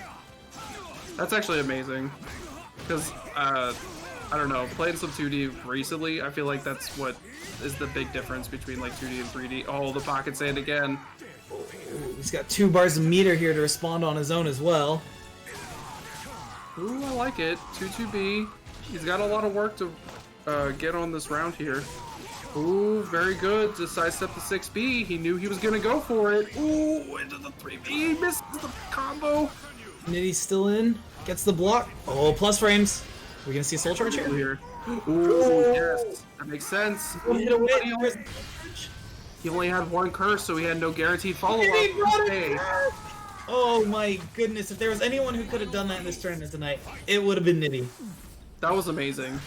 That's actually amazing, because I don't know, playing some 2D recently, I feel like that's what is the big difference between like 2D and 3D. Oh, the pocket sand again. He's got 2 bars of meter here to respond on his own as well. Ooh, I like it. 2-2B. He's got a lot of work to get on this round here. Ooh, very good. To sidestep the 6B. He knew he was going to go for it. Ooh, into the 3B. He misses the combo. Nitty's still in. Gets the block. Oh, plus frames. We're going to see a soul charge here. Ooh, yes. That makes sense. Hit away. He only had 1 curse, so he had no guaranteed follow-up. Oh my goodness, if there was anyone who could have done that in this tournament tonight, it would have been Nitty. That was amazing.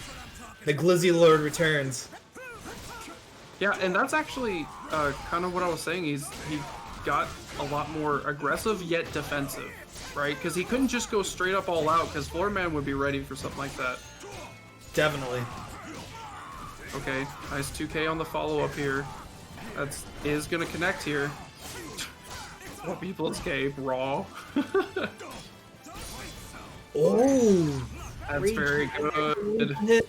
The Glizzy Lord returns. Yeah, and that's actually kind of what I was saying. He got a lot more aggressive yet defensive, right? Because he couldn't just go straight up all out, because Floor Man would be ready for something like that. Definitely. Okay, nice 2K on the follow-up here. That is going to connect here. 4B plus K, raw. Oh! That's very good.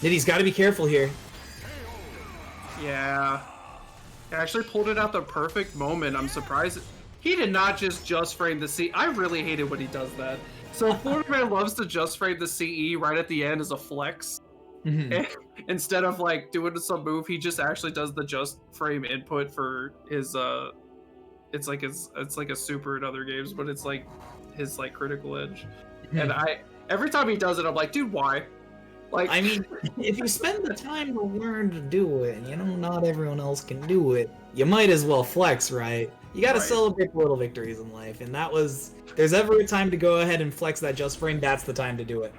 Nitty's got to be careful here. Yeah. He actually pulled it out the perfect moment. I'm surprised. He did not just frame the CE. I really hated when he does that. So Florida Man loves to just frame the CE right at the end as a flex. And instead of like doing some move, he just actually does the just frame input for his it's like a super in other games, but it's like his like critical edge. And every time he does it, I'm like, dude, why? Like, I mean, if you spend the time to learn to do it, and you know not everyone else can do it, you might as well flex, right? You gotta celebrate the little victories in life, and there's ever a time to go ahead and flex that just frame, that's the time to do it.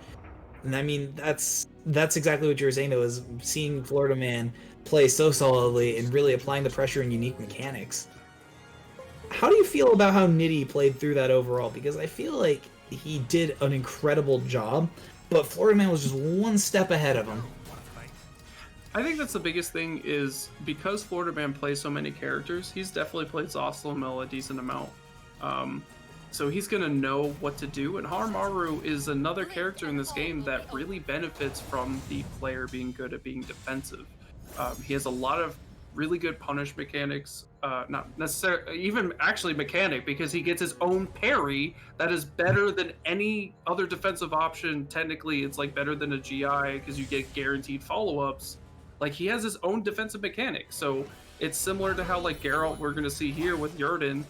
And I mean, that's exactly what you were saying, though, is seeing Florida Man play so solidly and really applying the pressure and unique mechanics. How do you feel about how Nitty played through that overall? Because I feel like he did an incredible job, but Florida Man was just one step ahead of him. I think that's the biggest thing is because Florida Man plays so many characters, he's definitely played Zoslamel a decent amount. So he's going to know what to do, and Haramaru is another character in this game that really benefits from the player being good at being defensive. He has a lot of really good punish mechanics, not necessarily even actually mechanic, because he gets his own parry that is better than any other defensive option. Technically it's like better than a GI because you get guaranteed follow-ups. Like, he has his own defensive mechanic, so it's similar to how like Geralt we're going to see here with Yurden,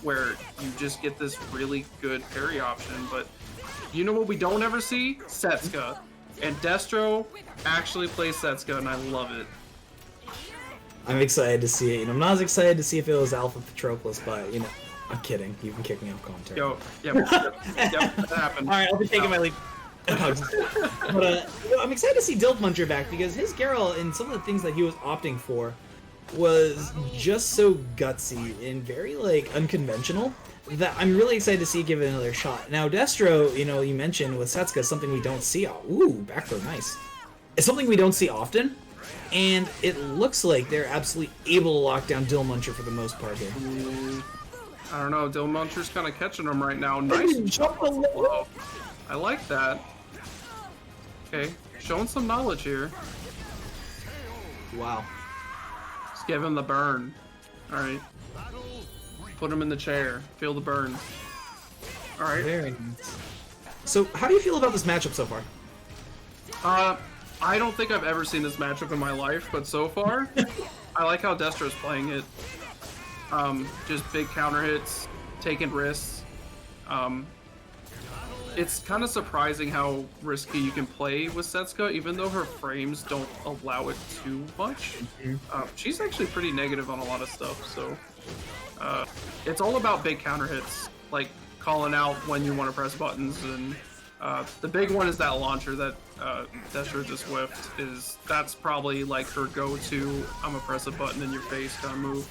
where you just get this really good parry option. But you know what we don't ever see? Setsuka. And Destro actually plays Setsuka, and I love it. I'm excited to see it. You know, I'm not as excited to see if it was Alpha Patroclus, but, you know, I'm kidding. You can kick me off commentary. Yo, yep, that happened. Alright, I'll be taking my leave. But I'm excited to see Diltmuncher back, because his Geralt and some of the things that he was opting for was just so gutsy and very, like, unconventional that I'm really excited to see give it another shot. Now, Destro, you know, you mentioned with Setsuka, something we don't see. Ooh, back throw, nice. It's something we don't see often. And it looks like they're absolutely able to lock down Dilmuncher for the most part here. I don't know, Dilmuncher's kind of catching him right now. Nice jump. Whoa. I like that. Okay, showing some knowledge here. Wow. Just give him the burn. Alright. Put him in the chair. Feel the burn. Alright. Very nice. So, how do you feel about this matchup so far? I don't think I've ever seen this matchup in my life, but so far, I like how Destro's playing it. Just big counter hits, taking risks. It's kind of surprising how risky you can play with Setsuka, even though her frames don't allow it too much. She's actually pretty negative on a lot of stuff, so it's all about big counter hits, like calling out when you want to press buttons, and the big one is that launcher that Destro just whiffed. That's probably like her go-to, I'm gonna press a button in your face kind of move.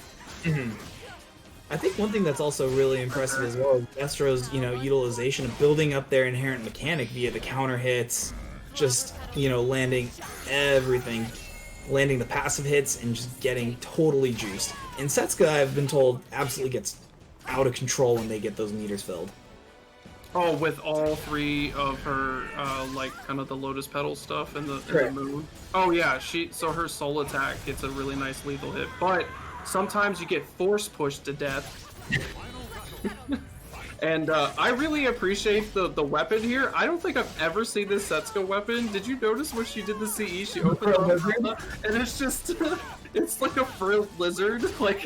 I think one thing that's also really impressive as well is Destro's, you know, utilization of building up their inherent mechanic via the counter hits, just, you know, landing everything, landing the passive hits, and just getting totally juiced. And Setsuka, I've been told, absolutely gets out of control when they get those meters filled. Oh, with all three of her, like, kind of the Lotus Petal stuff and the moon. Oh yeah, so her soul attack gets a really nice lethal hit, but sometimes you get force pushed to death. And I really appreciate the weapon here. I don't think I've ever seen this Setsuka weapon. Did you notice when she did the CE, she opened up and it's just, it's like a frilled lizard, like,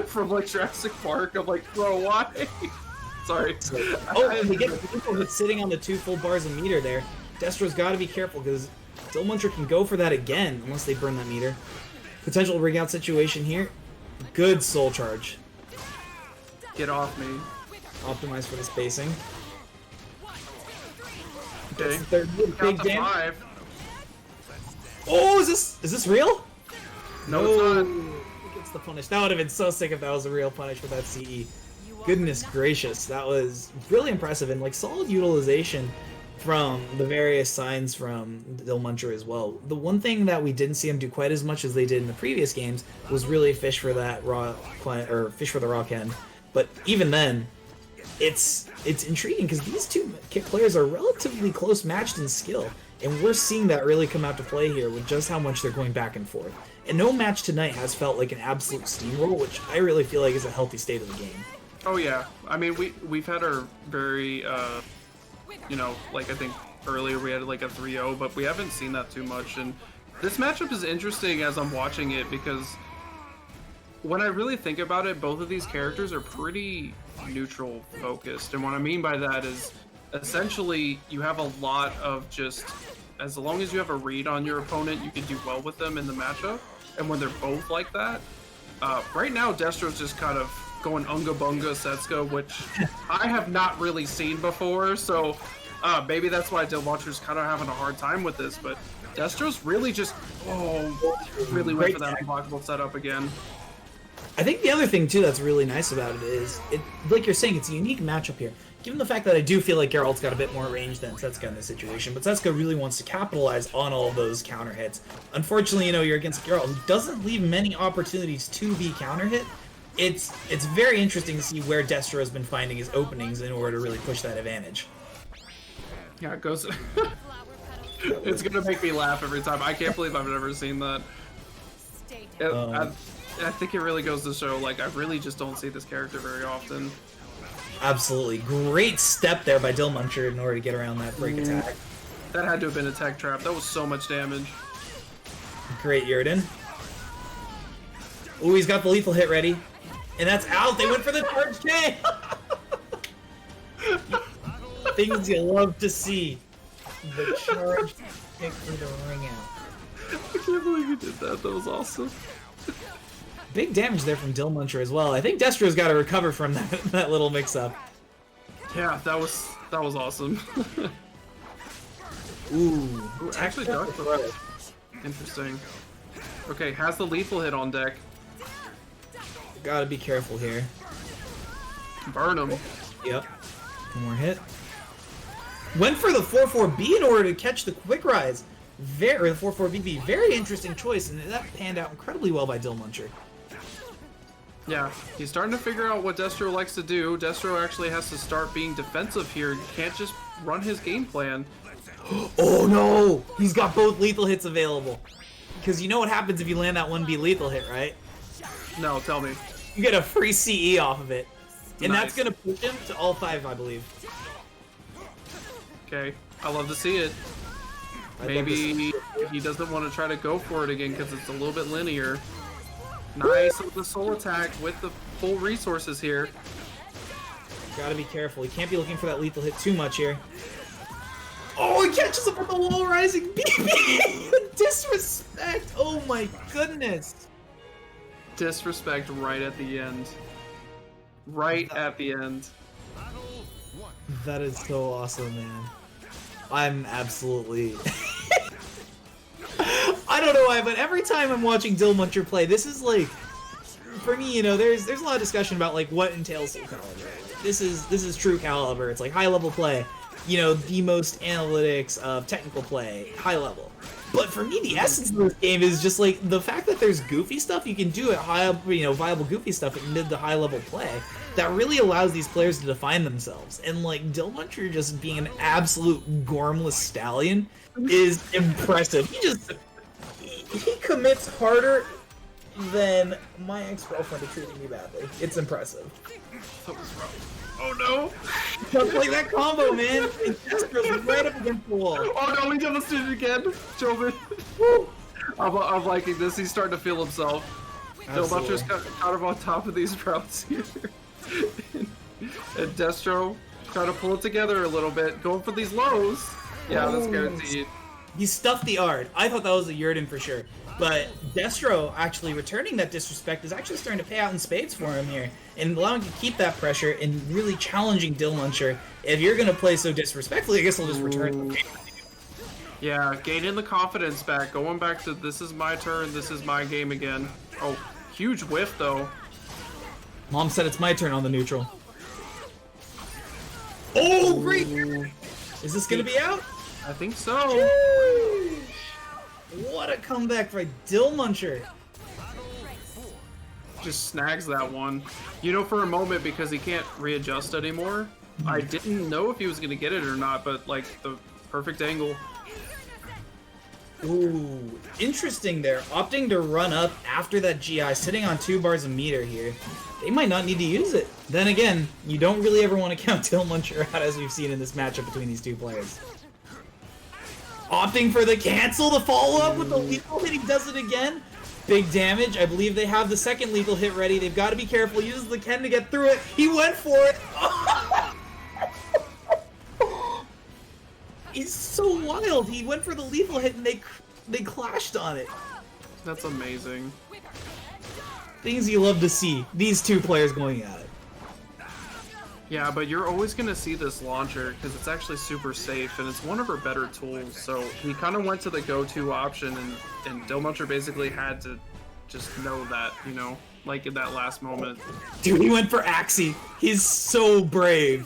from like Jurassic Park. I'm like, bro, why? Sorry. Oh, we get people sitting on the 2 full bars of meter there. Destro's got to be careful, because Dilmuncher can go for that again unless they burn that meter. Potential ring out situation here. Good soul charge. Get off me. Optimize for the spacing. Okay. Big damage. Oh, is this real? No, it's not. He gets the punish. That would have been so sick if that was a real punish with that CE. Goodness gracious, that was really impressive, and like solid utilization from the various signs from Dilmuncher as well. The one thing that we didn't see him do quite as much as they did in the previous games was really fish for that fish for the rock end. But even then, it's intriguing because these two players are relatively close matched in skill, and we're seeing that really come out to play here with just how much they're going back and forth. And no match tonight has felt like an absolute steamroll, which I really feel like is a healthy state of the game. Oh yeah, I mean we've had our very you know, like I think earlier we had like a 3-0, but we haven't seen that too much. And this matchup is interesting as I'm watching it because when I really think about it, both of these characters are pretty neutral focused. And what I mean by that is essentially you have a lot of just, as long as you have a read on your opponent, you can do well with them in the matchup. And when they're both like that, right now Destro's just kind of going unga bunga Setsuko, which I have not really seen before. So maybe that's why Dilmuncher's kind of having a hard time with this. But Destro's really just, really went for that unblockable setup again. I think the other thing too that's really nice about it is, like you're saying, it's a unique matchup here. Given the fact that I do feel like Geralt's got a bit more range than Setsuko in this situation, but Setsuko really wants to capitalize on all of those counter hits. Unfortunately, you know, you're against Geralt, who doesn't leave many opportunities to be counter hit. It's very interesting to see where Destro has been finding his openings in order to really push that advantage. Yeah, it goes. It's gonna make me laugh every time. I can't believe I've never seen that. I think it really goes to show, like, I really just don't see this character very often. Absolutely. Great step there by Dilmuncher in order to get around that break attack. That had to have been a tech trap. That was so much damage. Great Yurden. Ooh, he's got the lethal hit ready. And that's out. They went for the charge K. Things you love to see. The charge kick through the ring out. I can't believe you did that. That was awesome. Big damage there from Dilmuncher as well. I think Destro's got to recover from that little mix-up. Yeah, that was awesome. Ooh, actually ducked the interesting. Okay, has the lethal hit on deck. Gotta be careful here. Burn him. Yep. One more hit. Went for the 4-4B in order to catch the quick rise. The 4-4BB. Very interesting choice, and that panned out incredibly well by Dilmuncher. Yeah, he's starting to figure out what Destro likes to do. Destro actually has to start being defensive here. He can't just run his game plan. Oh no! He's got both lethal hits available. Because you know what happens if you land that 1B lethal hit, right? No, tell me. You get a free CE off of it. And Nice. that's going to push him to all 5, I believe. Okay, I love to see it. Maybe he doesn't want to try to go for it again because it's a little bit linear. Nice with the soul attack with the full resources here. Gotta be careful. He can't be looking for that lethal hit too much here. Oh, he catches him with the wall rising BB! Disrespect! Oh my goodness! Disrespect right at the end. Right at the end. That is so awesome, man. I'm absolutely... I don't know why, but every time I'm watching Dilmuncher play, this is like... For me, you know, there's a lot of discussion about like what entails SOULCALIBUR. This is true caliber. It's like high level play. You know, the most analytics of technical play, high level. But for me, the essence of this game is just like the fact that there's goofy stuff you can do at high, you know, viable goofy stuff at mid to high level play that really allows these players to define themselves. And like Dilmuncher just being an absolute gormless stallion is impressive. He commits harder than my ex-girlfriend to treating me badly. It's impressive. That was rough. Oh no! Just like that combo, man. It just goes right up against the wall. Oh no, we almost did it again. Jobin. I'm liking this. He's starting to feel himself. Dilmuncher's kind of on top of these routes here. And Destro trying to pull it together a little bit. Going for these lows. Yeah, that's guaranteed. He stuffed the Ard. I thought that was a Yurden for sure. But Destro actually returning that disrespect is actually starting to pay out in spades for him here. And allowing to keep that pressure and really challenging Dilmuncher. If you're going to play so disrespectfully, I guess I'll just return the game. Yeah, gaining the confidence back. Going back to this is my turn, this is my game again. Oh, huge whiff though. Mom said it's my turn on the neutral. Oh, great! Is this going to be out? I think so. Jeez. What a comeback by Dilmuncher. Just snags that one. You know, for a moment, because he can't readjust anymore, I didn't know if he was going to get it or not, but like the perfect angle. Ooh, interesting there. Opting to run up after that GI, sitting on 2 bars of meter here. They might not need to use it. Then again, you don't really ever want to count Dilmuncher out, as we've seen in this matchup between these two players. Opting for the cancel to follow up with the lethal hit. He does it again. Big damage. I believe they have the second lethal hit ready. They've got to be careful. Uses the Ken to get through it. He went for it. He's so wild. He went for the lethal hit and they clashed on it. That's amazing. Things you love to see. These two players going at it. Yeah, but you're always going to see this launcher because it's actually super safe and it's one of her better tools. So he kind of went to the go-to option and Dillmuncher basically had to just know that, you know, like in that last moment. Dude, he went for Axie. He's so brave.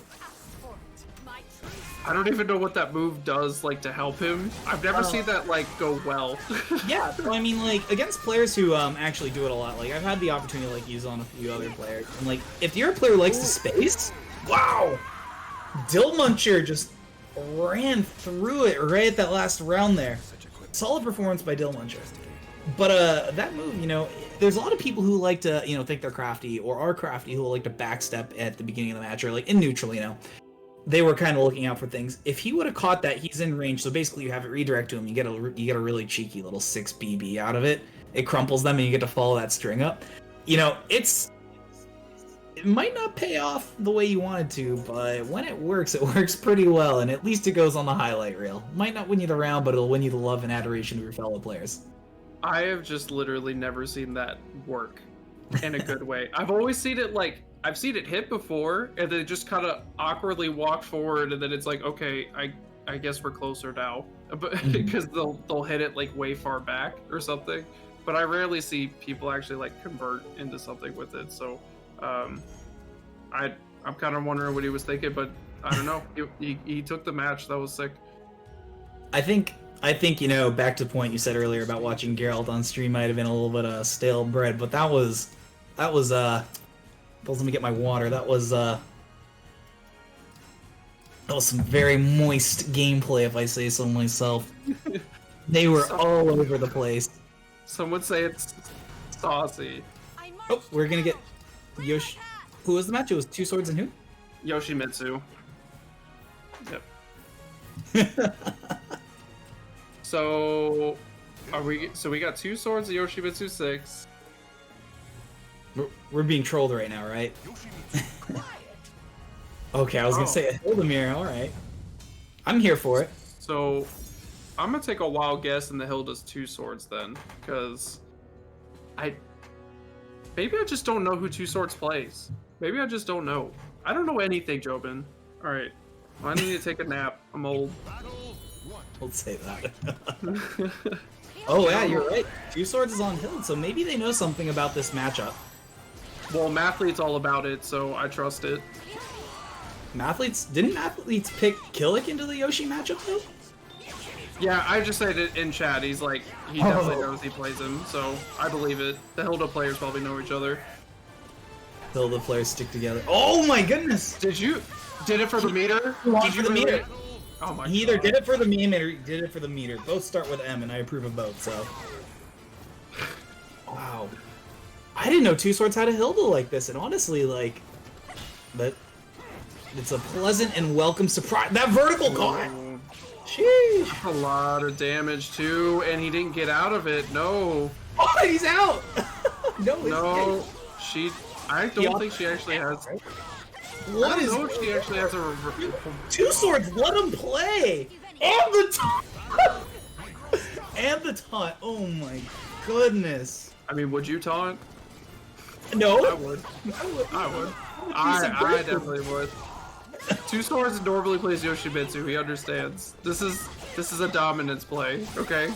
I don't even know what that move does, like, to help him. I've never seen that, like, go well. Yeah, so, I mean, like, against players who actually do it a lot, like, I've had the opportunity to, like, use on a few other players. And, like, if your player likes to space, wow! Dillmuncher just ran through it right at that last round there. Solid performance by Dillmuncher. But, that move, you know, there's a lot of people who like to, you know, think they're crafty, or are crafty, who will like to backstep at the beginning of the match, or, like, in neutral, you know. They were kind of looking out for things. If he would have caught that, he's in range. So basically, you have it redirect to him. You get a really cheeky little 6 BB out of it. It crumples them, and you get to follow that string up. You know, it might not pay off the way you wanted to, but when it works pretty well, and at least it goes on the highlight reel. Might not win you the round, but it'll win you the love and adoration of your fellow players. I have just literally never seen that work in a good way. I've always seen it like. I've seen it hit before, and then it just kind of awkwardly walk forward, and then it's like, okay, I guess we're closer now, but because they'll hit it like way far back or something. But I rarely see people actually like convert into something with it. So, I'm kind of wondering what he was thinking, but I don't know. he took the match. That was sick. I think you know, back to the point you said earlier about watching Geralt on stream might have been a little bit of stale bread, but that was let me get my water. That was some very moist gameplay, if I say so myself. They were all over the place. Some would say it's saucy. Oh, we're gonna get Yoshi. Who was the match? It was Two Swords and who? Yoshimitsu. Yep. So we got Two Swords of Yoshimitsu 6. We're being trolled right now, right? Okay, I was gonna say a Hildemir. All right, I'm here for it. So I'm gonna take a wild guess, and the Hill does Two Swords then, because maybe I just don't know who Two Swords plays. Maybe I just don't know. I don't know anything, Jobin. All right, well, I need to take a nap. I'm old. Don't say that. Oh yeah, you're right. Two Swords is on Hill, so maybe they know something about this matchup. Well, Mathlete's all about it, so I trust it. Didn't Mathletes pick Killick into the Yoshi matchup though? Yeah, I just said it in chat. He's like, he definitely knows he plays him, so I believe it. The Hilda players probably know each other. Hilda players stick together. Oh my goodness! Did it for the meter? Did you the meter? Oh my He either did it for the meme or he did it for the meter. Both start with M, and I approve of both, so. Wow. I didn't know Two Swords had a Hilda like this, and honestly, like, but it's a pleasant and welcome surprise. That vertical caught! Sheesh! A lot of damage, too, and he didn't get out of it. No. Oh, he's out! No, I don't think she actually has... What is... No, she actually has a... Two Swords, let him play! And the taunt! And the taunt, oh my goodness. I mean, would you taunt? No. I would. I definitely would. Two Swords normally plays Yoshimitsu. He understands. This is a dominance play. Okay.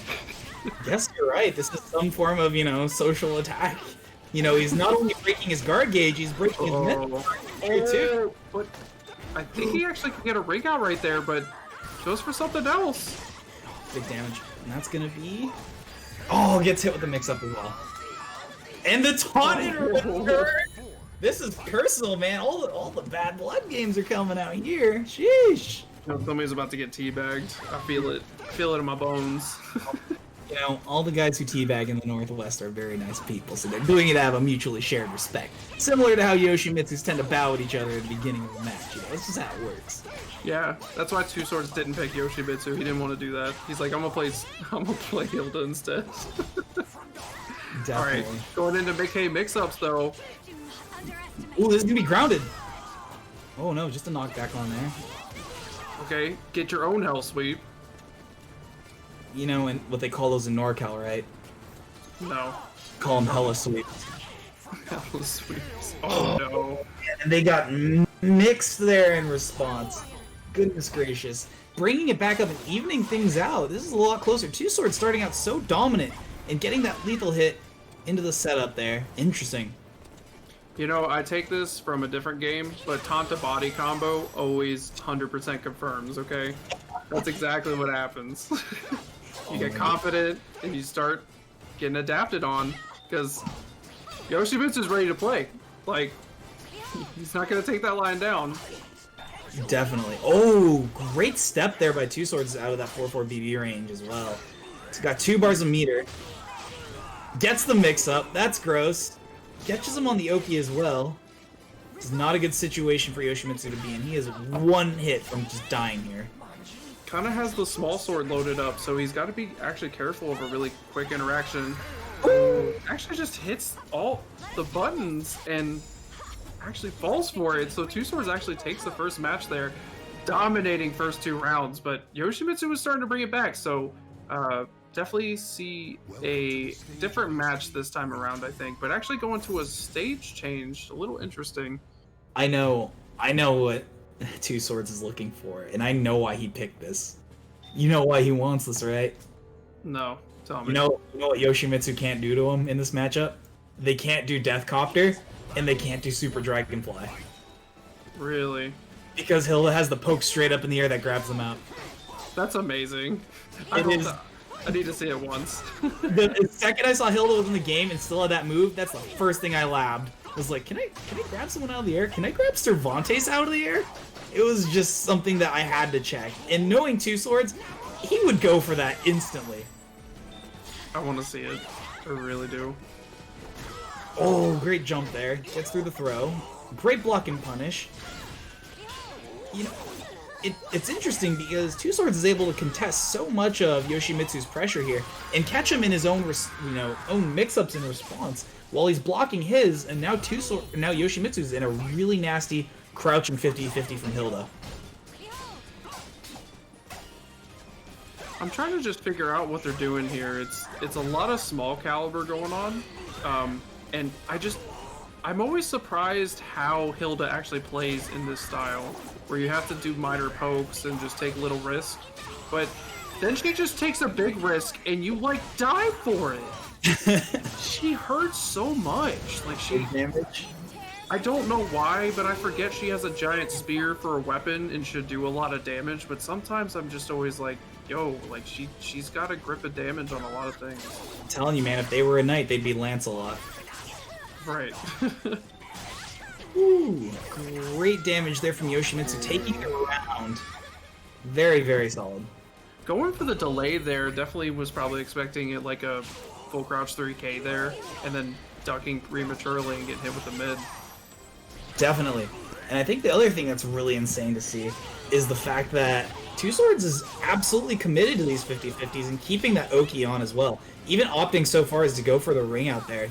Yes, you're right. This is some form of, you know, social attack. You know, he's not only breaking his guard gauge, he's breaking his mental guard too. But I think he actually could get a ring out right there, but goes for something else. Big damage. And that's gonna be... Oh, gets hit with the mix-up as well. And the taunt in return! This is personal, man. All the bad blood games are coming out here. Sheesh. Somebody's about to get teabagged. I feel it. I feel it in my bones. You know, all the guys who teabag in the Northwest are very nice people, so they're doing it to have a mutually shared respect. Similar to how Yoshimitsus tend to bow at each other at the beginning of the match. You know, that's just how it works. Yeah, that's why Two Swords didn't pick Yoshimitsu. He didn't want to do that. He's like, I'm gonna play Hilda instead. Definitely. All right, going into McKay mix-ups though. Ooh, this is gonna be grounded. Oh no, just a knockback on there. Okay, get your own hell sweep. You know, and what they call those in NorCal, right? No. Call them hella sweeps. Hell sweeps. Oh no. And they got mixed there in response. Goodness gracious. Bringing it back up and evening things out. This is a lot closer. Two Swords starting out so dominant and getting that lethal hit into the setup there. Interesting. You know, I take this from a different game, but taunt to body combo always 100% confirms, okay? That's exactly what happens. You get confident and you start getting adapted on because Yoshimitsu's ready to play. Like, he's not going to take that line down. Definitely. Oh, great step there by Two Swords out of that 4-4 BB range as well. He's got 2 bars of meter. Gets the mix-up. That's gross. Catches him on the Oki as well. It's not a good situation for Yoshimitsu to be in. He is 1 hit from just dying here. Kind of has the small sword loaded up, so he's got to be actually careful of a really quick interaction. Actually just hits all the buttons and actually falls for it, so Two Swords actually takes the first match there, dominating first 2 rounds, but Yoshimitsu was starting to bring it back, so definitely see a different match this time around, I think, but actually going to a stage change, a little interesting. I know what Two Swords is looking for, and I know why he picked this. You know why he wants this, right? No, tell me. You know what Yoshimitsu can't do to him in this matchup? They can't do Death Copter, and they can't do Super Dragonfly. Really? Because Hilda has the poke straight up in the air that grabs them out. That's amazing. I need to see it once. The second I saw Hilda was in the game and still had that move, that's the first thing I labbed. I was like, can I grab someone out of the air? Can I grab Cervantes out of the air? It was just something that I had to check. And knowing Two Swords, he would go for that instantly. I want to see it. I really do. Oh, great jump there. Gets through the throw. Great block and punish. You know, it's interesting because Two Swords is able to contest so much of Yoshimitsu's pressure here and catch him in his own, own mix-ups in response while he's blocking his, and now Yoshimitsu's in a really nasty crouching 50-50 from Hilda. I'm trying to just figure out what they're doing here. It's a lot of small caliber going on, and I'm always surprised how Hilda actually plays in this style, where you have to do minor pokes and just take little risks, but then she just takes a big risk and you like die for it. She hurts so much. Like damage. I don't know why, but I forget she has a giant spear for a weapon and should do a lot of damage, but sometimes I'm just always like, yo, like she's got a grip of damage on a lot of things. I'm telling you, man, if they were a knight, they'd be Lancelot. Right. Ooh, great damage there from Yoshimitsu, taking it around. Very, very solid. Going for the delay there, definitely was probably expecting it like a full crouch 3K there, and then ducking prematurely and getting hit with the mid. Definitely. And I think the other thing that's really insane to see is the fact that Two Swords is absolutely committed to these 50-50s and keeping that Oki on as well. Even opting so far as to go for the ring out there.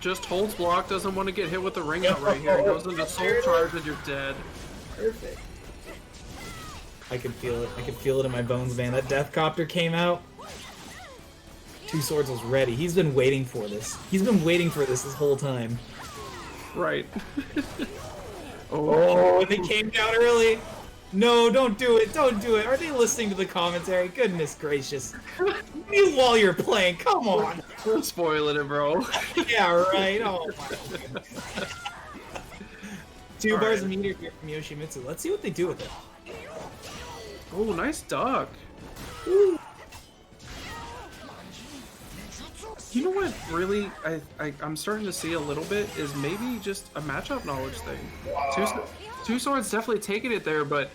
Just holds block, doesn't want to get hit with the ring out right here. Goes into soul charge and you're dead. Perfect. I could feel it. I could feel it in my bones, man. That Death Copter came out. Two Swords was ready. He's been waiting for this. He's been waiting for this whole time. Right. Oh, they came down early. No, don't do it. Don't do it. Are they listening to the commentary? Goodness gracious. Mute while you're playing. Come on. We're spoiling it, bro. Yeah, right. Oh, my God. 2 bars of meter here from Yoshimitsu. Let's see what they do with it. Oh, nice duck. Ooh. You know what really I'm starting to see a little bit is maybe just a matchup knowledge thing. Two Swords definitely taking it there, but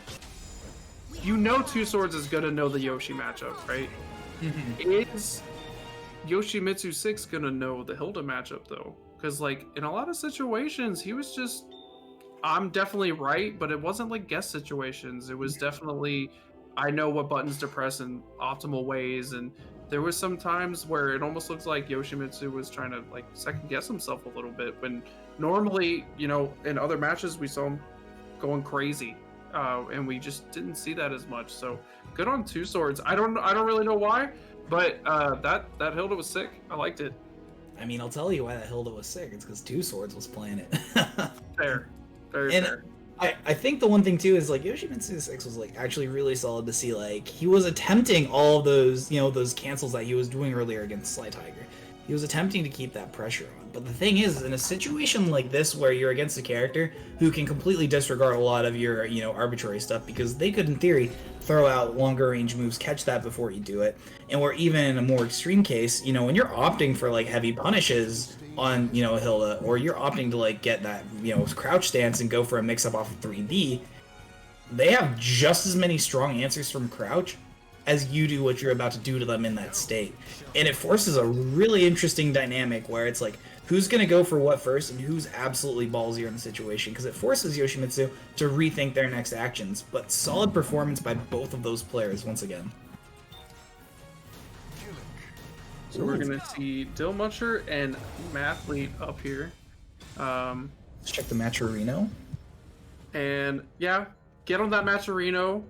you know Two Swords is gonna know the Yoshi matchup, right? Is Yoshimitsu 6 gonna know the Hilda matchup though? Because like in a lot of situations he was just, I'm definitely right, but it wasn't like guess situations. It was definitely, I know what buttons to press in optimal ways, and there was some times where it almost looks like Yoshimitsu was trying to like second guess himself a little bit, when normally, you know, in other matches we saw him going crazy, and we just didn't see that as much. So good on Two Swords. I don't really know why, but that Hilda was sick. I liked it. I mean, I'll tell you why that Hilda was sick. It's because Two Swords was playing it. Fair, very and fair. I think the one thing too is like Yoshimitsu 6 was like actually really solid to see. Like he was attempting all of those, you know, those cancels that he was doing earlier against Sly Tiger. He was attempting to keep that pressure on. But the thing is, in a situation like this where you're against a character who can completely disregard a lot of your, you know, arbitrary stuff, because they could in theory throw out longer range moves, catch that before you do it. And or even in a more extreme case, you know, when you're opting for like heavy punishes on, you know, Hilda, or you're opting to like get that, you know, crouch stance and go for a mix up off of 3D, they have just as many strong answers from crouch as you do what you're about to do to them in that state. And it forces a really interesting dynamic where it's like, who's going to go for what first and who's absolutely ballsier in the situation, because it forces Yoshimitsu to rethink their next actions. But solid performance by both of those players once again. So we're going to see Dill Muncher and Mathlete up here. Let's check the Matcherino. And yeah, get on that Matcherino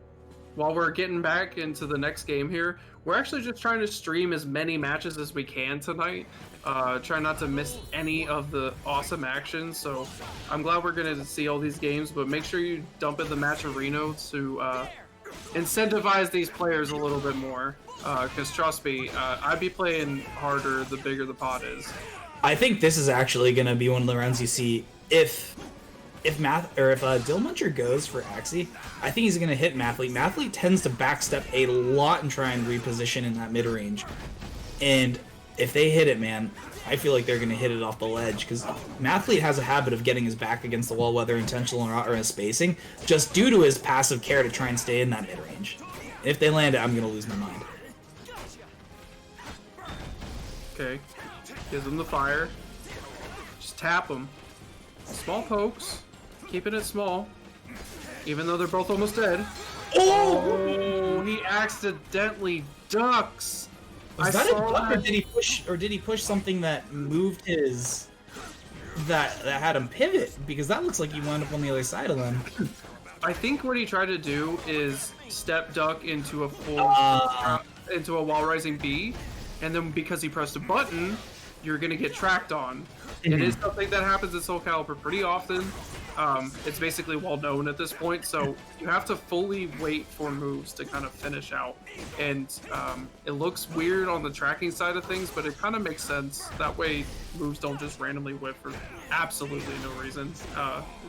while we're getting back into the next game here. We're actually just trying to stream as many matches as we can tonight. Try not to miss any of the awesome action. So I'm glad we're going to see all these games, but make sure you dump in the Matcherino to incentivize these players a little bit more. Because trust me, I'd be playing harder the bigger the pot is. I think this is actually going to be one of the rounds you see if Dill Muncher goes for Axie. I think he's going to hit Mathlete. Mathlete tends to backstep a lot and try and reposition in that mid range. And if they hit it, man, I feel like they're going to hit it off the ledge, because Mathlete has a habit of getting his back against the wall, whether intentional or not, or in spacing, just due to his passive care to try and stay in that mid range. If they land it, I'm going to lose my mind. Okay, gives him the fire. Just tap him. Small pokes, keeping it small, even though they're both almost dead. Oh, he accidentally ducks. Was that a duck, or did he push something that moved his that had him pivot? Because that looks like he wound up on the other side of them. I think what he tried to do is step duck into a full into a wall rising B, and then because he pressed a button, you're gonna get tracked on. It is something that happens in Soul Calibur pretty often. It's basically well known at this point, so you have to fully wait for moves to kind of finish out. And it looks weird on the tracking side of things, but it kind of makes sense. That way moves don't just randomly whip for absolutely no reason.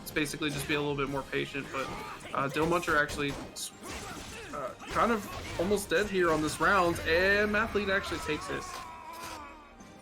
It's basically just be a little bit more patient, but Dill Muncher actually kind of almost dead here on this round, and Mathlete actually takes it.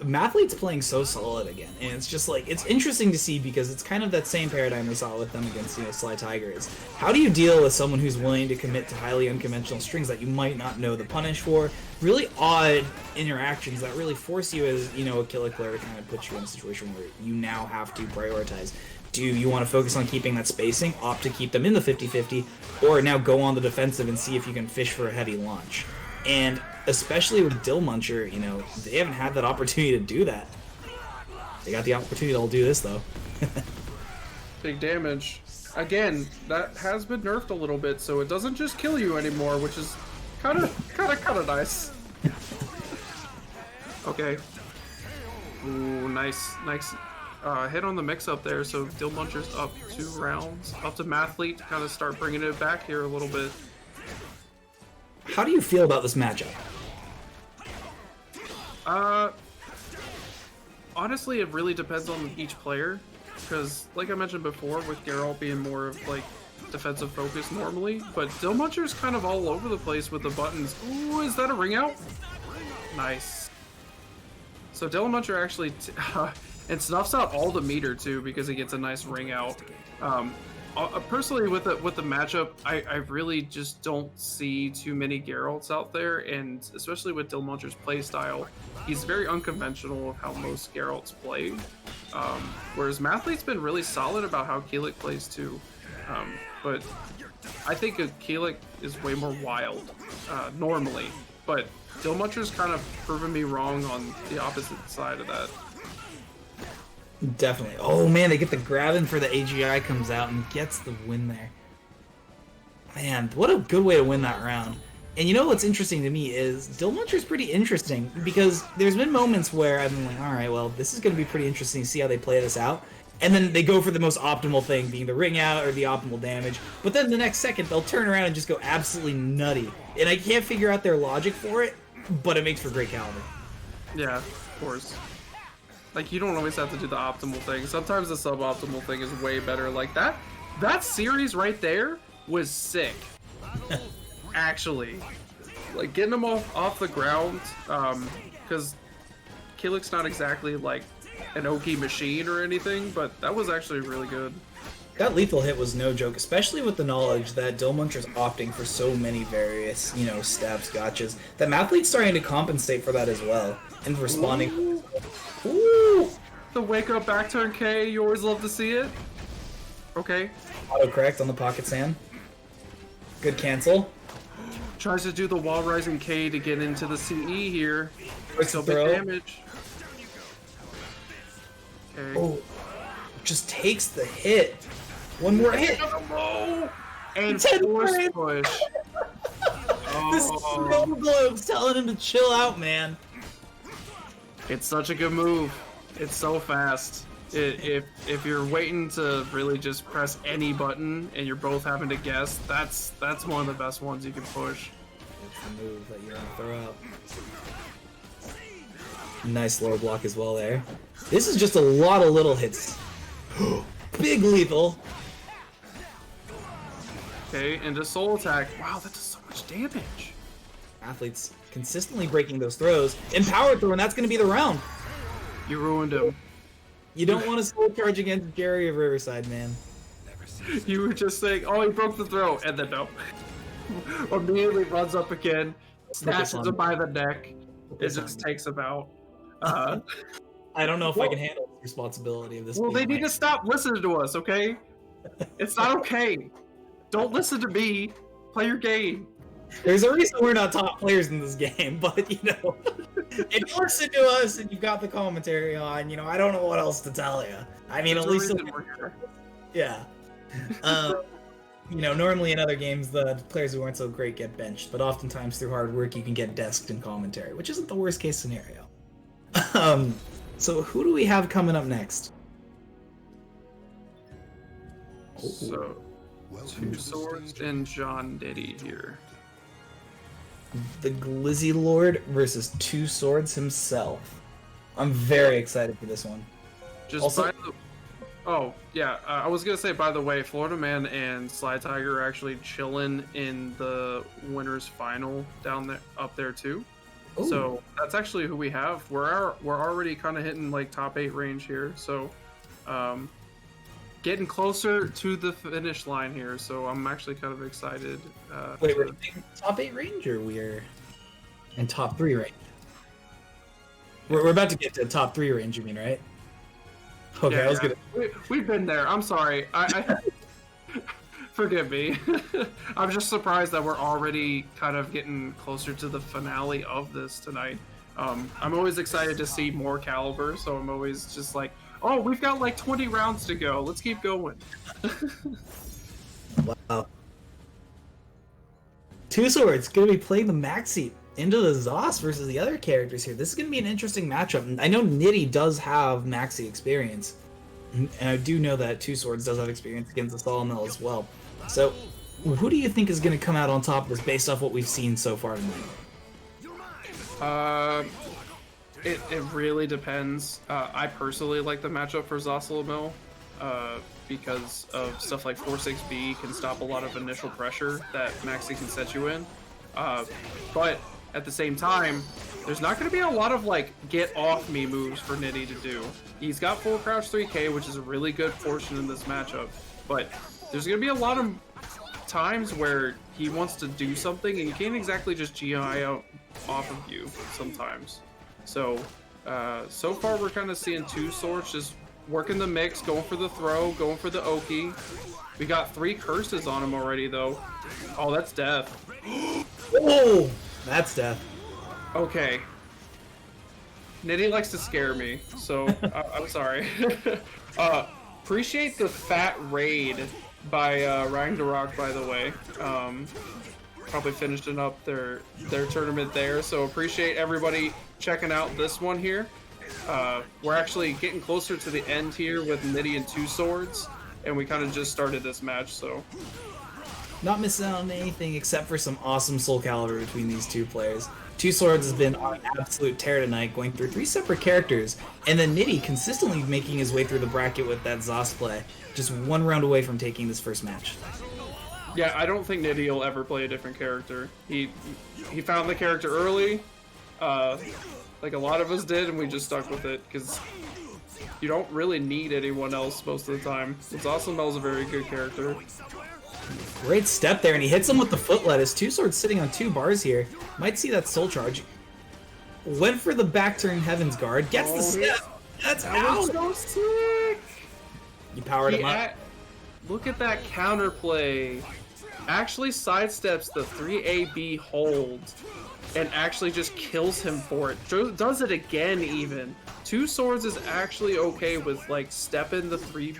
Mathlete's playing so solid again, and it's just like, it's interesting to see, because it's kind of that same paradigm we saw with them against, you know, Sly Tiger. Is how do you deal with someone who's willing to commit to highly unconventional strings that you might not know the punish for, really odd interactions that really force you as, you know, a killer player to kind of put you in a situation where you now have to prioritize. Do you want to focus on keeping that spacing, opt to keep them in the 50-50, or now go on the defensive and see if you can fish for a heavy launch? And especially with Dill Muncher, you know, they haven't had that opportunity to do that. They got the opportunity to do this, though. Big damage. Again, that has been nerfed a little bit, so it doesn't just kill you anymore, which is kind of nice. Okay. Ooh, nice hit on the mix-up there, so Dill Muncher's up 2 rounds. Up to Mathlete to kind of start bringing it back here a little bit. How do you feel about this matchup? Honestly, it really depends on each player, because like I mentioned before, with Geralt being more of like defensive focus normally, but Dill Muncher's kind of all over the place with the buttons. Ooh, is that a ring out? Nice. So Dill Muncher actually and snuffs out all the meter too, because he gets a nice ring out. Personally, with the matchup, I really just don't see too many Geralts out there, and especially with Dill Muncher's playstyle, he's very unconventional of how most Geralts play. Whereas Mathlete's been really solid about how Keelik plays too. But I think Keelik is way more wild normally, but Dillmuncher's kind of proven me wrong on the opposite side of that. Definitely. Oh man, they get the grab in for the AGI comes out and gets the win there. Man, what a good way to win that round. And you know what's interesting to me is Dillmuncher's pretty interesting because there's been moments where I've been like, all right, well, this is going to be pretty interesting to see how they play this out. And then they go for the most optimal thing, being the ring out or the optimal damage. But then the next second, they'll turn around and just go absolutely nutty. And I can't figure out their logic for it, but it makes for great caliber. Yeah, of course. Like, you don't always have to do the optimal thing. Sometimes the suboptimal thing is way better. Like, that series right there was sick. Actually. Like, getting them off the ground, because Kilik's not exactly, like, an Oki machine or anything, but that was actually really good. That lethal hit was no joke, especially with the knowledge that Dillmuncher's opting for so many various, stabs, gotchas, that Mathlete's starting to compensate for that as well, and responding. Ooh! The wake up back turn K, you always love to see it. Okay. Auto-correct on the pocket sand. Good cancel. Tries to do the wall rising K to get into the CE here. Still big throw. damage. Okay. Oh, just takes the hit. One more hit. And 10 force frames. push. This snow globe's telling him to chill out, man. It's such a good move. It's so fast. If you're waiting to really just press any button and you're both having to guess, that's one of the best ones you can push. It's the move that you're gonna throw out. Nice lower block as well there. This is just a lot of little hits. Big lethal. Okay, into soul attack. Wow, that does so much damage. Athletes consistently breaking those throws. And power throw, and that's gonna be the round. You ruined him. You don't want to soul charge against Jerry of Riverside, man. You were just saying, oh, he broke the throw, and then no. Immediately runs up again, snatches him by the neck, it just takes him out. I don't know if I can handle the responsibility of this. Well, they need to stop listening to us, okay? It's not okay. Don't listen to me. Play your game. There's a reason we're not top players in this game, but if you listen to us and you've got the commentary on, I don't know what else to tell you. I mean, There's at least we're here. yeah. Normally in other games, the players who aren't so great get benched, but oftentimes through hard work, you can get desked in commentary, which isn't the worst case scenario. So who do we have coming up next? So, Two Swords and John Diddy here. The Glizzy Lord versus Two Swords himself. I'm very excited for this one. Just Also- I was gonna say, by the way, Florida Man and Sly Tiger are actually chilling in the winners final up there too. Ooh. So that's actually who we have. We're already kind of hitting like top 8 range here. So, getting closer to the finish line here. So I'm actually kind of excited. Wait, we're in top 8 range, or we're in top 3 range? We're about to get to top 3 range, you mean, right? Okay, Yeah, I was gonna. We've been there. I'm sorry. I forgive me. I'm just surprised that we're already kind of getting closer to the finale of this tonight. I'm always excited to see more caliber, so I'm always just like, oh, we've got like 20 rounds to go. Let's keep going. Wow. Two Swords gonna be playing the Maxi into the Zos versus the other characters here. This is gonna be an interesting matchup. I know Nitty does have Maxi experience, and I do know that Two Swords does have experience against the Sawmill as well. So, who do you think is gonna come out on top of this based off what we've seen so far tonight? It really depends. I personally like the matchup for Zossalamil, because of stuff like 4-6B can stop a lot of initial pressure that Maxi can set you in. But at the same time, there's not going to be a lot of like get off me moves for Nitty to do. He's got full crouch 3K, which is a really good portion in this matchup, but there's going to be a lot of times where he wants to do something and you can't exactly just GI out off of you sometimes. So, so far we're kind of seeing Two Swords just working the mix, going for the throw, going for the Oki. We got 3 curses on him already though. Oh, that's death. Oh, that's death. Okay. Nitty likes to scare me, so I'm sorry. Appreciate the fat raid by Ragnarok, by the way. Probably finishing up their tournament there, so appreciate everybody checking out this one here. We're actually getting closer to the end here with Nitty and Two Swords, and we kind of just started this match, so... Not missing out on anything except for some awesome Soul Calibur between these two players. Two Swords has been on an absolute tear tonight, going through 3 separate characters, and then Nitty consistently making his way through the bracket with that Zos play, just 1 round away from taking this first match. Yeah, I don't think Nitty will ever play a different character. He found the character early, like a lot of us did, and we just stuck with it, because you don't really need anyone else most of the time. Zasamel's a very good character. Great step there, and he hits him with the foot lettuce. Two Swords sitting on 2 bars here. Might see that soul charge. Went for the back turn Heaven's Guard. Gets the step. That's out. So sick. You powered him up. Look at that counterplay. Actually sidesteps the 3AB hold and actually just kills him for it. Does it again even. Two Swords is actually okay with like stepping the 3,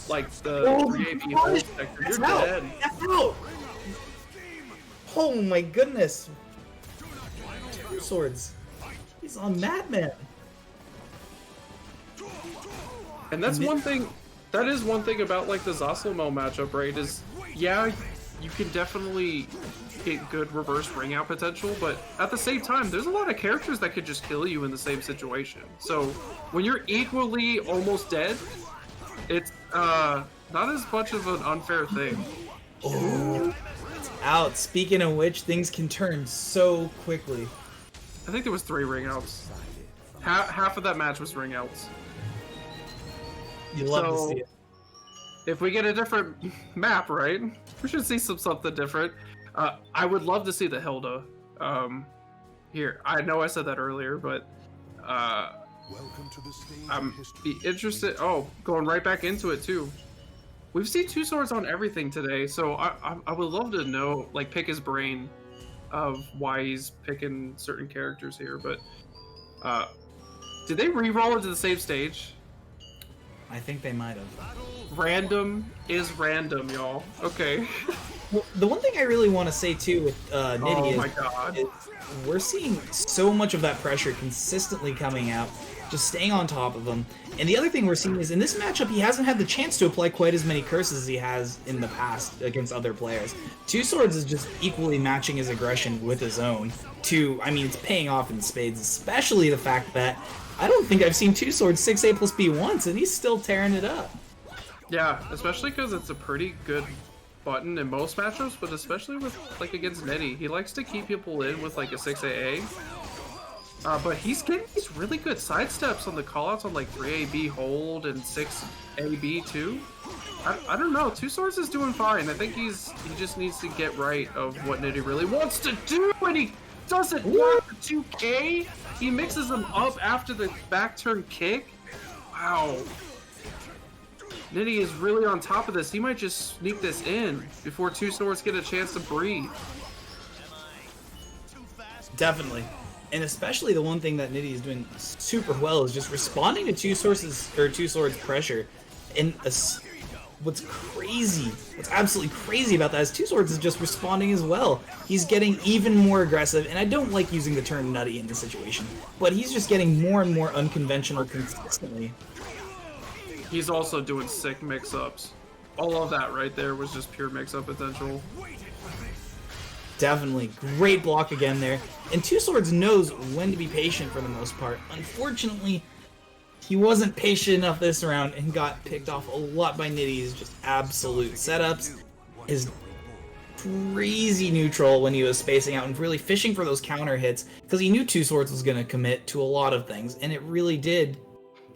like the 3AB hold sector. You're dead. That's out. Oh my goodness. Two Swords. He's on Madman. And that's one thing. That is one thing about like the Zasalamel matchup, right? Is yeah, you can definitely get good reverse ring out potential, but at the same time, there's a lot of characters that could just kill you in the same situation. So when you're equally almost dead, it's not as much of an unfair thing. Oh, it's out. Speaking of which, things can turn so quickly. I think there was 3 ring outs. Half of that match was ring outs. You love to see it. If we get a different map, right? We should see something different. I would love to see the Hilda. Here, I know I said that earlier, but Welcome to the stage I'm of history. interested. Oh, going right back into it too. We've seen Two Swords on everything today, so I would love to know, like, pick his brain of why he's picking certain characters here. But did they re-roll into the same stage? I think they might have. Random is random, y'all. Okay. Well, the one thing I really want to say too with Nitty my God. is we're seeing so much of that pressure consistently coming out, just staying on top of him. And the other thing we're seeing is in this matchup, he hasn't had the chance to apply quite as many curses as he has in the past against other players. Two Swords is just equally matching his aggression with his own. I mean, it's paying off in spades, especially the fact that I don't think I've seen Two Swords 6A plus B once, and he's still tearing it up. Yeah, especially because it's a pretty good button in most matchups, but especially with like against Nitty. He likes to keep people in with like a 6AA. But he's getting these really good sidesteps on the callouts on like 3AB hold and 6AB too. I don't know. Two Swords is doing fine. I think he just needs to get right of what Nitty really wants to do, and he doesn't want the 2K. He mixes them up after the back turn kick. Wow. Nitty is really on top of this. He might just sneak this in before Two Swords get a chance to breathe. Definitely. And especially the one thing that Nitty is doing super well is just responding to Two Swords pressure. And what's absolutely crazy about that is Two Swords is just responding as well. He's getting even more aggressive, and I don't like using the term nutty in this situation, but he's just getting more and more unconventional consistently. He's also doing sick mix-ups. All of that right there was just pure mix-up potential. Definitely. Great block again there. And Two Swords knows when to be patient for the most part. Unfortunately, he wasn't patient enough this round and got picked off a lot by Nitty's just absolute setups. His crazy neutral when he was spacing out and really fishing for those counter hits because he knew Two Swords was going to commit to a lot of things, and it really did.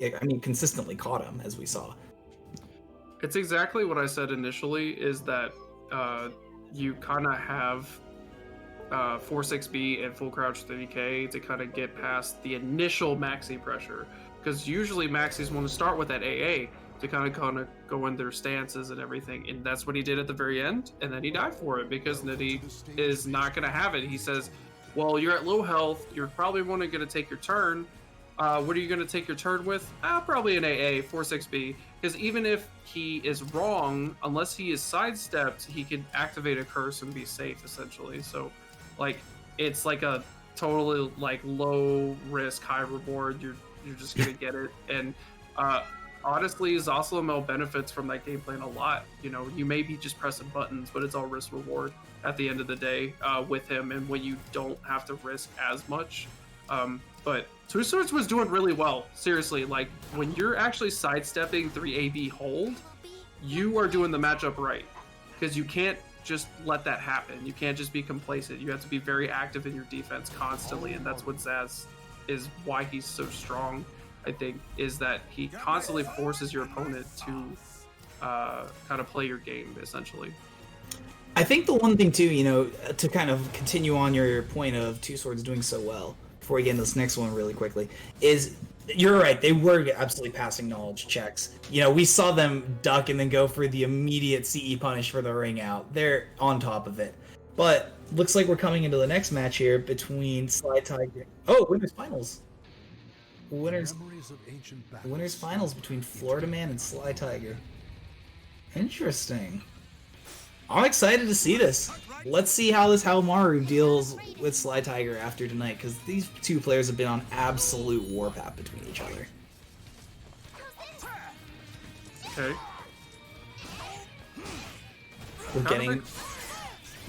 I mean, consistently caught him, as we saw. It's exactly what I said initially, is that you kind of have 4-6B and full crouch 3K to kind of get past the initial maxi pressure. Because usually maxis want to start with that AA to kind of go in their stances and everything. And that's what he did at the very end. And then he died for it because Nitty is not going to have it. He says, well, you're at low health. You're probably going to take your turn. What are you going to take your turn with? Probably an AA, 4-6B. Because even if he is wrong, unless he is sidestepped, he can activate a curse and be safe, essentially. So, like, it's like a totally, like, low risk, high reward. You're just going to get it. And honestly, Zoslamel benefits from that game plan a lot. You know, you may be just pressing buttons, but it's all risk reward at the end of the day with him, and when you don't have to risk as much. But Two Swords was doing really well. Seriously, like, when you're actually sidestepping 3AB hold, you are doing the matchup right. Because you can't just let that happen. You can't just be complacent. You have to be very active in your defense constantly, and that's what Zaz is, why he's so strong, I think, is that he constantly forces your opponent to kind of play your game, essentially. I think the one thing, too, you know, to kind of continue on your point of Two Swords doing so well, before we get into this next one really quickly, is you're right, they were absolutely passing knowledge checks. You know, we saw them duck and then go for the immediate CE punish for the ring out. They're on top of it. But looks like we're coming into the next match here between Sly Tiger. Oh, winners finals. Winners finals between Florida Man and Sly Tiger. Interesting. I'm excited to see this. Let's see how this Haumaru deals with Sly Tiger after tonight, because these two players have been on absolute warpath between each other. Okay. We're getting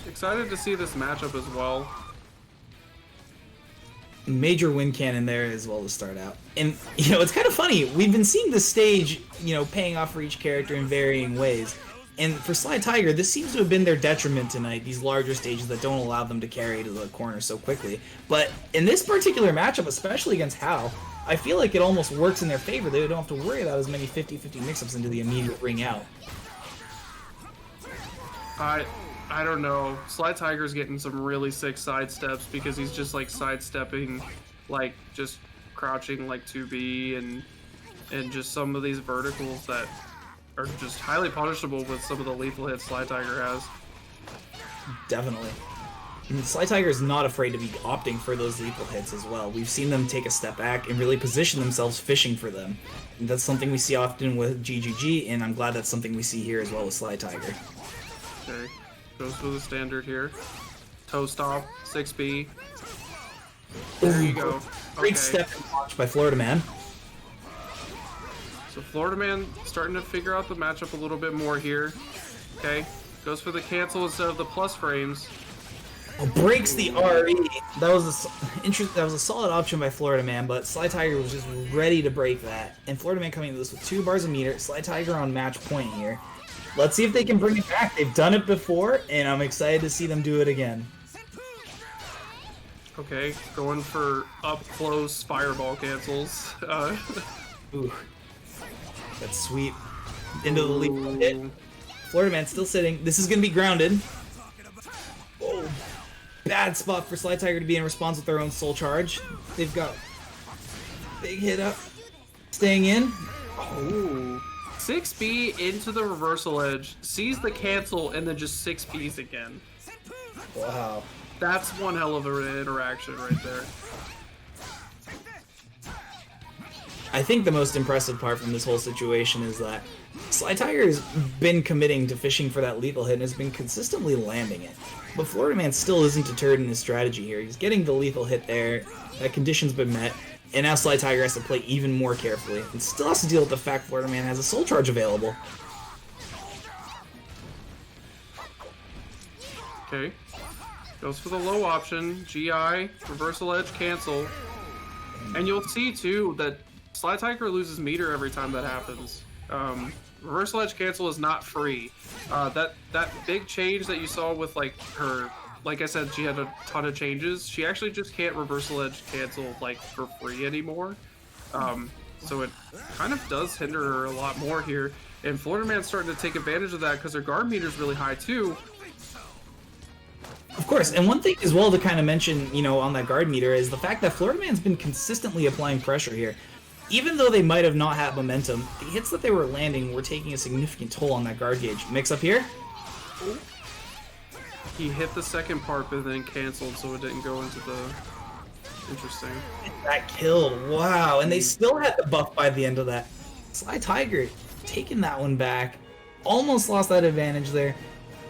excited to see this matchup as well. Major wind cannon there as well to start out. And, you know, it's kind of funny. We've been seeing this stage, you know, paying off for each character in varying ways. And for Sly Tiger, this seems to have been their detriment tonight, these larger stages that don't allow them to carry to the corner so quickly. But in this particular matchup, especially against Hao, I feel like it almost works in their favor. They don't have to worry about as many 50-50 mix-ups into the immediate ring out. I don't know. Sly Tiger's getting some really sick sidesteps because he's just like sidestepping, like just crouching like 2B and just some of these verticals that are just highly punishable with some of the lethal hits Sly Tiger has. Definitely. I mean, Sly Tiger is not afraid to be opting for those lethal hits as well. We've seen them take a step back and really position themselves fishing for them. And that's something we see often with GGG, and I'm glad that's something we see here as well with Sly Tiger. Okay, goes for the standard here. Toe stomp, 6B. There you go. Great step and launch by Florida Man. So Florida Man starting to figure out the matchup a little bit more here. Okay, goes for the cancel instead of the plus frames. Oh, breaks the RE. That was a solid option by Florida Man, but Sly Tiger was just ready to break that. And Florida Man coming into this with 2 bars of meter. Sly Tiger on match point here. Let's see if they can bring it back. They've done it before, and I'm excited to see them do it again. Okay, going for up close fireball cancels. Ooh. That's sweet. Into the lead hit. Florida Man still sitting. This is going to be grounded. Oh. Bad spot for Sly Tiger to be in response with their own soul charge. They've got big hit up. Staying in. Oh. 6B into the reversal edge, sees the cancel, and then just 6Bs again. Wow. That's one hell of an interaction right there. I think the most impressive part from this whole situation is that Sly Tiger has been committing to fishing for that lethal hit and has been consistently landing it. But Florida Man still isn't deterred in his strategy here. He's getting the lethal hit there, that condition's been met, and now Sly Tiger has to play even more carefully and still has to deal with the fact Florida Man has a soul charge available. Okay. Goes for the low option, GI, reversal edge, cancel. And you'll see too that Sly Tiger loses meter every time that happens. Reversal edge cancel is not free. That big change that you saw with like her, like I said, she had a ton of changes. She actually just can't reversal edge cancel like for free anymore. So it kind of does hinder her a lot more here. And Florida Man's starting to take advantage of that because her guard meter is really high too. Of course, and one thing as well to kind of mention, you know, on that guard meter is the fact that Florida Man's been consistently applying pressure here. Even though they might have not had momentum, the hits that they were landing were taking a significant toll on that guard gauge. Mix up here. He hit the second part, but then canceled, so it didn't go into the... Interesting. That killed. Wow. And they still had the buff by the end of that. Sly Tiger taking that one back. Almost lost that advantage there.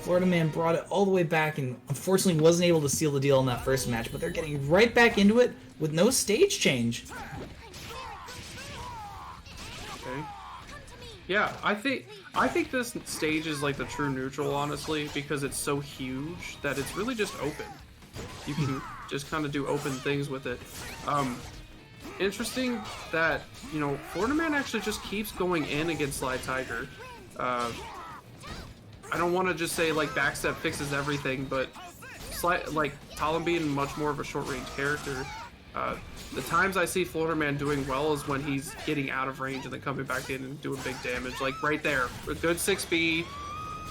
Florida Man brought it all the way back and unfortunately wasn't able to seal the deal in that first match, but they're getting right back into it with no stage change. Okay. Yeah, I think this stage is like the true neutral, honestly, because it's so huge that it's really just open. You can just kind of do open things with it. Interesting that, you know, Florida Man actually just keeps going in against Sly Tiger. I don't want to just say like backstep fixes everything, but like Talon being much more of a short-range character, the times I see Florida Man doing well is when he's getting out of range and then coming back in and doing big damage. Like right there, a good 6B,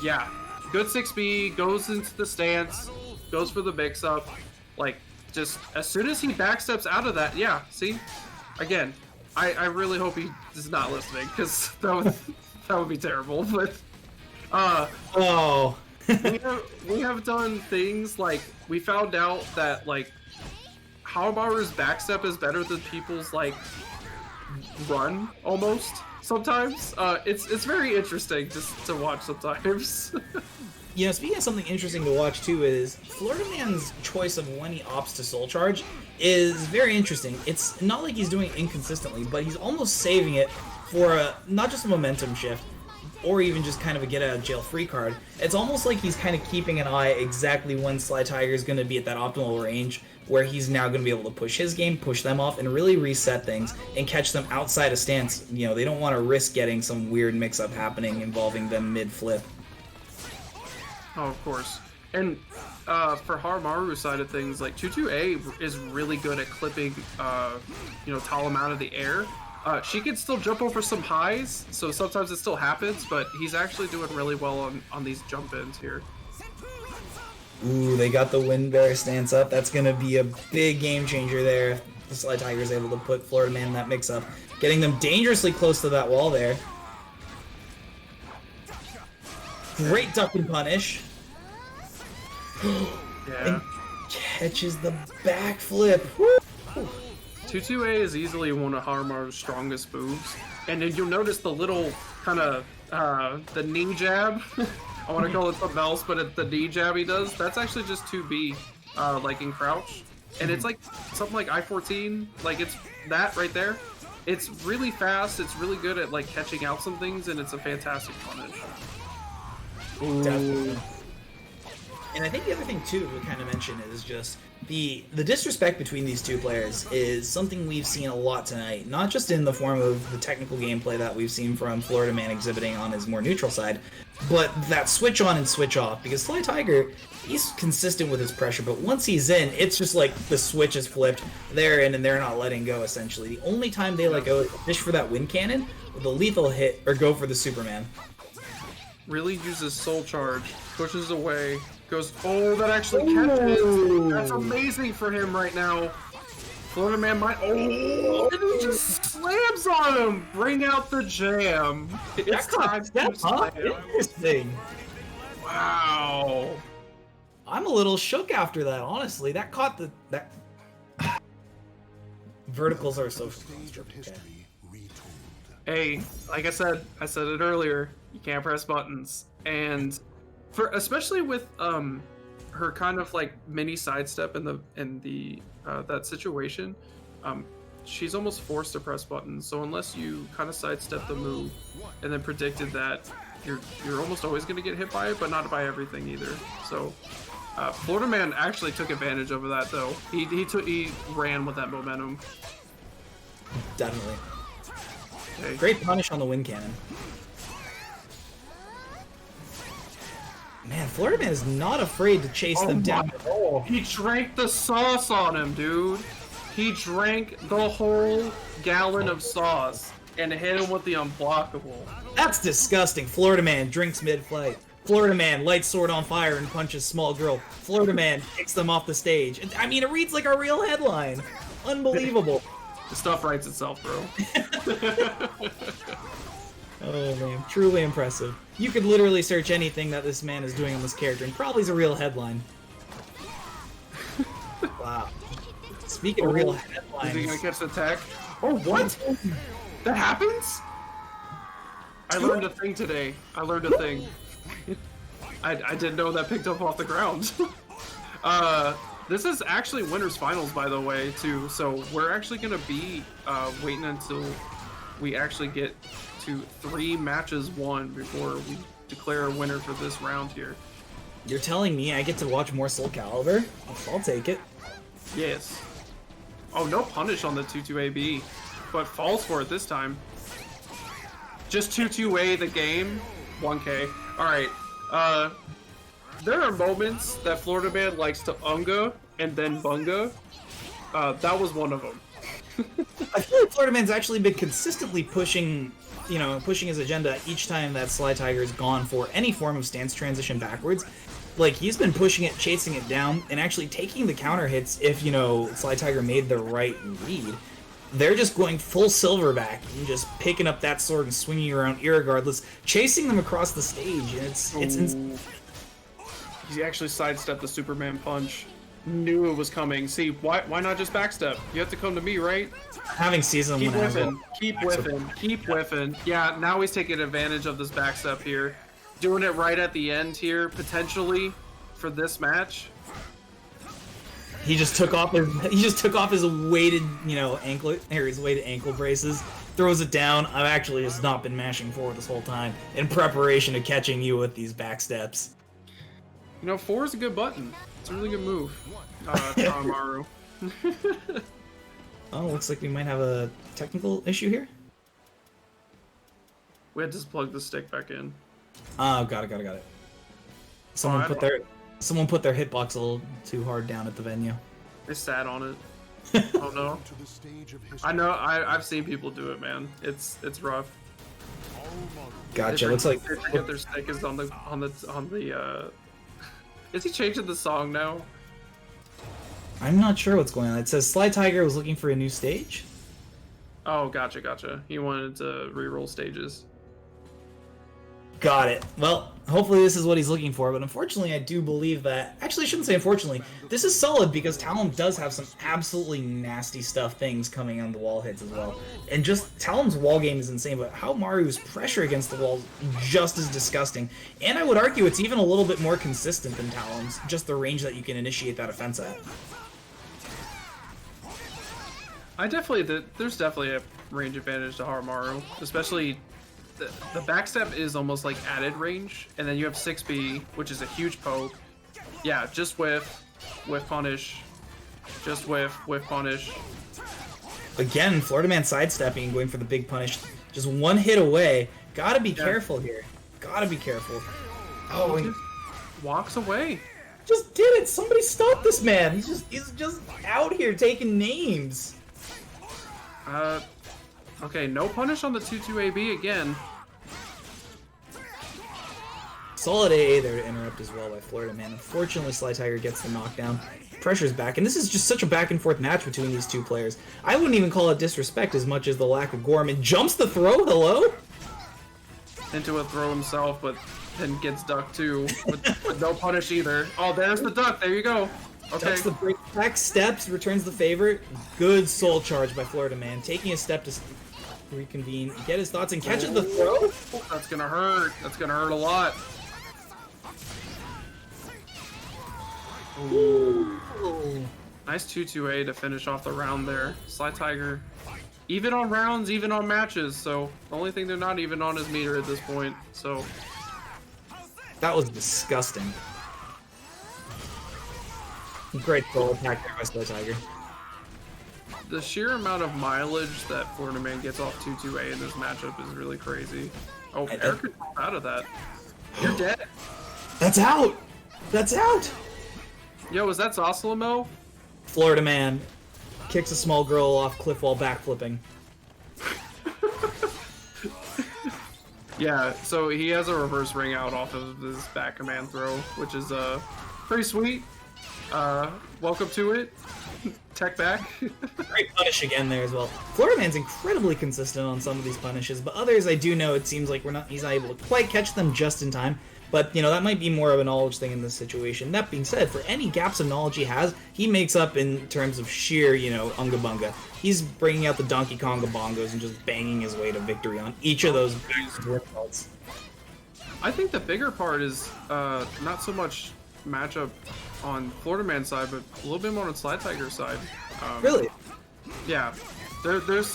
yeah, good 6B, goes into the stance, goes for the mix-up, like just as soon as he backsteps out of that, yeah, see, again, I really hope he is not listening, because that would be terrible, but we have done things like, we found out that like Haomaru's backstep is better than people's like run almost sometimes. It's very interesting just to watch sometimes. You know, speaking of something interesting to watch too, is Florida Man's choice of when he opts to soul charge is very interesting. It's not like he's doing it inconsistently, but he's almost saving it for not just a momentum shift, or even just kind of a get out of jail free card. It's almost like he's kind of keeping an eye exactly when Sly Tiger is going to be at that optimal range, where he's now going to be able to push his game, push them off, and really reset things and catch them outside of stance. You know, they don't want to risk getting some weird mix-up happening involving them mid-flip. Oh, of course. And for Haomaru's side of things, like 22A is really good at clipping, you know, Talon out of the air. She can still jump over some highs, so sometimes it still happens, but he's actually doing really well on these jump ins here. Ooh, they got the wind bear stance up. That's going to be a big game changer there. The Sly Tiger is able to put Florida Man in that mix-up, getting them dangerously close to that wall there. Great duck and punish. Yeah. And catches the backflip. Woo! 22A is easily one of Haomaru's strongest moves, and then you'll notice the little kind of the knee jab. I want to call it something else, but the knee jab he does, that's actually just 2B, like in crouch, and it's like something like I-14, like it's that right there. It's really fast. It's really good at like catching out some things, and it's a fantastic punish. Definitely. And I think the other thing too we kind of mention is just the disrespect between these two players is something we've seen a lot tonight, not just in the form of the technical gameplay that we've seen from Florida Man exhibiting on his more neutral side, but that switch on and switch off, because Sly Tiger, he's consistent with his pressure, but once he's in, it's just like the switch is flipped, they're in and they're not letting go essentially. The only time they let go is fish for that wind cannon, with a lethal hit, or go for the Superman. Really uses soul charge, pushes away, goes, oh, that actually catches. That's amazing for him right now. Florida Man might, oh, and he just slams on him. Bring out the jam. It's time to slam. Interesting. Wow. I'm a little shook after that, honestly. That caught that. Verticals are so Hey, like I said it earlier, you can't press buttons. And for especially with her kind of like mini sidestep in the that situation, she's almost forced to press buttons. So unless you kind of sidestep the move and then predicted that, you're almost always going to get hit by it, but not by everything either. So Florida Man actually took advantage of that though. He ran with that momentum. Definitely. Okay. Great punish on the wind cannon. Man, Florida Man is not afraid to chase them down at all. He drank the sauce on him, dude. He drank the whole gallon of sauce and hit him with the unblockable. That's disgusting. Florida Man drinks mid-flight. Florida Man lights sword on fire and punches small girl. Florida Man kicks them off the stage. I mean, it reads like a real headline. Unbelievable. The stuff writes itself, bro. Oh man, truly impressive. You could literally search anything that this man is doing on this character, and probably is a real headline. Wow. Speaking of real headlines... Is he gonna catch the attack? Oh, what? That happens? I learned a thing today. I learned a thing. I didn't know that picked up off the ground. This is actually winners finals, by the way, too. So we're actually gonna be waiting until we actually get to 3 matches won before we declare a winner for this round here. You're telling me I get to watch more Soul Calibur? I'll take it. Yes. Oh, no punish on the 2-2-AB, but falls for it this time. Just 2-2-A the game, 1K. Alright, there are moments that Florida Man likes to unga and then bunga. That was one of them. I feel like Florida Man's actually been consistently pushing his agenda each time that Sly Tiger's gone for any form of stance transition backwards. Like, he's been pushing it, chasing it down, and actually taking the counter hits if, Sly Tiger made the right read. They're just going full silverback and just picking up that sword and swinging around irregardless, chasing them across the stage, and it's He actually sidestepped the Superman punch. Knew it was coming. See, why not just backstep? You have to come to me, right? having season Keep one. whiffing. Keep whiffing. Keep whiffing. Yeah, now he's taking advantage of this backstep here. Doing it right at the end here, potentially, for this match. He just took off his weighted, his weighted ankle braces, throws it down. I've actually just not been mashing forward this whole time in preparation of catching you with these back steps. 4 is a good button. It's a really good move. Kamaru. Oh, looks like we might have a technical issue here. We had to plug the stick back in. Oh, got it. Someone put their hitbox a little too hard down at the venue. They sat on it. Oh no. I know. I've seen people do it, man. It's rough. Gotcha. Looks like they forget their stick is on the. Is he changing the song now? I'm not sure what's going on. It says Sly Tiger was looking for a new stage. Oh, gotcha. He wanted to re-roll stages. Got it. Well, hopefully this is what he's looking for, but unfortunately I do believe that... Actually, I shouldn't say unfortunately. This is solid because Talon does have some absolutely nasty things coming on the wall hits as well. And just Talon's wall game is insane, but how Maru's pressure against the wall is just as disgusting. And I would argue it's even a little bit more consistent than Talon's, just the range that you can initiate that offense at. There's definitely a range advantage to Haramaru, especially... The backstep is almost like added range, and then you have 6B, which is a huge poke. Yeah, just whiff punish, just whiff punish. Again, Florida Man sidestepping and going for the big punish. Just one hit away. Gotta be careful here. Gotta be careful. Oh, he walks away. Just did it. Somebody stop this man. He's just out here taking names. Okay, no punish on the 2-2-AB again. Solid AA there to interrupt as well by Florida Man. Unfortunately, Sly Tiger gets the knockdown. Pressure's back, and this is just such a back and forth match between these two players. I wouldn't even call it disrespect as much as the lack of Gorman. Jumps the throw, hello? Into a throw himself, but then gets ducked too, with no punish either. Oh, there's the duck, there you go. Okay. Ducks the break back, steps, returns the favor. Good soul charge by Florida Man. Taking a step to reconvene, get his thoughts, and catches the throw. That's gonna hurt. That's gonna hurt a lot. Ooh. Nice 2-2-A to finish off the round there. Sly Tiger, even on rounds, even on matches. So the only thing they're not even on is meter at this point. So that was disgusting. Great goal attack there by Sly Tiger. The sheer amount of mileage that Florida Man gets off 2-2-A in this matchup is really crazy. Oh, Eric is out of that. You're dead. That's out. That's out. Yo, is that Sausalamo? Florida Man kicks a small girl off cliff while backflipping. Yeah, so he has a reverse ring out off of his back command throw, which is pretty sweet. Welcome to it. Tech back. Great punish again there as well. Florida Man's incredibly consistent on some of these punishes, but others I do know it seems like he's not able to quite catch them just in time. But, you know, that might be more of a knowledge thing in this situation. That being said, for any gaps of knowledge he has, he makes up in terms of sheer, you know, unga bunga. He's bringing out the Donkey Konga bongos and just banging his way to victory on each of those workouts. I think the bigger part is not so much matchup on Florida Man's side, but a little bit more on Sly Tiger's side. Really? Yeah. There's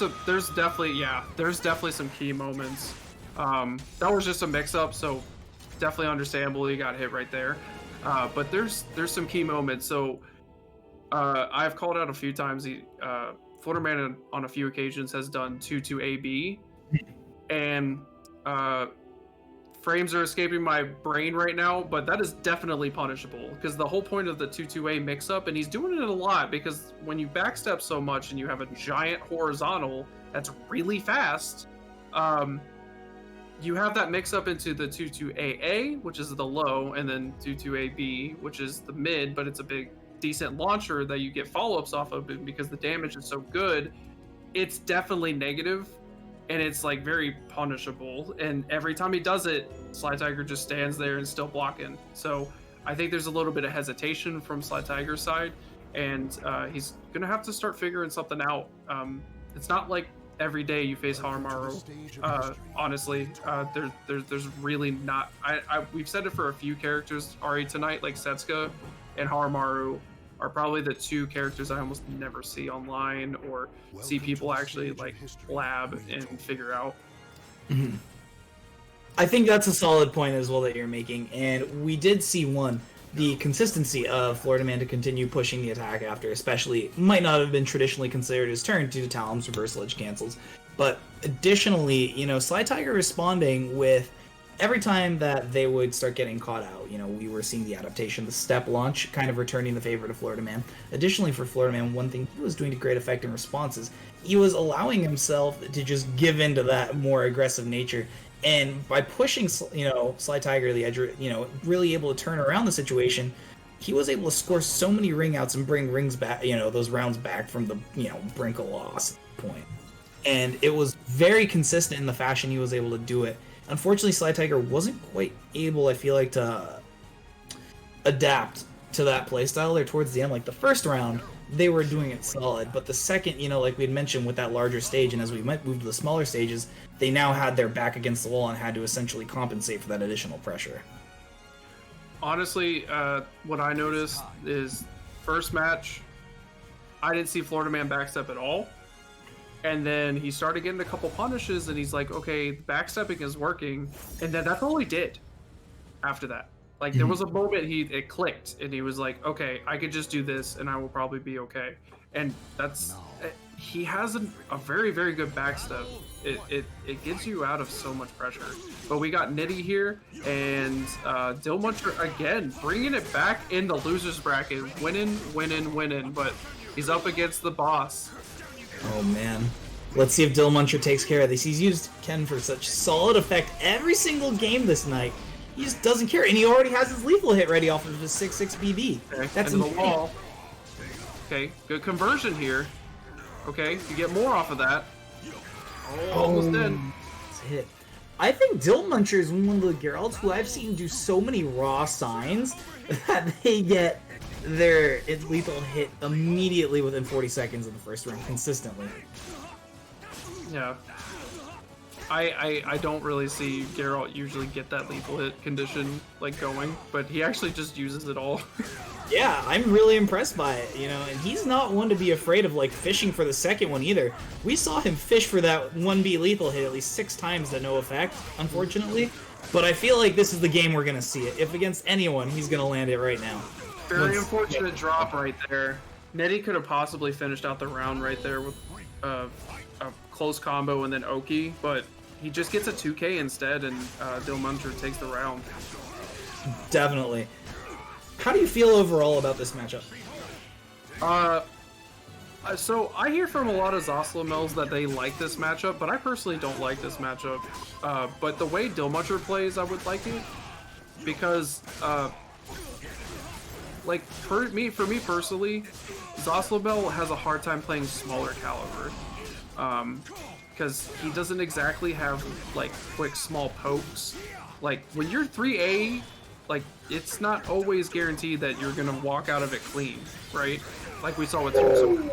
definitely some key moments. That was just a mix-up, so definitely understandable he got hit right there. But there's some key moments. So I've called out a few times. Florida Man on a few occasions has done 2-2 AB, and frames are escaping my brain right now, but that is definitely punishable because the whole point of the 2-2A mix-up, and he's doing it a lot because when you backstep so much and you have a giant horizontal that's really fast, you have that mix-up into the 2-2AA, which is the low, and then 2-2AB, which is the mid, but it's a big, decent launcher that you get follow-ups off of, and because the damage is so good, it's definitely negative. And it's like very punishable, and every time he does it, Sly Tiger just stands there and still blocking. So I think there's a little bit of hesitation from Sly Tiger's side, and he's gonna have to start figuring something out. It's not like every day you face Haramaru. Honestly, there's really not. We've said it for a few characters already tonight, like Setsuka and Haramaru are probably the two characters I almost never see online or see people actually like lab and figure out. Mm-hmm. I think that's a solid point as well that you're making, and we did see the consistency of Florida Man to continue pushing the attack after, especially might not have been traditionally considered his turn due to Talon's reversal edge cancels. But additionally, you know, Sly Tiger responding with every time that they would start getting caught out, you know, we were seeing the adaptation, the step launch, kind of returning the favor to Florida Man. Additionally, for Florida Man, one thing he was doing to great effect in responses, he was allowing himself to just give in to that more aggressive nature. And by pushing, you know, Sly Tiger to the edge, you know, really able to turn around the situation, he was able to score so many ring outs and bring rings back, you know, those rounds back from the, you know, brink of loss point. And it was very consistent in the fashion he was able to do it. Unfortunately, Sly Tiger wasn't quite able, I feel like, to adapt to that playstyle there towards the end. Like, the first round, they were doing it solid, but the second, you know, like we had mentioned with that larger stage, and as we might move to the smaller stages, they now had their back against the wall and had to essentially compensate for that additional pressure. Honestly, what I noticed is first match, I didn't see Florida Man backstep at all. And then he started getting a couple punishes, and he's like, okay, backstepping is working. And then that's all he did after that. Like, there was a moment it clicked, and he was like, okay, I could just do this, and I will probably be okay. And that's... He has a very, very good backstep. It gets you out of so much pressure. But we got Nitty here, and Dillmuncher, again, bringing it back in the loser's bracket. Winning. But he's up against the boss. Oh man. Let's see if Dillmuncher takes care of this. He's used Ken for such solid effect every single game this night. He just doesn't care, and he already has his lethal hit ready off of his 6-6 BB. Okay, that's into the wall. Okay, good conversion here. Okay, you get more off of that. Oh, almost dead. It's a hit. I think Dillmuncher is one of the Geralts who I've seen do so many raw signs that they get their lethal hit immediately within 40 seconds of the first round, consistently. Yeah. I don't really see Geralt usually get that lethal hit condition like going, but he actually just uses it all. Yeah, I'm really impressed by it, you know, and he's not one to be afraid of like fishing for the second one either. We saw him fish for that 1B lethal hit at least 6 times to no effect, unfortunately, but I feel like this is the game we're gonna see it. If against anyone, he's gonna land it right now. Very unfortunate drop right there. Nettie could have possibly finished out the round right there with a close combo and then Oki, but he just gets a 2K instead, and Dillmuncher takes the round. Definitely. How do you feel overall about this matchup? So I hear from a lot of Zoslamels that they like this matchup, but I personally don't like this matchup. But the way Dillmuncher plays, I would like it, because like for me personally, Zoslobel has a hard time playing smaller caliber. Because he doesn't exactly have like quick small pokes. Like when you're 3A, like it's not always guaranteed that you're gonna walk out of it clean, right? Like we saw with Team.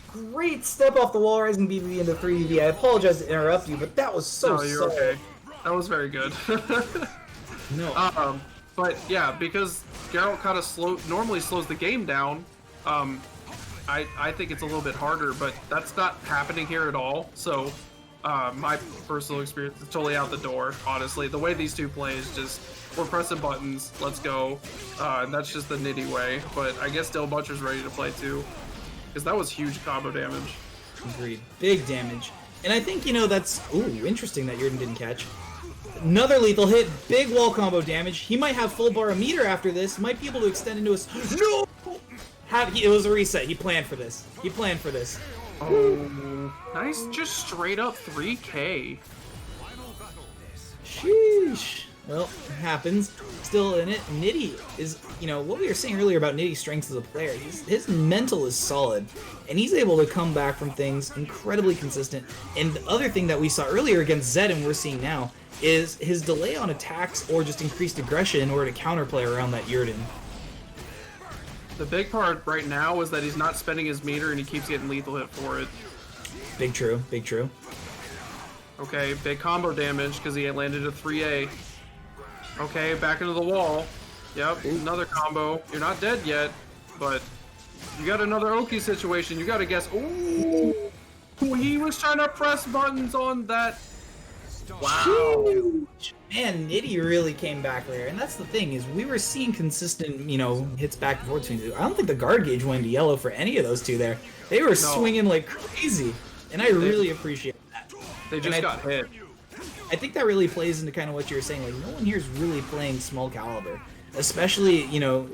Great step off the wall, rising BB into 3B. I apologize to interrupt you, but that was so. No, you're okay. That was very good. No. But yeah, because Geralt kind of normally slows the game down. I think it's a little bit harder, but that's not happening here at all. So my personal experience is totally out the door, honestly. The way these two play is just, we're pressing buttons, let's go. And that's just the nitty way. But I guess Dill Butcher's ready to play too, because that was huge combo damage. Agreed. Big damage. And I think, you know, that's... Ooh, interesting that Yurden didn't catch. Another lethal hit, big wall combo damage. He might have full bar a meter after this, might be able to extend into his... No! It was a reset. He planned for this. He planned for this. Oh, nice, just straight up 3K. Sheesh. Well, it happens. Still in it. Nitty is, you know, what we were saying earlier about Nitty's strengths as a player. His mental is solid, and he's able to come back from things incredibly consistent. And the other thing that we saw earlier against Zed and we're seeing now is his delay on attacks or just increased aggression in order to counterplay around that Yurden. The big part right now is that he's not spending his meter and he keeps getting lethal hit for it. Big true, big true. Okay, big combo damage because he landed a 3A. Okay, back into the wall. Yep, another combo. You're not dead yet, but you got another Oki situation. You got to guess. Ooh, he was trying to press buttons on that. Wow. Man, Nitty really came back there, and that's the thing, is we were seeing consistent, you know, hits back and forth between the two. I don't think the guard gauge went to yellow for any of those two there. They were swinging like crazy, and I really appreciate that. They just got hit. I think that really plays into kind of what you were saying, like, no one here is really playing small caliber. Especially, you know,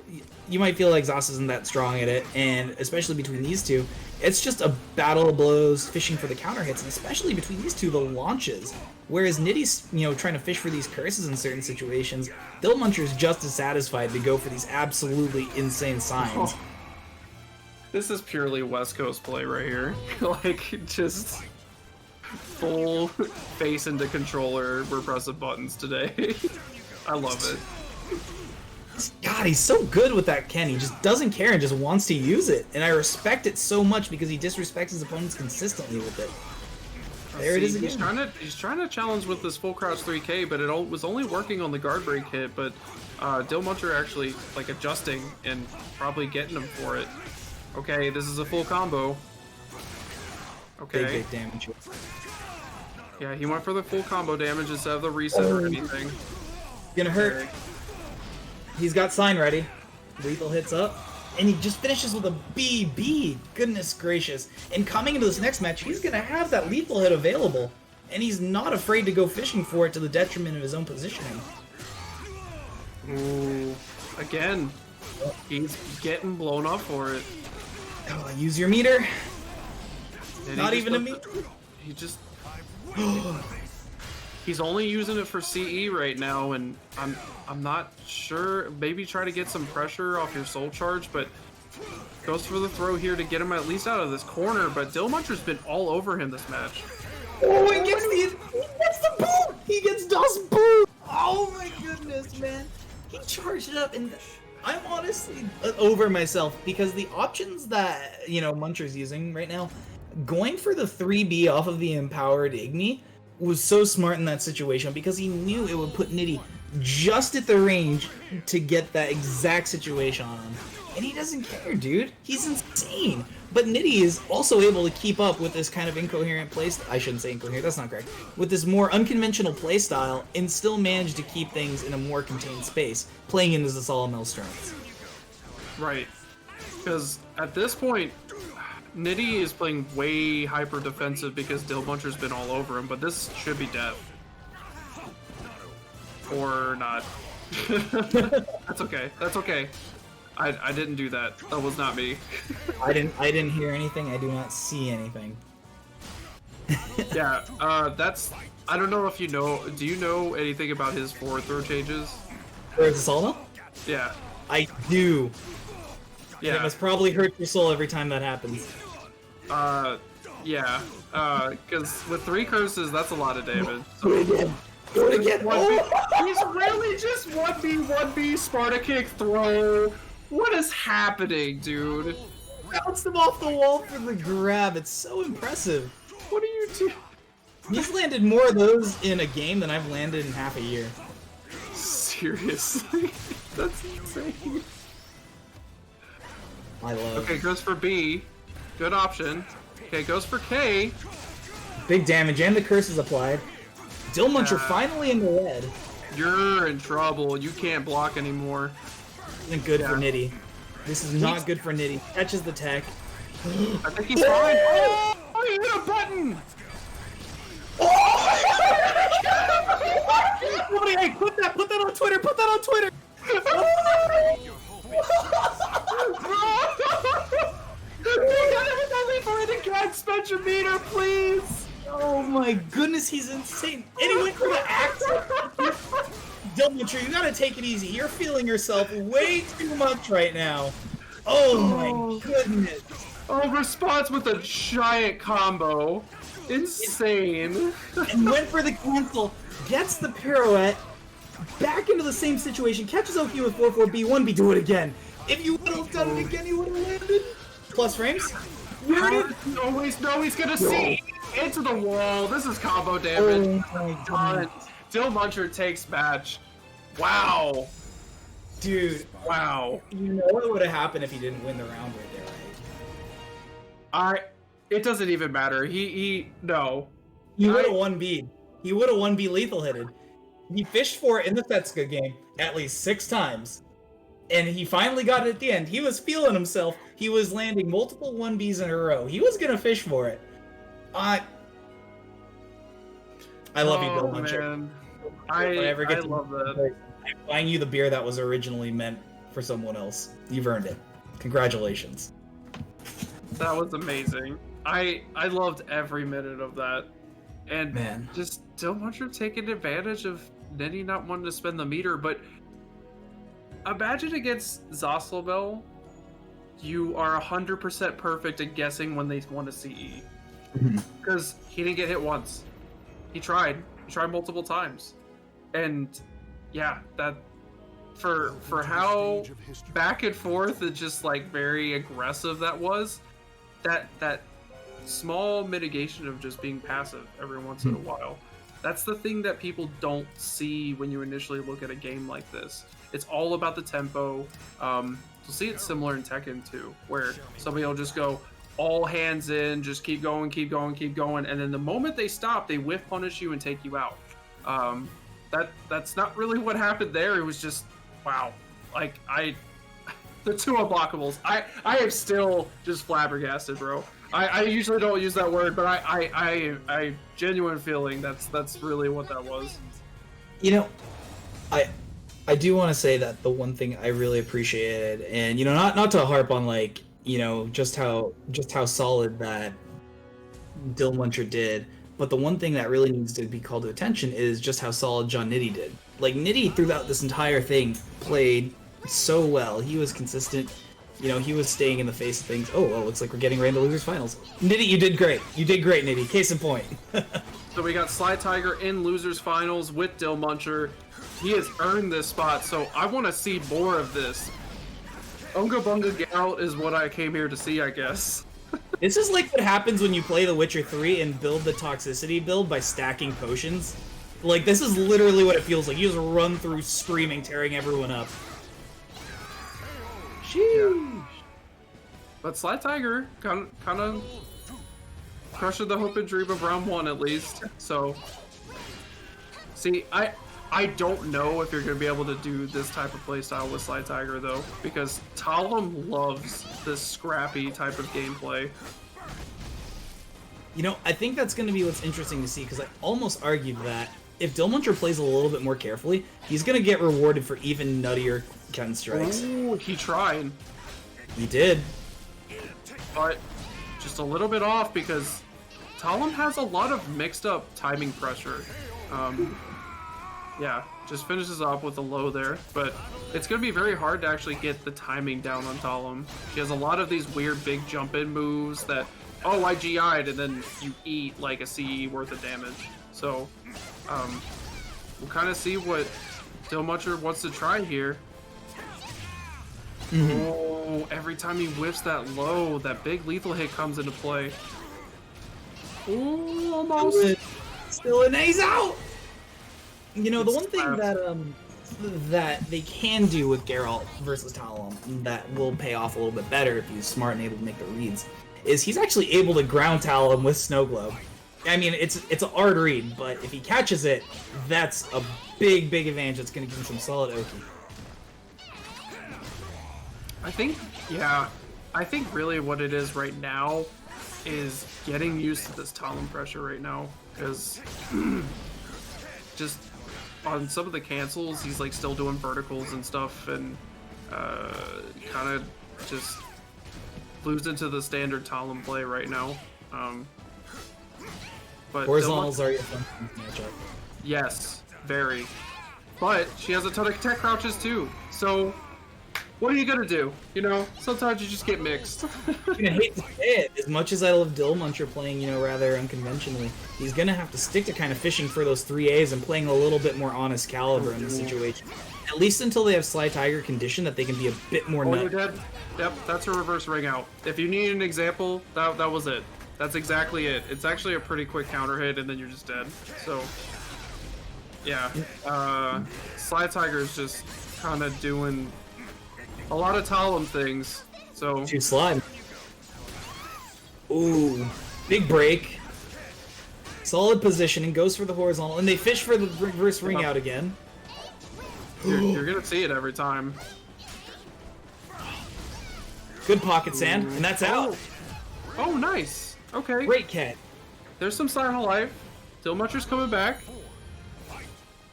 you might feel like Zos isn't that strong at it, and especially between these two, it's just a battle of blows, fishing for the counter hits, and especially between these two, the launches. Whereas Nitty's, you know, trying to fish for these curses in certain situations, Dill Muncher's just as satisfied to go for these absolutely insane signs. Oh. This is purely West Coast play right here. Like, just full face into controller, we're pressing buttons today. I love it. God, he's so good with that Ken. He just doesn't care and just wants to use it. And I respect it so much because he disrespects his opponents consistently with it. There it is again. He's trying to challenge with this full crouch 3K, but it was only working on the guard break hit, but Dill Muncher actually like adjusting and probably getting him for it. Okay, this is a full combo. Okay. Big damage. Yeah, he went for the full combo damage instead of the reset or anything. Gonna hurt. He's got sign ready. Lethal hits up. And he just finishes with a BB. Goodness gracious. And coming into this next match, he's going to have that lethal hit available. And he's not afraid to go fishing for it to the detriment of his own positioning. Ooh. Again, he's getting blown up for it. Oh, use your meter. And not even a meter. He just... He's only using it for CE right now, and I'm not sure. Maybe try to get some pressure off your soul charge, but goes for the throw here to get him at least out of this corner. But Dill Muncher's been all over him this match. Oh, he gets the boot! He gets DOS boot! Oh my goodness, man. He charged it up, and I'm honestly over myself because the options that, you know, Muncher's using right now, going for the 3B off of the empowered Igni was so smart in that situation because he knew it would put Nitty just at the range to get that exact situation on him. And he doesn't care, dude. He's insane. But Nitty is also able to keep up with this kind of incoherent playstyle. I shouldn't say incoherent, that's not correct. With this more unconventional playstyle and still manage to keep things in a more contained space, playing into the Solomel's strengths. Right. Because at this point, Nitty is playing way hyper defensive because Dill Muncher's been all over him, but this should be death. Or not. That's okay. That's okay. I didn't do that. That was not me. I didn't hear anything. I do not see anything. Yeah, that's... I don't know if you know... Do you know anything about his forward throw changes? Where's the Solomel? Yeah. I do. And it must probably hurt your soul every time that happens. Yeah. Because with 3 curses, that's a lot of damage. Do it again. Do it again. He's really just 1v Sparta kick throw. What is happening, dude? Bounced him off the wall for the grab. It's so impressive. What are you doing? He's landed more of those in a game than I've landed in half a year. Seriously? That's insane. I love. Okay, goes for B. Good option. Okay, goes for K. Big damage, and the curse is applied. Dillmuncher finally in the red. You're in trouble. You can't block anymore. Isn't good for Nitty. This is not good for Nitty. Catches the tech. I think he's fine. Oh, he hit a button! Somebody, hey, put that on Twitter. Put that on Twitter. For the God special meter, please. Oh my goodness, he's insane. And he went for the axe. Dillmuncher, you gotta take it easy. You're feeling yourself way too much right now. Oh my goodness. Oh, response with a giant combo. Insane. And went for the cancel. Gets the pirouette. Back into the same situation. Catches Oki with 4-4B, 1B, do it again. If you would have done it again, you would have landed. Plus frames. How did he always know he's gonna see into the wall? This is combo damage. Oh my god. Dillmuncher takes match. Wow. Dude. Wow. You know what would have happened if he didn't win the round right there, right? It doesn't even matter. No. He would have 1B. He would have 1B lethal hitted. He fished for it in the Setsuka game at least 6 times. And he finally got it at the end. He was feeling himself. He was landing multiple 1Bs in a row. He was gonna fish for it. I love you, Dillmuncher. I love that. I'm buying you the beer that was originally meant for someone else. You've earned it. Congratulations. That was amazing. I loved every minute of that. And man, just Dillmuncher taking advantage of Nitty not wanting to spend the meter, but imagine against Zoslobel, you are 100% perfect at guessing when they want to CE. Because he didn't get hit once. He tried. He tried multiple times. And yeah, that for how back and forth and just like very aggressive that was, that small mitigation of just being passive every once in a while. That's the thing that people don't see when you initially look at a game like this. It's all about the tempo. You'll see it similar in Tekken 2, where somebody will just go all hands in, just keep going, and then the moment they stop, they whiff punish you and take you out. That's not really what happened there. It was just, wow. Like, the 2 unblockables. I am still just flabbergasted, bro. I usually don't use that word, but I genuine feeling that's really what that was. You know, I do want to say that the one thing I really appreciated, and you know, not to harp on like, you know, just how solid that Dillmuncher did, but the one thing that really needs to be called to attention is just how solid John Nitty did. Like Nitty throughout this entire thing played so well. He was consistent. You know, he was staying in the face of things. Oh, well, looks like we're getting right into losers finals. Nitty, you did great. You did great, Nitty. Case in point. So we got Sly Tiger in losers finals with Dillmuncher. He has earned this spot, so I want to see more of this. Unga Bunga Geralt is what I came here to see, I guess. This is like what happens when you play The Witcher 3 and build the toxicity build by stacking potions. Like, this is literally what it feels like. You just run through screaming, tearing everyone up. Sheesh. But Sly Tiger kind of crushing the hope and dream of round 1 at least. So, see, I don't know if you're going to be able to do this type of playstyle with Sly Tiger though, because Talum loves this scrappy type of gameplay. You know, I think that's going to be what's interesting to see, because I almost argued that if Dillmuncher plays a little bit more carefully, he's going to get rewarded for even nuttier Ken strikes. Ooh, he tried. He did. But just a little bit off, because Talum has a lot of mixed up timing pressure. Yeah, just finishes off with a low there, but it's going to be very hard to actually get the timing down on Talim. She has a lot of these weird big jump-in moves that, oh, I GI'd, and then you eat like a CE worth of damage. So, we'll kind of see what Dillmuncher wants to try here. Oh, every time he whiffs that low, that big lethal hit comes into play. Oh, almost. Still an ace out! You know, the one thing that they can do with Geralt versus Talim that will pay off a little bit better if he's smart and able to make the reads is he's actually able to ground Talim with Snow Globe. I mean, it's an hard read, but if he catches it, that's a big advantage. That's going to give him some solid Oki. I think really what it is right now is getting used to this Talim pressure right now, because just on some of the cancels, he's like still doing verticals and stuff, and kind of just moves into the standard Talim play right now. But horizontals are your fun matchup. Yes, very. But she has a ton of tech crouches too, so what are you gonna do? You know, sometimes you just get mixed. I'm gonna hate to say it, as much as I love Dillmuncher playing, you know, rather unconventionally, he's gonna have to stick to kind of fishing for those 3As and playing a little bit more honest caliber in this situation. At least until they have Sly Tiger condition that they can be a bit more you're dead. Yep, that's a reverse ring out. If you need an example, that was it. That's exactly it. It's actually a pretty quick counter hit and then you're just dead. So, yeah. Sly Tiger's just kind of doing a lot of Talim things, so... Too slime. Ooh, big break. Solid positioning, goes for the horizontal, and they fish for the reverse ring out again. You're gonna see it every time. Good pocket sand, and that's out. Oh, nice. Okay. Great cat. There's some sign of life. Dillmuncher's coming back.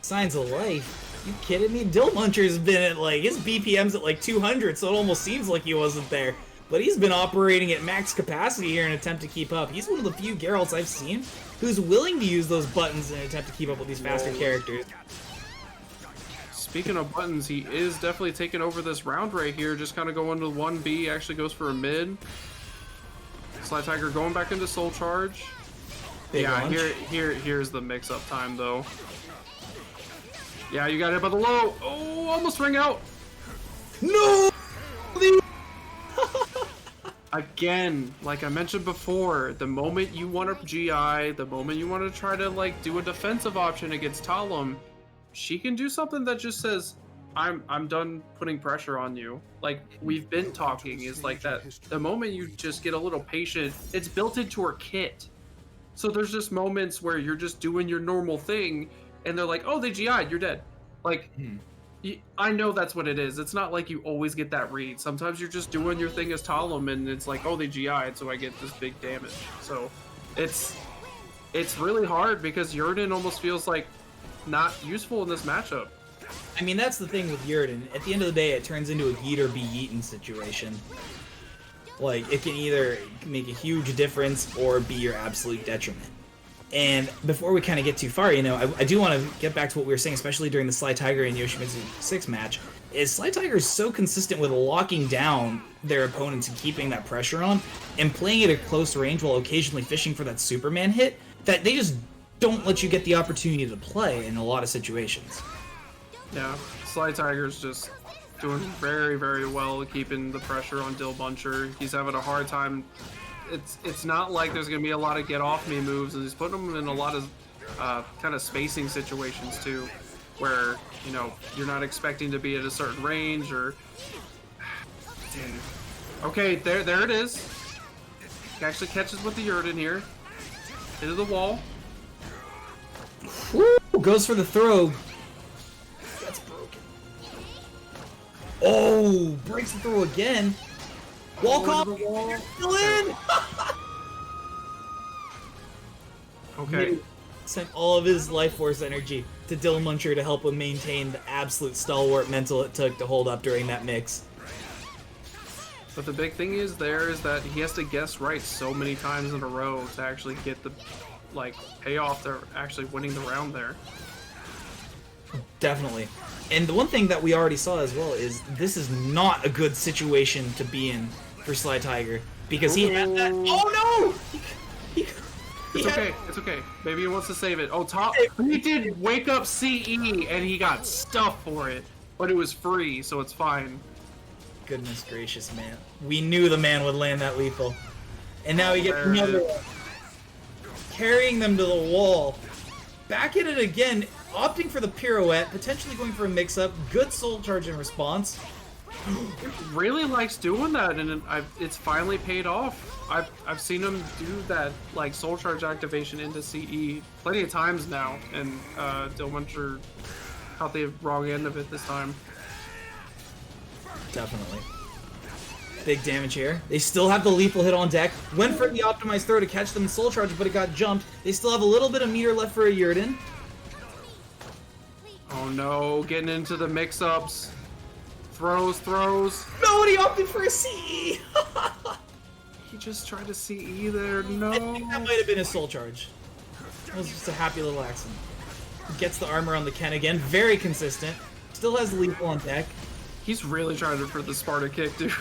Signs of life. You kidding me? Dillmuncher's been at like, his BPM's at like 200, so it almost seems like he wasn't there. But he's been operating at max capacity here in an attempt to keep up. He's one of the few Geralts I've seen who's willing to use those buttons in an attempt to keep up with these faster characters. Speaking of buttons, he is definitely taking over this round right here. Just kind of going to 1B, actually goes for a mid. Sly Tiger going back into Soul Charge. Big launch. Here's the mix-up time, though. Yeah, you got hit by the low. Oh, almost ring out. No! Again, like I mentioned before, the moment you want to GI, the moment you want to try to like do a defensive option against Talim, she can do something that just says, I'm done putting pressure on you. Like we've been talking, is like that the moment you just get a little patient, it's built into her kit. So there's just moments where you're just doing your normal thing and they're like, oh, they GI'd, you're dead. Like, I know that's what it is. It's not like you always get that read. Sometimes you're just doing your thing as Talim and it's like, oh, they GI'd, so I get this big damage. So it's really hard because Yurden almost feels like not useful in this matchup. I mean, that's the thing with Yurden. At the end of the day, it turns into a yeet or be yeeten situation. Like, it can either make a huge difference or be your absolute detriment. And before we kind of get too far, you know, I do want to get back to what we were saying, especially during the Sly Tiger and Yoshimitsu 6 match, is Sly Tiger is so consistent with locking down their opponents and keeping that pressure on, and playing it at close range while occasionally fishing for that Superman hit, that they just don't let you get the opportunity to play in a lot of situations. Yeah, Sly Tiger's just doing very, very well keeping the pressure on Dillmuncher. He's having a hard time. It's not like there's going to be a lot of get off me moves, and he's putting them in a lot of kind of spacing situations too, where, you know, you're not expecting to be at a certain range or... Okay, there it is. He actually catches with the Yurden here. Into the wall. Woo! Goes for the throw. That's broken. Oh! Breaks the throw again. Wall comp! You're still in! Okay. Sent all of his life force energy to Dillmuncher to help him maintain the absolute stalwart mental it took to hold up during that mix. But the big thing is that he has to guess right so many times in a row to actually get the, like, payoff to actually winning the round there. Definitely. And the one thing that we already saw as well is this is not a good situation to be in for Sly Tiger because he had that. Oh no! It's okay. It's okay. Maybe he wants to save it. Oh, top. He did wake up CE and he got stuff for it, but it was free, so it's fine. Goodness gracious, man. We knew the man would land that lethal. And now he gets another one. Carrying them to the wall. Back at it again, opting for the pirouette, potentially going for a mix-up. Good soul charge in response. Really likes doing that, and it's finally paid off. I've seen him do that like soul charge activation into CE plenty of times now, and Dillmuncher caught the wrong end of it this time. Definitely. Big damage here. They still have the lethal hit on deck. Went for the optimized throw to catch them in soul charge, but it got jumped. They still have a little bit of meter left for a Yurden. Oh no, getting into the mix-ups. Throws. No, and he opted for a CE! He just tried to CE there, no. I think that might have been his soul charge. It was just a happy little accident. Gets the armor on the Ken again, very consistent. Still has lethal on deck. He's really trying for the Sparta kick, dude.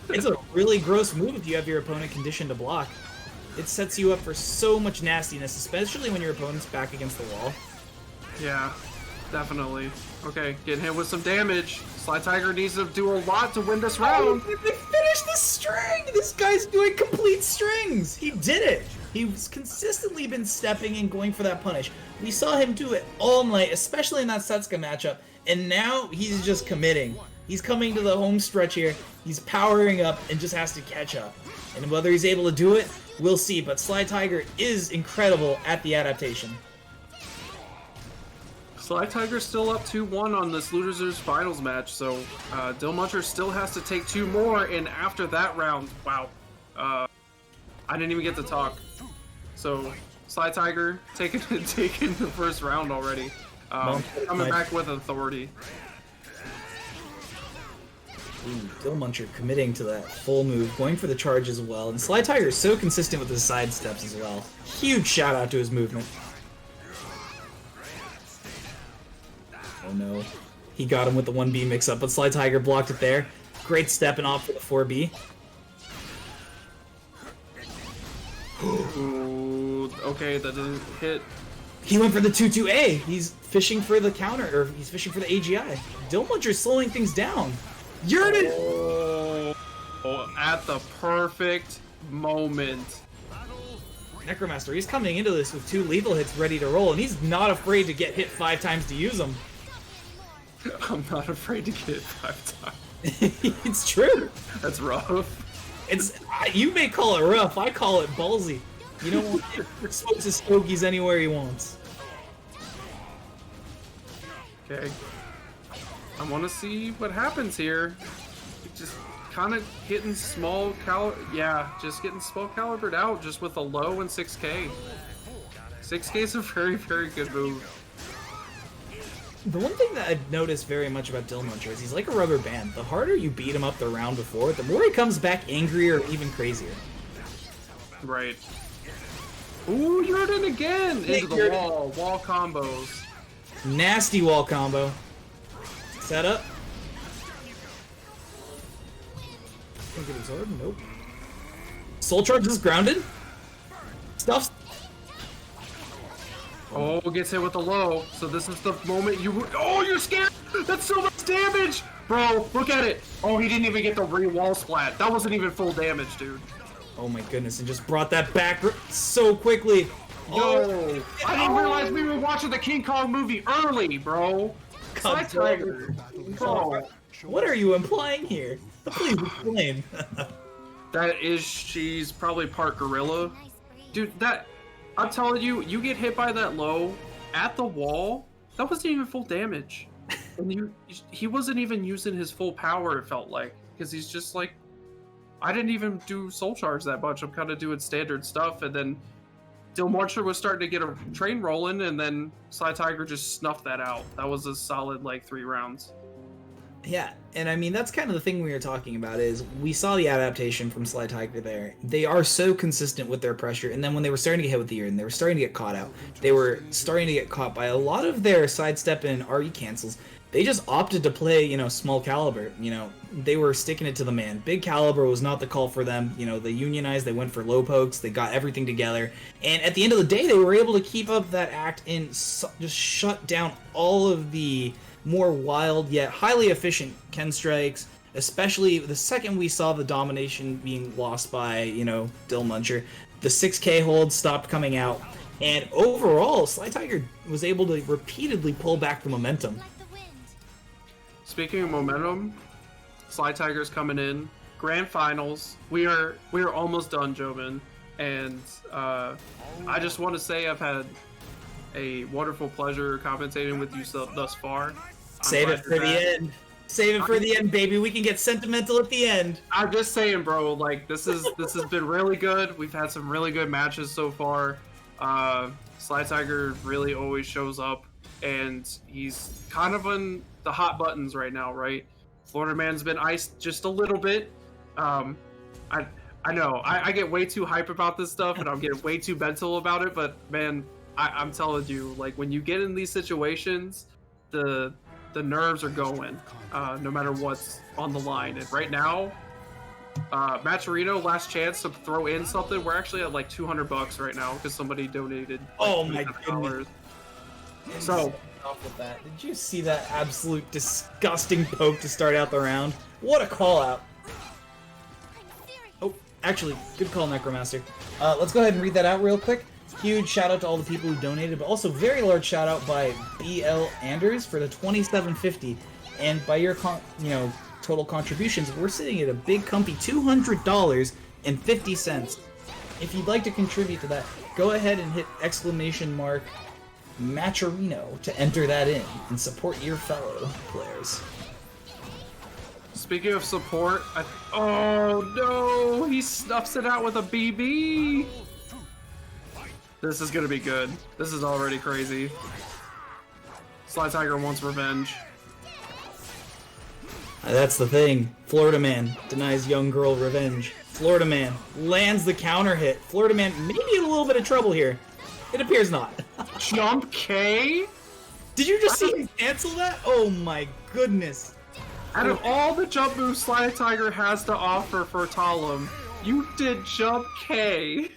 It's a really gross move if you have your opponent conditioned to block. It sets you up for so much nastiness, especially when your opponent's back against the wall. Yeah, definitely. Okay, getting hit with some damage. Sly Tiger needs to do a lot to win this round. They finished the string! This guy's doing complete strings! He did it! He's consistently been stepping and going for that punish. We saw him do it all night, especially in that Setsuka matchup, and now he's just committing. He's coming to the home stretch here. He's powering up and just has to catch up. And whether he's able to do it, we'll see. But Sly Tiger is incredible at the adaptation. Sly Tiger's still up 2-1 on this Losers Finals match, so Dillmuncher still has to take 2 more, and after that round, wow. I didn't even get to talk. So, Sly Tiger taking the first round already. Coming back with authority. Ooh, Dillmuncher committing to that full move, going for the charge as well. And Sly Tiger is so consistent with his side steps as well. Huge shout out to his movement. Oh no. He got him with the 1B mix up, but Sly Tiger blocked it there. Great step and off for the 4B. Ooh, okay, that doesn't hit. He went for the 2-2A. He's fishing for the counter, or he's fishing for the AGI. Dillmuncher's slowing things down. Yurden! Oh, at the perfect moment. Necromaster, he's coming into this with 2 lethal hits ready to roll, and he's not afraid to get hit 5 times to use them. I'm not afraid to get hit 5 times. It's true. That's rough. It's you may call it rough. I call it ballsy. You know, smokes his stogies anywhere he wants. Okay. I want to see what happens here. Just kind of getting small just getting small calibered out just with a low and 6k. 6k is a very, very good move. The one thing that I've noticed very much about Dillmuncher is he's like a rubber band. The harder you beat him up the round before, the more he comes back angrier or even crazier. Right. Ooh, Yurden again! Into the wall combos. Nasty wall combo. Set up. Can't get absorbed? Nope. Soul Charge is grounded. Stuffs. Oh, gets hit with the low. So this is the moment oh, you're scared! That's so much damage! Bro, look at it! Oh, he didn't even get the re-wall splat. That wasn't even full damage, dude. Oh my goodness, and just brought that back so quickly. Yo, I didn't realize we were watching the King Kong movie early, bro. Sly Tiger. Bro. What are you implying here? Please explain. She's probably part gorilla. Dude, I'm telling you, you get hit by that low at the wall, that wasn't even full damage. And he wasn't even using his full power, it felt like. Because he's just like, I didn't even do soul charge that much. I'm kind of doing standard stuff, and then Dillmuncher was starting to get a train rolling, and then Sly Tiger just snuffed that out. That was a solid, like, 3 rounds. Yeah, and I mean, that's kind of the thing we were talking about is we saw the adaptation from Sly Tiger there. They are so consistent with their pressure, and then when they were starting to get hit with the Yrden, they were starting to get caught out. They were starting to get caught by a lot of their sidestep and RE cancels. They just opted to play, small caliber. They were sticking it to the man. Big caliber was not the call for them. They unionized, they went for low pokes, they got everything together. And at the end of the day, they were able to keep up that act and just shut down all of the more wild yet highly efficient Ken strikes, especially the second we saw the domination being lost by, Dill Muncher. The 6K hold stopped coming out, and overall, Sly Tiger was able to repeatedly pull back the momentum. Like the wind. Speaking of momentum, Sly Tiger's coming in. Grand Finals. We are almost done, Jobin. And I just want to say I've had a wonderful pleasure commentating with you thus far. Save it for the end. Save it for the end, baby. We can get sentimental at the end. I'm just saying, bro. Like this has been really good. We've had some really good matches so far. Sly Tiger really always shows up, and he's kind of on the hot buttons right now, right? Florida Man's been iced just a little bit. I know I get way too hype about this stuff, and I'm getting way too mental about it. But man, I'm telling you, like when you get in these situations, the nerves are going, no matter what's on the line. And right now, Maturino, last chance to throw in something. We're actually at like $200 right now because somebody donated. Like, oh my goodness! So off with that. Did you see that absolute disgusting poke to start out the round? What a call out! Oh, actually, good call, Necromaster. Let's go ahead and read that out real quick. Huge shout out to all the people who donated, but also very large shout out by BL Anders for the $27.50, and by your total contributions, we're sitting at a big comfy $200.50. If you'd like to contribute to that, go ahead and hit !Maturino to enter that in and support your fellow players. speaking of support, oh no, he snuffs it out with a BB. This is gonna be good. This is already crazy. Sly Tiger wants revenge. That's the thing. Florida Man denies young girl revenge. Florida Man lands the counter hit. Florida Man may be in a little bit of trouble here. It appears not. Jump K? Did you just see him cancel that? Oh my goodness. Out of all the jump moves Sly Tiger has to offer for Talum, you did Jump K.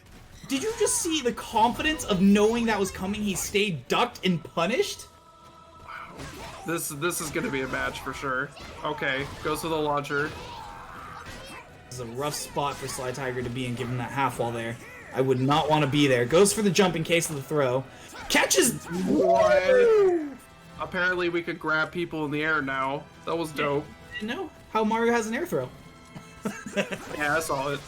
Did you just see the confidence of knowing that was coming? He stayed ducked and punished? This is gonna be a match for sure. Okay, goes for the launcher. This is a rough spot for Sly Tiger to be in, given that half wall there. I would not want to be there. Goes for the jump in case of the throw. Catches! What? Apparently we could grab people in the air now. That was dope. You know how Mario has an air throw. Yeah, I saw it.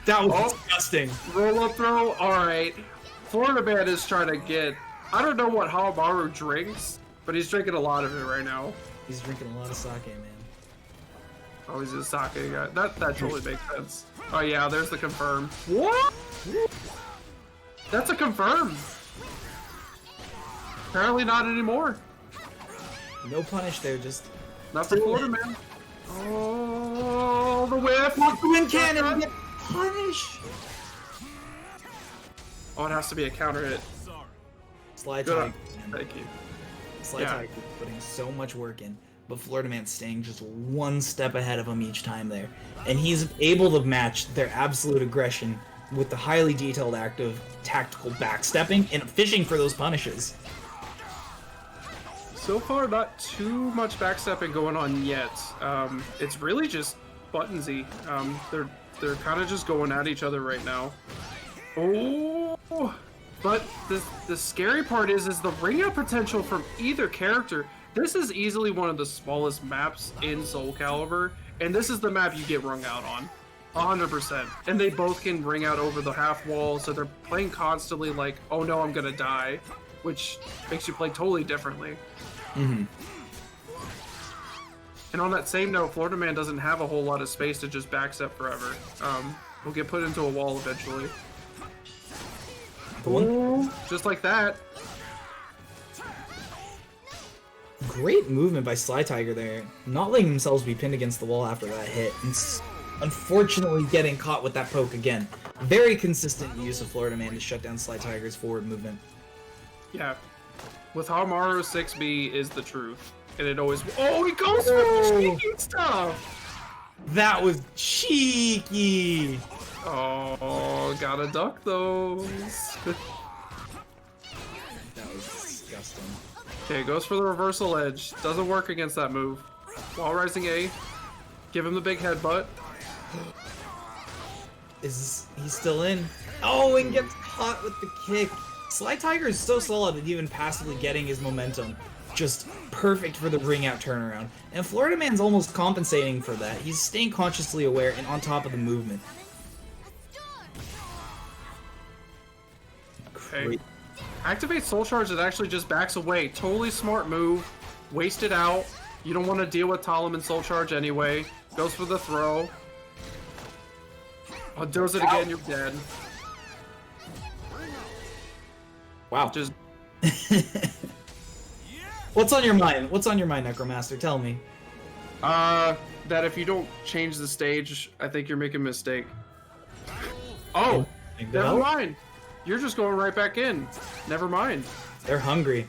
That was disgusting. Roll up throw? Alright. Florida Man is trying to get... I don't know what Hamaru drinks, but he's drinking a lot of it right now. He's drinking a lot of sake, man. Oh, he's a sake guy. That totally makes sense. Oh yeah, there's the confirm. What? That's a confirm. Apparently not anymore. No punish there, just... Not for Florida Man. Oh, the whip! Not the wind cannon! Get punish! Oh, it has to be a counter hit. Sly Good. Tiger. Thank you. Sly Yeah. Tiger putting so much work in, but Florida Man's staying just one step ahead of him each time there. And he's able to match their absolute aggression with the highly detailed act of tactical backstepping and fishing for those punishes. So far, not too much backstepping going on yet. It's really just buttonsy. They're kind of just going at each other right now. Oh, but the scary part is the ring out potential from either character. This is easily one of the smallest maps in Soul Calibur, and this is the map you get rung out on, 100%. And they both can ring out over the half wall, so they're playing constantly like, oh no, I'm gonna die, which makes you play totally differently. Mm-hmm. And on that same note, Florida Man doesn't have a whole lot of space to just backstep forever. He'll get put into a wall eventually. Ooh, just like that. great movement by Sly Tiger there, not letting themselves be pinned against the wall after that hit, and unfortunately getting caught with that poke again. Very consistent use of Florida Man to shut down Sly Tiger's forward movement. Yeah. With Hamaru 6B is the truth. And it always... Oh, he goes for the cheeky stuff! That was cheeky! Oh, gotta duck those. That was disgusting. Okay, goes for the reversal edge. Doesn't work against that move. Wall rising A. Give him the big headbutt. Is he still in? Oh, and gets caught with the kick. Sly Tiger is so solid at even passively getting his momentum. Just perfect for the ring out turnaround. And Florida Man's almost compensating for that. He's staying consciously aware and on top of the movement. Okay. Activate Soul Charge, it actually just backs away. Totally smart move. Waste it out. You don't want to deal with Talon and Soul Charge anyway. Goes for the throw. Oh, does it again, you're dead. Wow. Just What's on your mind? What's on your mind, Necromaster? Tell me. that if you don't change the stage, I think you're making a mistake. Oh, never mind. You're just going right back in. Never mind. They're hungry.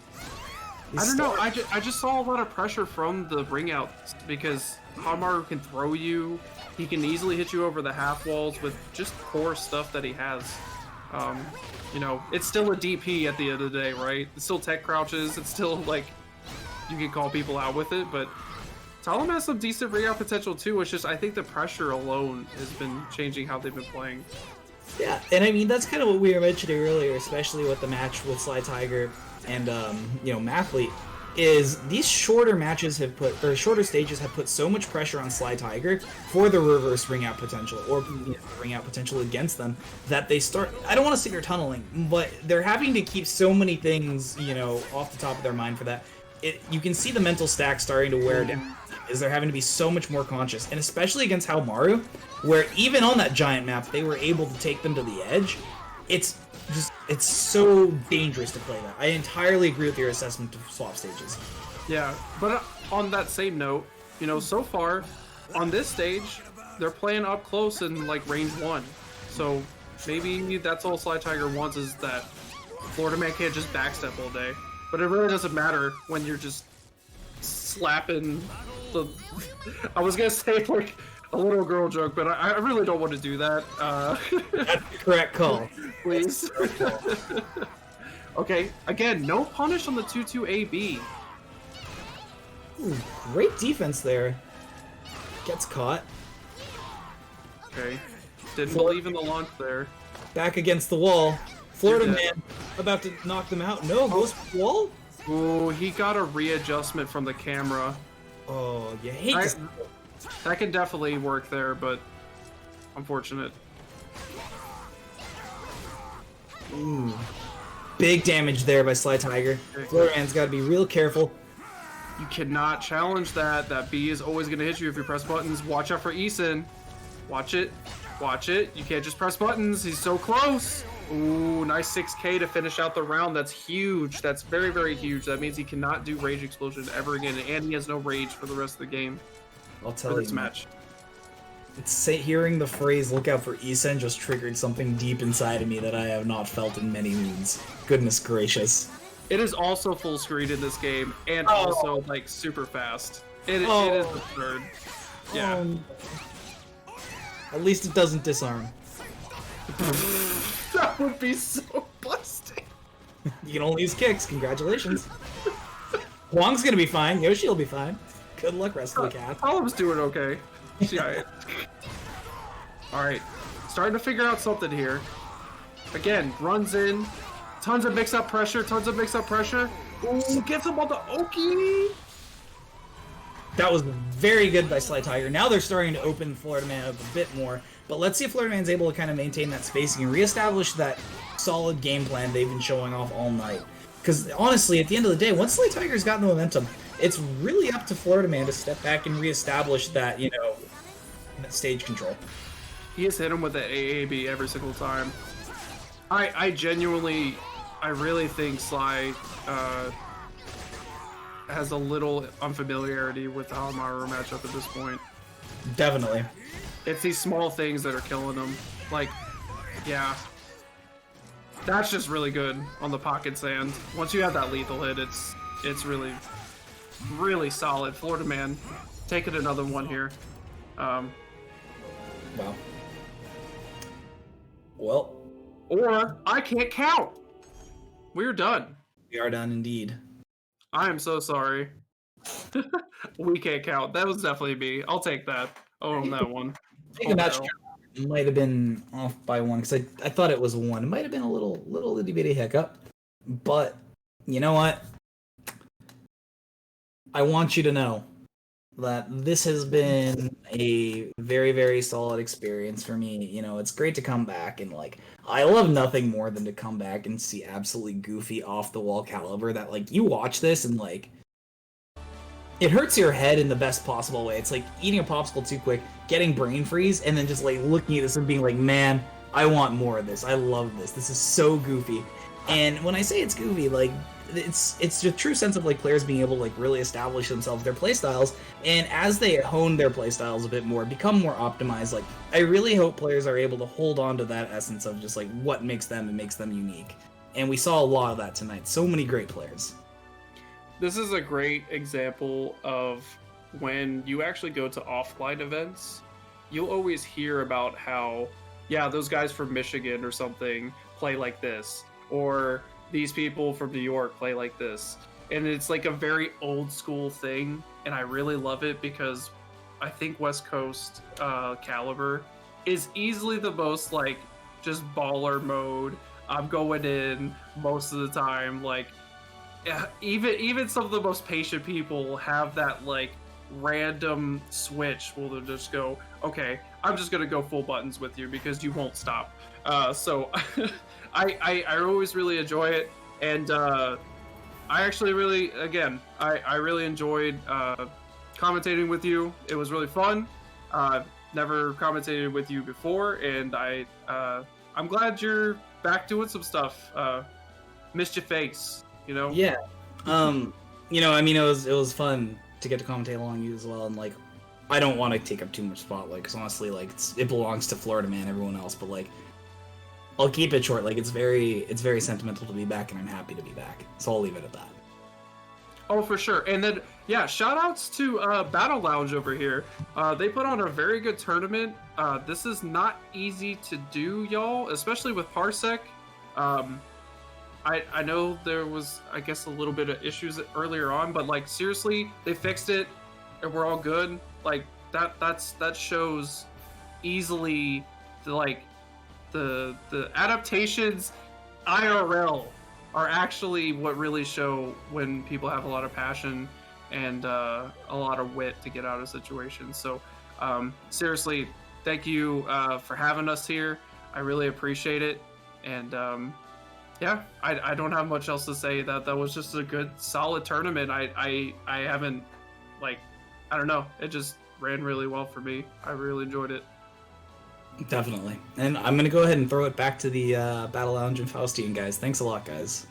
I don't know. I just saw a lot of pressure from the ring outs because Hamaru can throw you. He can easily hit you over the half walls with just core stuff that he has. You know, it's still a DP at the end of the day, right? It's still tech crouches. It's still like you can call people out with it, but Talon has some decent ring out potential too. It's just I think the pressure alone has been changing how they've been playing. Yeah, and I mean that's kind of what we were mentioning earlier, especially with the match with Sly Tiger and you know, Mathlete, is these shorter matches have put, or shorter stages have put so much pressure on Sly Tiger for the reverse ring out potential, or you know, ring out potential against them, that they start, I don't want to say they're tunneling, but they're having to keep so many things, you know, off the top of their mind for that. You can see the mental stack starting to wear down, is they're having to be so much more conscious, and especially against Hamaru, where even on that giant map, they were able to take them to the edge. It's so dangerous to play that. I entirely agree with your assessment of swap stages. Yeah, but on that same note, you know, so far on this stage, they're playing up close in like range 1. So maybe that's all Sly Tiger wants, is that Florida Man can't just backstep all day. But it really doesn't matter when you're just slapping the... I was gonna say like a little girl joke, but I really don't want to do that. That's the correct call. Please. Okay, again, no punish on the 2-2 AB. Ooh, great defense there. Gets caught. Okay. Didn't believe in the launch there. Back against the wall. Florida Man about to knock them out. No, goes for the wall? Ooh, he got a readjustment from the camera. Oh, you hate this. That can definitely work there, but unfortunate. Ooh. Big damage there by Sly Tiger. Florida Man's got to be real careful. You cannot challenge that. That B is always going to hit you if you press buttons. Watch out for Eason. Watch it. Watch it. You can't just press buttons. He's so close. Ooh, nice 6K to finish out the round. That's huge. That's very, very huge. That means he cannot do Rage Explosion ever again, and he has no rage for the rest of the game. I'll tell you. This match. Hearing the phrase "look out for Eason" just triggered something deep inside of me that I have not felt in many moons. Goodness gracious. It is also full screen in this game, and also like super fast. It is absurd. Yeah. At least it doesn't disarm. That would be so busting. You can only use kicks. Congratulations. Huang's gonna be fine. Yoshi will be fine. Good luck, rest of the cat. Olive's doing okay. Yeah. Alright. Starting to figure out something here. Again, runs in. Tons of mix-up pressure. Ooh, gets him on the Oki. That was very good by Sly Tiger. Now they're starting to open Florida Man up a bit more. But let's see if Florida Man's able to kind of maintain that spacing and reestablish that solid game plan they've been showing off all night. Because honestly, at the end of the day, once Sly Tiger's gotten the momentum, it's really up to Florida Man to step back and reestablish that, you know, that stage control. He has hit him with the AAB every single time. I genuinely, I really think Sly, has a little unfamiliarity with the Hamaru matchup at this point. Definitely. It's these small things that are killing him. Like, yeah. That's just really good on the pocket sand. Once you have that lethal hit, it's really, really solid. Florida Man, taking another one here. Wow. Well. Or I can't count. We're done. We are done indeed. I am so sorry. We can't count. That was definitely me. I'll take that. I'll own that one. I think the match might have been off by one because I thought it was one. It might have been a little itty bitty hiccup, but you know what? I want you to know that this has been a very, very solid experience for me. You know, it's great to come back and like I love nothing more than to come back and see absolutely goofy off the wall caliber that like you watch this and like it hurts your head in the best possible way. It's like eating a popsicle too quick, getting brain freeze, and then just like looking at this and being like, man, I want more of this. I love this. This is so goofy. And when I say it's goofy, like it's the true sense of like players being able to like really establish themselves, their playstyles, and as they hone their playstyles a bit more, become more optimized, like I really hope players are able to hold on to that essence of just like what makes them and makes them unique. And we saw a lot of that tonight. So many great players. This is a great example of when you actually go to offline events, you'll always hear about how, yeah, those guys from Michigan or something play like this, or these people from New York play like this. And it's like a very old school thing, and I really love it because I think West Coast Caliber is easily the most like just baller mode. I'm going in most of the time, like even some of the most patient people have that like random switch where they'll just go, okay, I'm just gonna go full buttons with you because you won't stop. So I always really enjoy it, and I actually really, again, I really enjoyed commentating with you. It was really fun. Never commentated with you before, and I'm glad you're back doing some stuff. Missed your face. You know? Yeah. You know, I mean, it was fun to get to commentate along you as well, and like, I don't want to take up too much spotlight because honestly, like, it belongs to Florida Man, everyone else. But like, I'll keep it short. Like, it's very sentimental to be back, and I'm happy to be back. So I'll leave it at that. Oh, for sure. And then, yeah, shout outs to Battle Lounge over here. They put on a very good tournament. This is not easy to do, y'all, especially with Parsec. I know there was, I guess, a little bit of issues earlier on, but like seriously, they fixed it, and we're all good. Like that shows easily the adaptations IRL are actually what really show when people have a lot of passion and a lot of wit to get out of situations. So seriously, thank you for having us here. I really appreciate it, and yeah, I don't have much else to say. That was just a good, solid tournament. I haven't, like, I don't know. It just ran really well for me. I really enjoyed it. Definitely. And I'm going to go ahead and throw it back to the Battle Lounge and Faustian guys. Thanks a lot, guys.